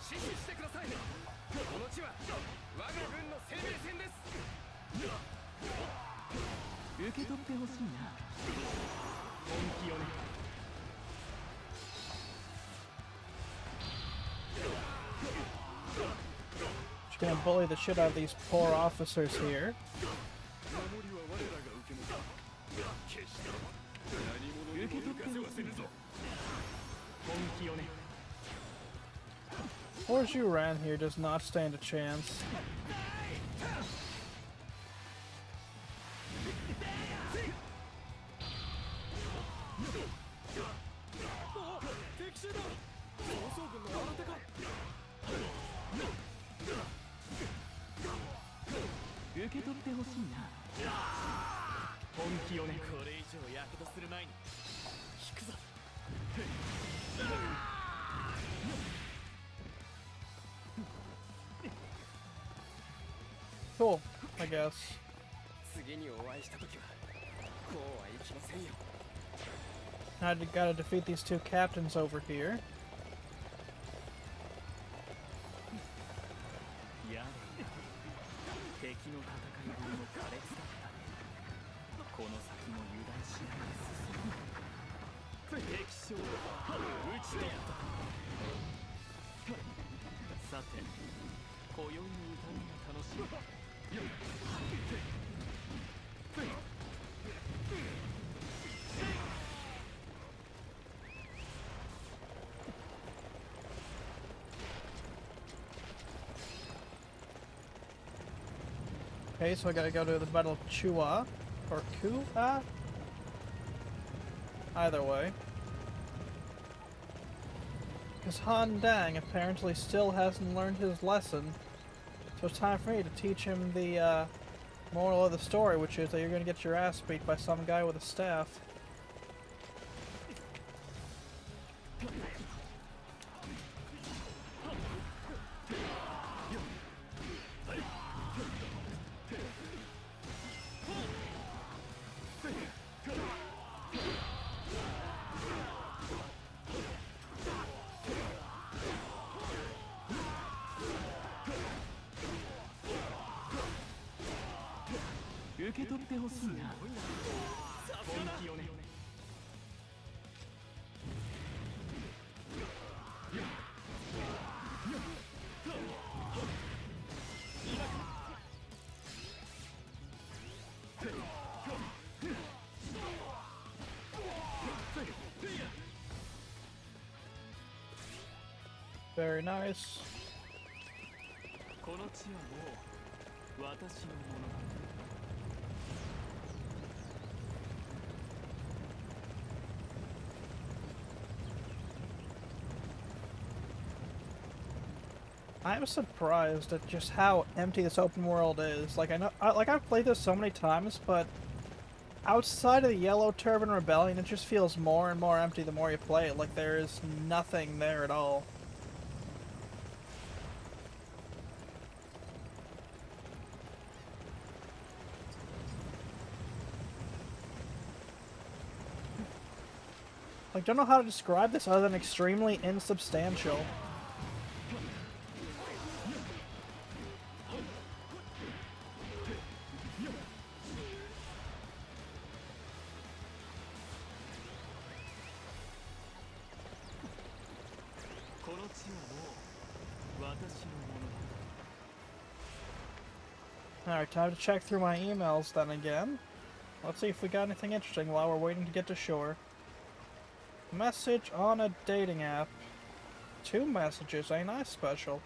死守してください。この地は我が軍の生命線です。 受け取ってほしいな。本気をね。 Just gonna bully the shit out of these poor officers here. 守りは我らが受け持つ。決して何者にも抜かせはせぬぞ。 本気をね。 Poor Zhuran here does not stand a chance. 敵襲だ。曹操軍の新手か。 受け取ってほしいな。本気をね。 これ以上躍動する前に引くぞ。 受 Cool, I guess. 次にお会いした時はこうはいきませんよ。 Now I gotta defeat these two captains over here. やれやれ、敵の戦いぶりも苛烈だったね。この先も油断しないで進む。敵将討ち取った。さて今宵の宴が楽しみだ。 Okay, so I gotta go to the Battle of Chua. Or Kua? Either way. Because Han Dang apparently still hasn't learned his lesson. So it's time for me to teach him the moral of the story, which is that you're gonna get your ass beat by some guy with a staff. Very nice. この地はもう私のものだ。 I'm surprised at just how empty this open world is. Like I've played this so many times, but outside of the Yellow Turban Rebellion, it just feels more and more empty the more you play it. Like there is nothing there at all. Like, don't know how to describe this other than extremely insubstantial. Alright, time to check through my emails then again. Let's see if we got anything interesting while we're waiting to get to shore. Message on a dating app. 2 messages, ain't I special?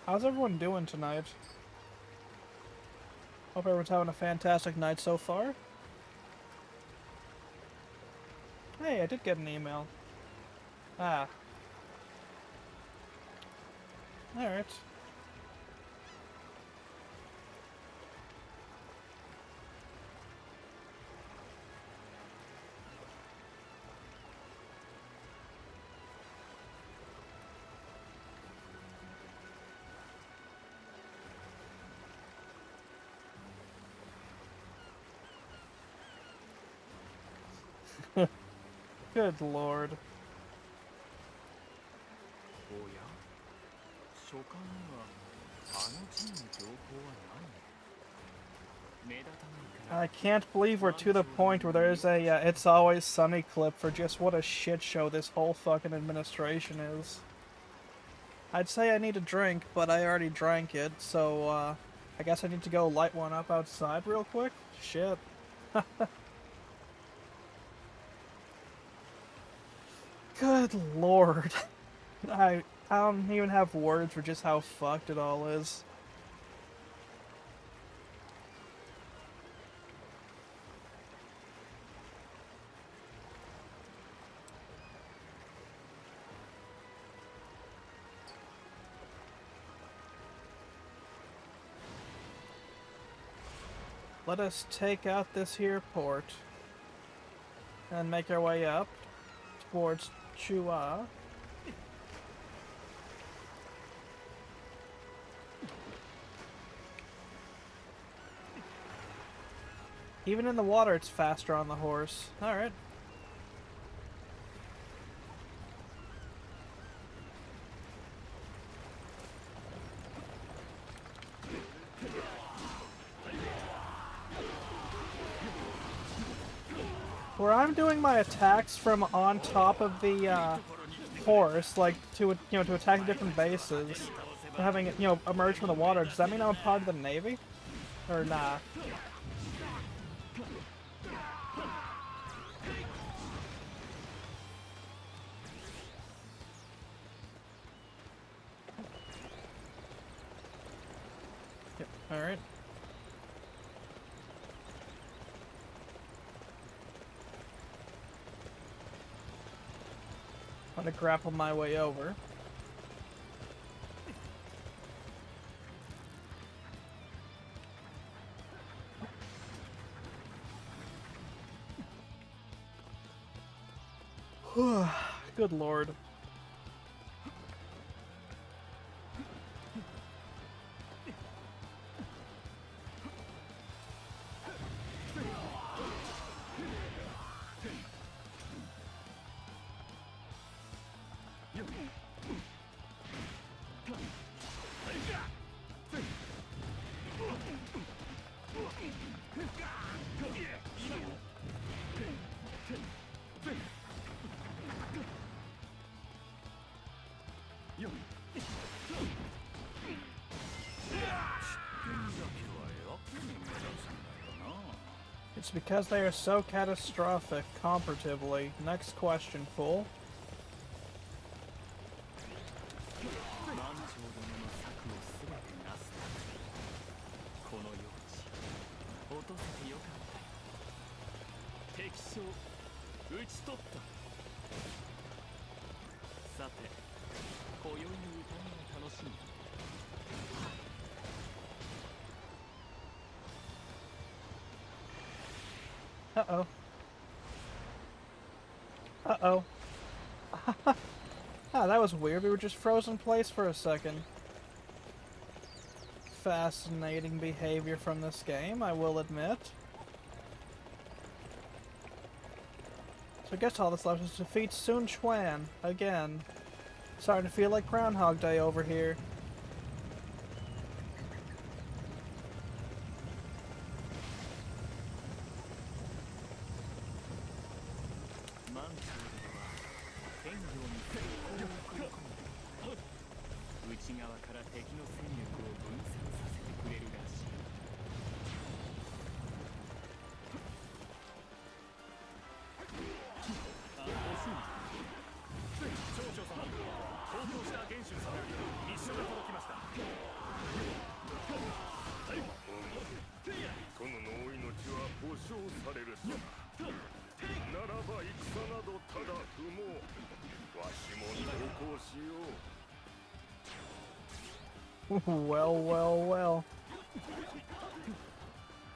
How's everyone doing tonight? Hope everyone's having a fantastic night so far. Hey, I did get an email. Ah. Alright. Good lord. おや、書簡にはあの地の情報はないね。目立たないから。 I can't believe we're to the point where there's a It's Always Sunny clip for just what a shit show this whole fucking administration is. I'd say I need a drink, but I already drank it, so I guess I need to go light one up outside real quick? Shit. Good lord. I don't even have words for just how fucked it all is. Let us take out this here port. and make our way up towards Chua. Even in the water, it's faster on the horse. Alright. Where I'm doing my attacks from on top of the horse, like to to attack different bases, and having it emerge from the water. Does that mean I'm a part of the Navy, or nah? Yep. All right. I'm gonna grapple my way over. Good lord. It's because they are so catastrophic comparatively. Next question, fool. Uh-oh. Uh-oh. Ah, that was weird. We were just frozen in place for a second. Fascinating behavior from this game, I will admit. So I guess all that's left is to defeat Sun Chuan again. Starting to feel like Groundhog Day over here. Well, well, well.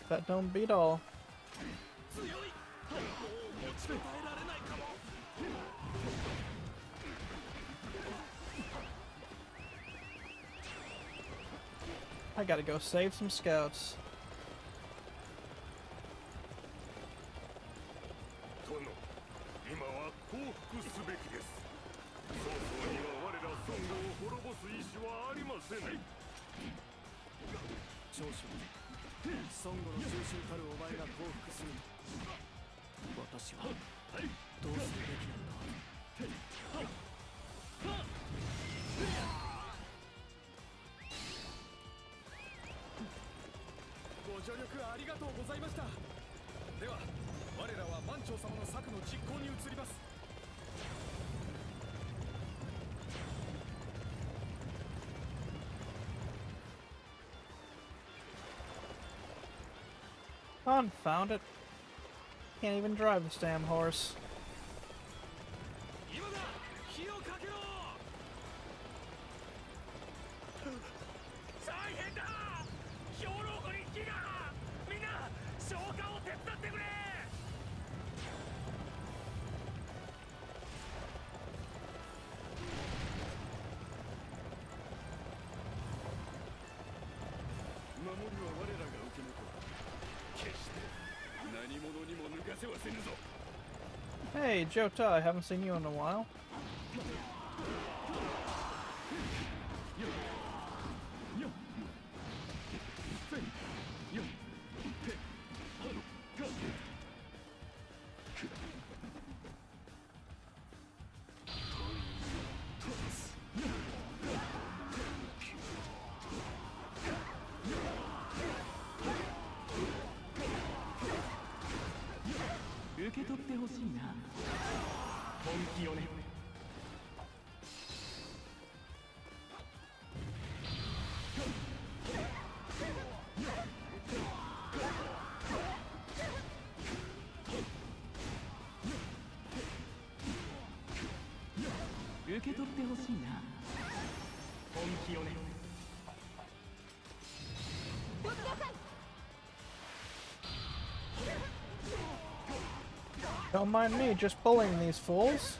That don't beat all. I gotta go save some scouts. 殿、今は降伏すべきです。早々には我ら孫悟を滅ぼす意志はありません。長将、孫悟の中心たるお前が降伏すると、私はどうするべきなんだ。ご助力ありがとうございました。では我らは満潮様の策の実行に移ります。 Confound it. Can't even drive this damn horse. を我らが受け抜くは決して何者にも抜かせはせぬぞ。 Hey, Jota, I haven't seen you in a while. Don't mind me, just bullying these fools.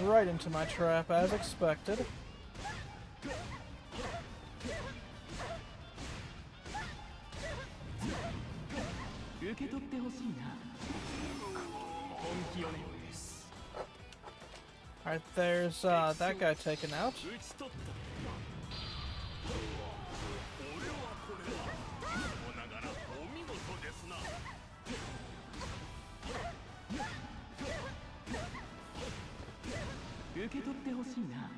Right into my trap, as expected. Alright, there's that guy taken out. 打ち取った。俺はこれはおながらお見事ですな。受け取ってほしいな。本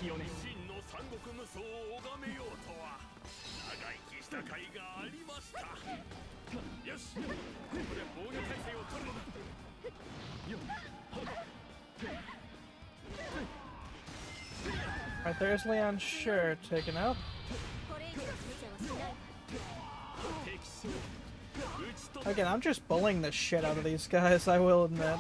気をね。真の三国無双を拝めようとは長生きした甲斐がありました。よし、ここで防御態勢を取るのだ。Alright, there's Leon's shirt taken out. これ以上無茶はしない。 Again, I'm just bullying the shit out of these guys, I will admit.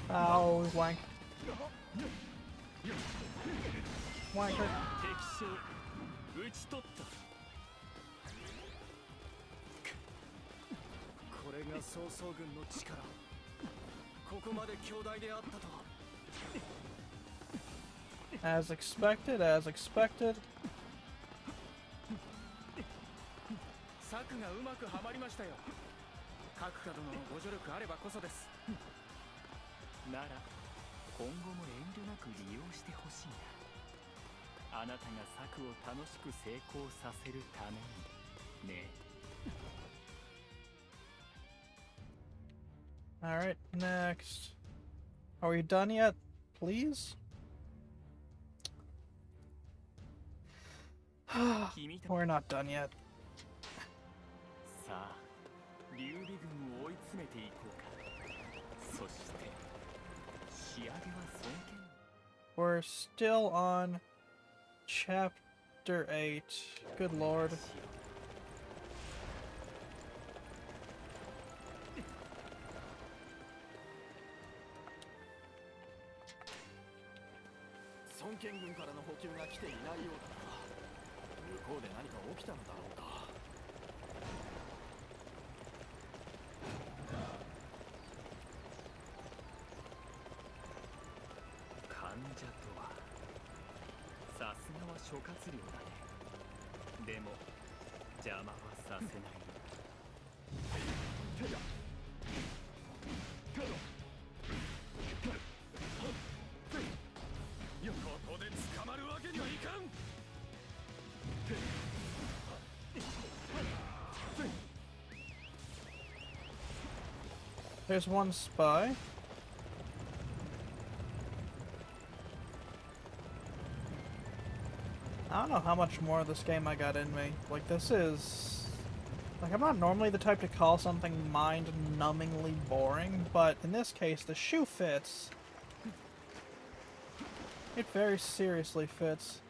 Ow, wank. Wanker. 打ち取った。これが曹操軍の力。ここまで強大であったとは。 As expected, as expected. 策がうまくはまりましたよ。各家殿のご助力あればこそです。なら今後も遠慮なく利用してほしいな。あなたが策を楽しく成功させるためにね。 Alright, next. Are we done yet? Please? We're not done yet. さあ、劉備軍を追い詰めていこうか。そして仕上げは尊敬。 We're still on Chapter 8. Good lord. 孫権軍からの補給が来ていないようだな。向こうで何か起きたのだろうか。患者とはさすがは諸葛亮だね。でも邪魔はさせない。ここで捕まるわけにはいかん。 There's one spy. I don't know how much more of this game I got in me. Like, this is... Like, I'm not normally the type to call something mind-numbingly boring, but in this case, the shoe fits. It very seriously fits.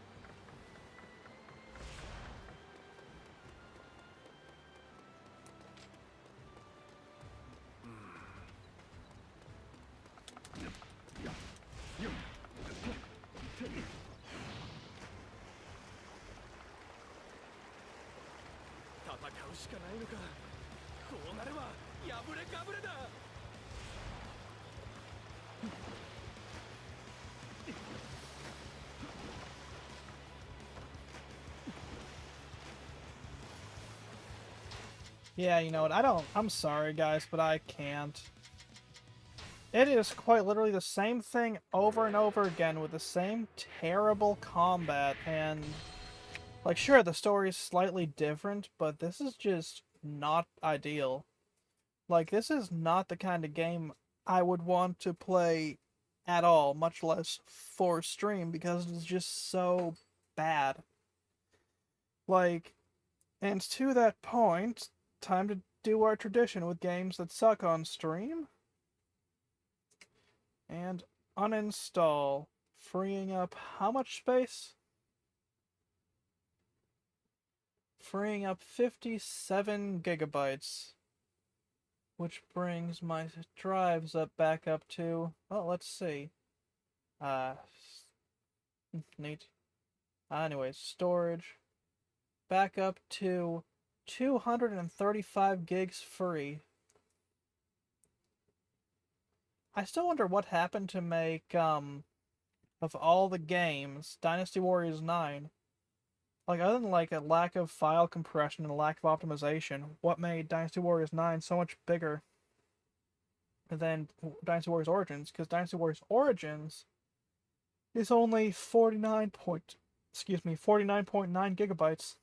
Yeah, you know what, I'm sorry guys, but I can't. It is quite literally the same thing over and over again with the same terrible combat, and like sure the story is slightly different, but this is just not ideal. Like this is not the kind of game I would want to play at all, much less for stream, because it's just so bad. Like, and to that point, time to do our tradition with games that suck on stream. And uninstall, freeing up how much space? Freeing up 57 gigabytes, which brings my drives back up to, well, let's see. Neat. Anyways, storage back up to 235 gigs free. I still wonder what happened to make, of all the games, Dynasty Warriors 9, like, other than, like, a lack of file compression and a lack of optimization, what made Dynasty Warriors 9 so much bigger than Dynasty Warriors Origins? Because Dynasty Warriors Origins is only 49.9 gigabytes.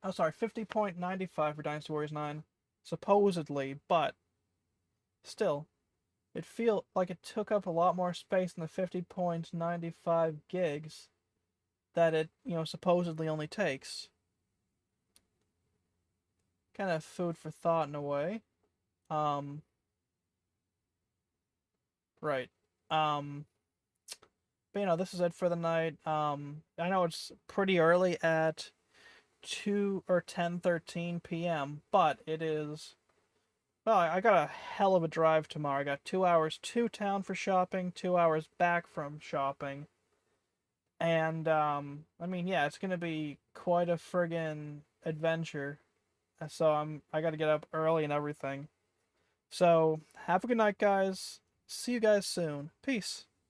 Oh, sorry, 50.95 for Dynasty Warriors 9, supposedly, but still, it feel like it took up a lot more space than the 50.95 gigs that it, supposedly only takes. Kind of food for thought in a way. Right. But this is it for the night. I know it's pretty early at 2 or 10:13 p.m., but it is. Well, I got a hell of a drive tomorrow. I got 2 hours to town for shopping, 2 hours back from shopping. And, I mean, yeah, it's gonna be quite a friggin' adventure. So I gotta get up early and everything. So, have a good night, guys. See you guys soon. Peace.